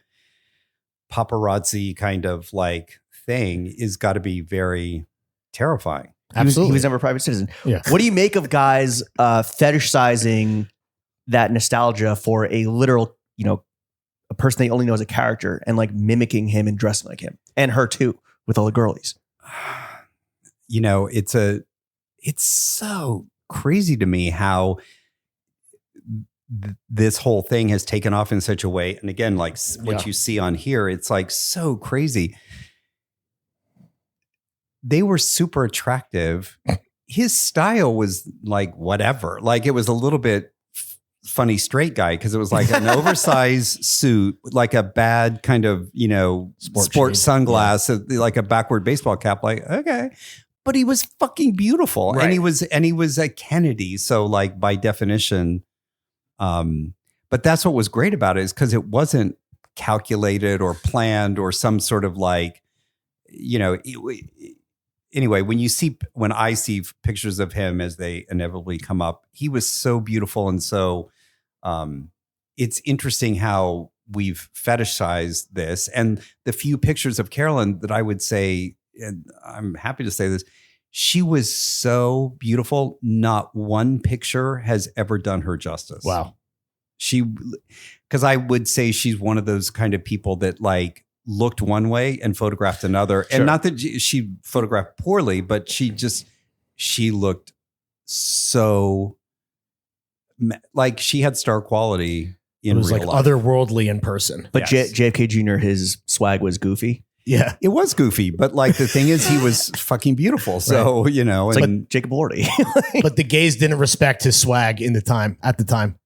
paparazzi kind of like thing is got to be very terrifying. Absolutely. He was never a private citizen. Yeah. What do you make of guys fetishizing that nostalgia for a literal, a person they only know as a character and like mimicking him and dressing like him and her too with all the girlies? It's so crazy to me how this whole thing has taken off in such a way. And again, like what you see on here, it's like so crazy. They were super attractive. His style was like whatever. Like it was a little bit funny straight guy because it was like an oversized suit, like a bad kind of, sports sunglass, like a backward baseball cap. Like, okay. But he was fucking beautiful. Right. And he was a Kennedy. So like by definition, but that's what was great about it is because it wasn't calculated or planned or some sort of like, anyway, when I see pictures of him as they inevitably come up, he was so beautiful. And so it's interesting how we've fetishized this. And the few pictures of Carolyn that I would say, and I'm happy to say this, she was so beautiful. Not one picture has ever done her justice. Wow. Because I would say she's one of those kind of people that like looked one way and photographed another. Sure. And not that she photographed poorly, but she looked so like she had star quality in It was real like life. otherworldly in person. But Yes. JFK Jr., his swag was goofy. Yeah. It was goofy, but like the thing is he was fucking beautiful. So, you know, It's and like Jacob Elordi. But the gays didn't respect his swag at the time.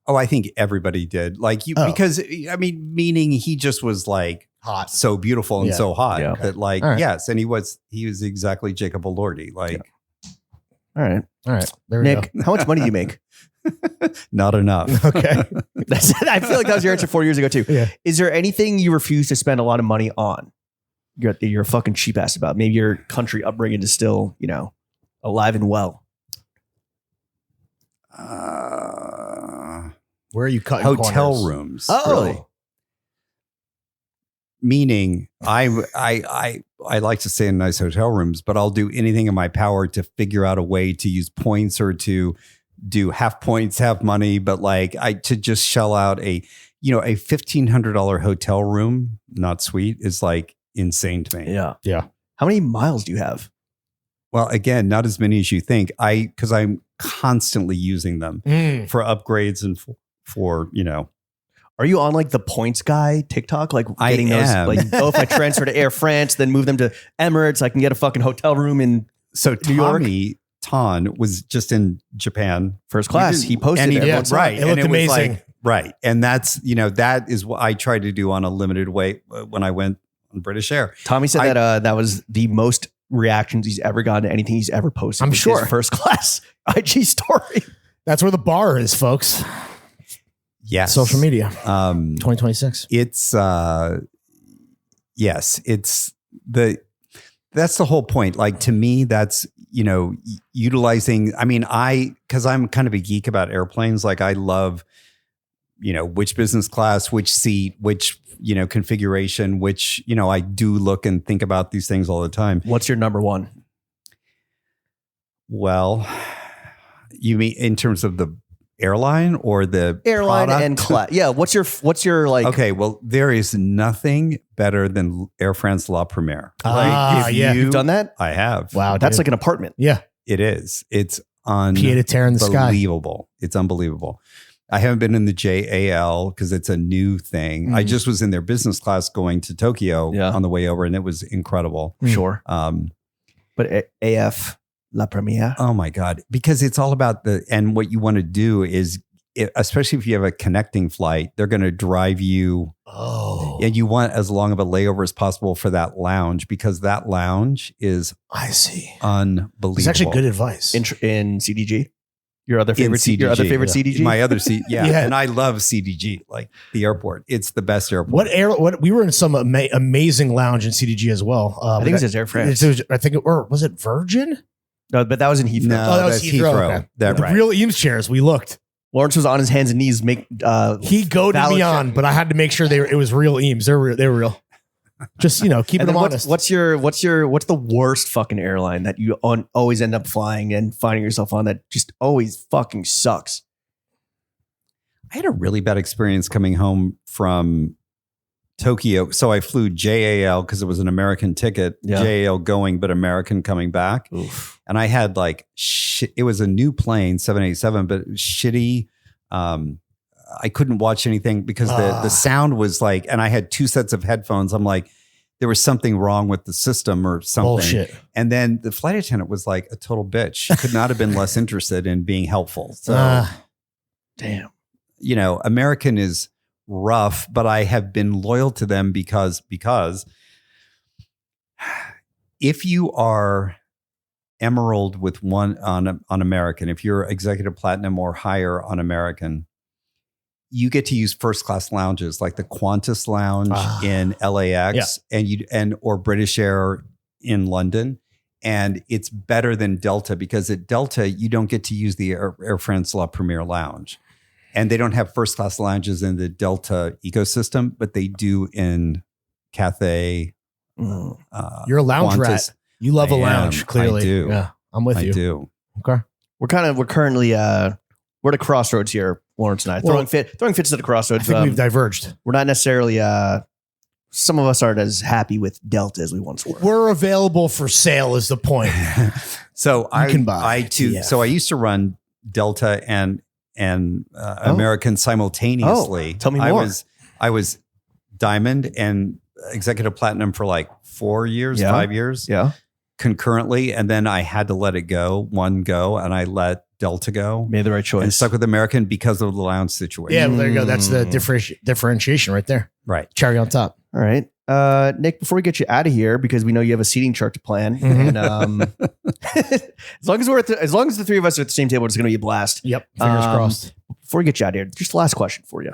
oh, I think everybody did. Like because I mean, meaning he just was like Hot. so beautiful and Yeah. so hot Yeah. that like, All right. yes. And he was exactly Jacob Elordi. Like All right. All right. There we Nick, how much money do you make? not enough. go. Okay. That's it. I feel like that was your answer 4 years ago too. Yeah. Is there anything you refuse to spend a lot of money on? You're a fucking cheap ass about. Maybe your country upbringing is still, you know, alive and well. Where are you cutting Hotel corners? rooms. Oh. Really. Meaning I like to stay in nice hotel rooms, but I'll do anything in my power to figure out a way to use points or to do half points, half money, but like to just shell out a $1,500 hotel room, not suite, is like insane to me. Yeah. Yeah. How many miles do you have? Well, again, not as many as you think. Because I'm constantly using them for upgrades and for Are you on like the points guy TikTok? Like I getting those, am. like, if I transfer to Air France, then move them to Emirates, I can get a fucking hotel room in So New York? Tommy Ton was just in Japan first class. He posted and he it. Yeah, Everyone saw right. It looked and was amazing. like, right. And that's, that is what I tried to do on a limited way when I went on British Air. Tommy said that was the most reactions he's ever gotten to anything he's ever posted. I'm was sure. his first class IG story. That's where the bar is, folks. Yes. Social media. 2026. It's yes, that's the whole point. Like to me, that's, utilizing, because I'm kind of a geek about airplanes. Like I love, which business class, which seat, which, configuration, which, I do look and think about these things all the time. What's your number one? Well, you mean in terms of the airline or the Airline product? and class. Yeah. What's your like? Okay, well, there is nothing better than Air France La Première. Ah, yeah. You've done that? I have. Wow. That's dude. like an apartment. Yeah. It is. It's Pied a terre in the sky. unbelievable. It's unbelievable. I haven't been in the JAL because it's a new thing. I just was in their business class going to Tokyo on the way over, and it was incredible. Sure. But AF La Première. Oh my God. Because it's all about and what you want to do is, especially if you have a connecting flight, they're going to drive you. Oh. And you want as long of a layover as possible for that lounge, because that lounge is I see. unbelievable. It's actually good advice. In CDG. Your other favorite CDG, Your other favorite yeah. CDG. My other seat. Yeah. Yeah. And I love CDG, like the airport. It's the best airport. What we were in some amazing lounge in CDG as well. I think it was Air France. I think was it Virgin? No, but that was in Heathrow. No, that was that's Heathrow. Heathrow. Okay. That The right. real Eames chairs. We looked. Lawrence was on his hands and knees. He goaded valid me on, but I had to make sure it was real Eames. They were real. Just keeping And them then honest. what's the worst fucking airline that you always end up flying and finding yourself on that just always fucking sucks? I had a really bad experience coming home from Tokyo. So I flew JAL because it was an American ticket, Yeah. JAL going, but American coming back. Oof. And I had like, it was a new plane, 787, but it was shitty. I couldn't watch anything because the sound was like, and I had 2 sets of headphones. I'm like, there was something wrong with the system or something. Bullshit. And then the flight attendant was like a total bitch. She could not have been less interested in being helpful. So, Damn. American is rough, but I have been loyal to them because if you are Emerald with one on American, if you're executive platinum or higher on American, you get to use first class lounges like the Qantas lounge in LAX or British Air in London. And it's better than Delta because at Delta, you don't get to use the Air France La Première lounge. And they don't have first class lounges in the Delta ecosystem, but they do in Cathay. You're a lounge Qantas. rat. You love a I lounge, am. clearly. I do. Yeah, I'm with I you. do. Okay. We're currently we're at a crossroads here, Lawrence and I. Well, throwing fits at a I crossroads. think we've diverged. We're not necessarily some of us aren't as happy with Delta as we once were. We're available for sale is the point. So You can buy I too. TF. So I used to run Delta and American simultaneously. Oh, tell me more. I was Diamond and Executive Platinum for like 4 years, Yeah. 5 years, Yeah. concurrently, and then I had to let it go, and I let Delta go. Made the right And choice. stuck with American because of the lounge situation. Yeah, well, there you go. That's the differentiation right there. Right. Cherry on top. All right. Nick, before we get you out of here, because we know you have a seating chart to plan, Mhm. and as long as the three of us are at the same table, it's going to be a blast. Yep. Fingers Um, crossed. Before we get you out of here, just the last question for you.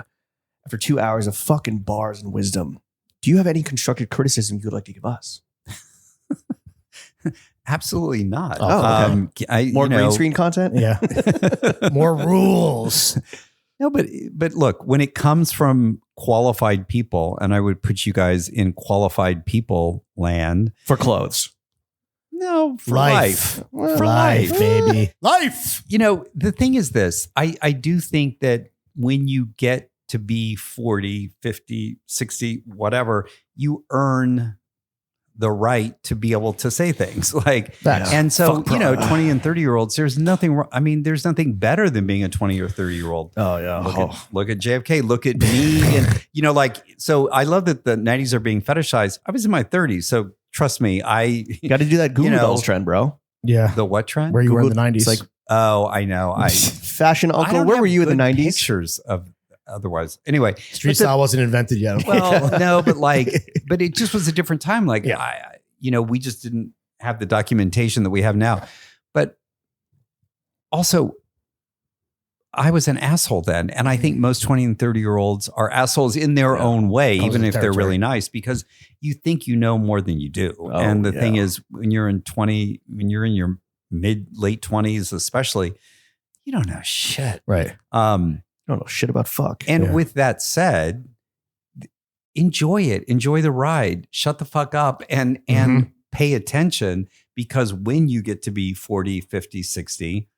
After 2 hours of fucking bars and wisdom, do you have any constructive criticism you would like to give us? Absolutely not. Oh, okay. More green screen content? Yeah. More rules. No, but look, when it comes from qualified people, and I would put you guys in qualified people land. For clothes. No, for Life. life. For life, baby. Life. You know, the thing is this. I do think that when you get to be 40, 50, 60, whatever, you earn the right to be able to say things like, Facts. and so, Fuck you know, Prada. 20 and 30-year-olds, there's nothing, I mean, there's nothing better than being a 20 or 30-year-old. Oh, yeah. Look at JFK, look at me. And, you know, like, so I love that the 90s are being fetishized. I was in my 30s. So trust me, You got to do that Google You know, Dolls trend, bro. Yeah. the what trend? Where you were in the Google- 90s. it's like Oh, I know. fashion I uncle. don't Where have were you in the good 90s? Pictures of otherwise. Anyway, street but the- style wasn't invented yet. well, no, but but it just was a different time. Like, Yeah. we just didn't have the documentation that we have now. But also, I was an asshole then. And I think most 20 and 30-year-olds are assholes in their own way, Comes even with if they're territory. really nice, because you think you know more than you do. Oh, and the thing yeah. is, when you're in your late 20s, especially, you don't know shit. Right. I don't know shit about fuck. And Yeah. with that said, enjoy it. Enjoy the ride. Shut the fuck up and pay attention, because when you get to be 40, 50, 60,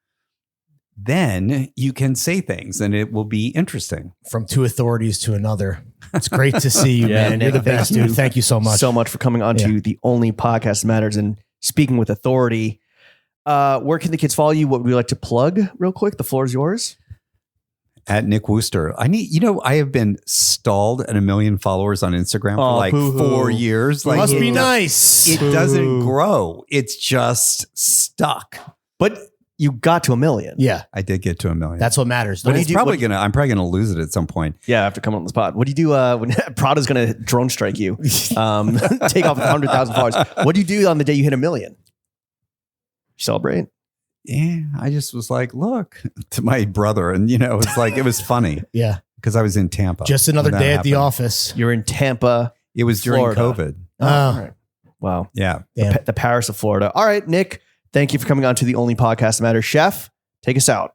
then you can say things and it will be interesting. From two authorities to another. It's great to see you, Yeah, man. Nick, You're the thank best, you dude. Thank you so much. So much for coming on to the only podcast that matters and speaking with authority. Where can the kids follow you? What would you like to plug real quick? The floor is yours. At Nick Wooster. I have been stalled at 1 million followers on Instagram for like boo-hoo. 4 years. Like, Must be it- nice. It doesn't grow. It's just stuck. But you got to 1 million. Yeah. I did get to 1 million. That's what matters. but do it's you do- probably I'm probably gonna lose it at some point. Yeah, after coming on the spot. What do you do when Prada's going to drone strike you? Take off 100,000 followers. What do you do on the day you hit 1 million? Celebrate? Yeah, I just was like, look to my brother, and it's like it was funny Yeah. because I was in Tampa. Just another when that day at the happened. office. You're in Tampa. It was during Florida. COVID. Oh. All right. Wow. Yeah. Damn. The Paris of Florida. All right, Nick, thank you for coming on to the only podcast that matters. Chef, take us out.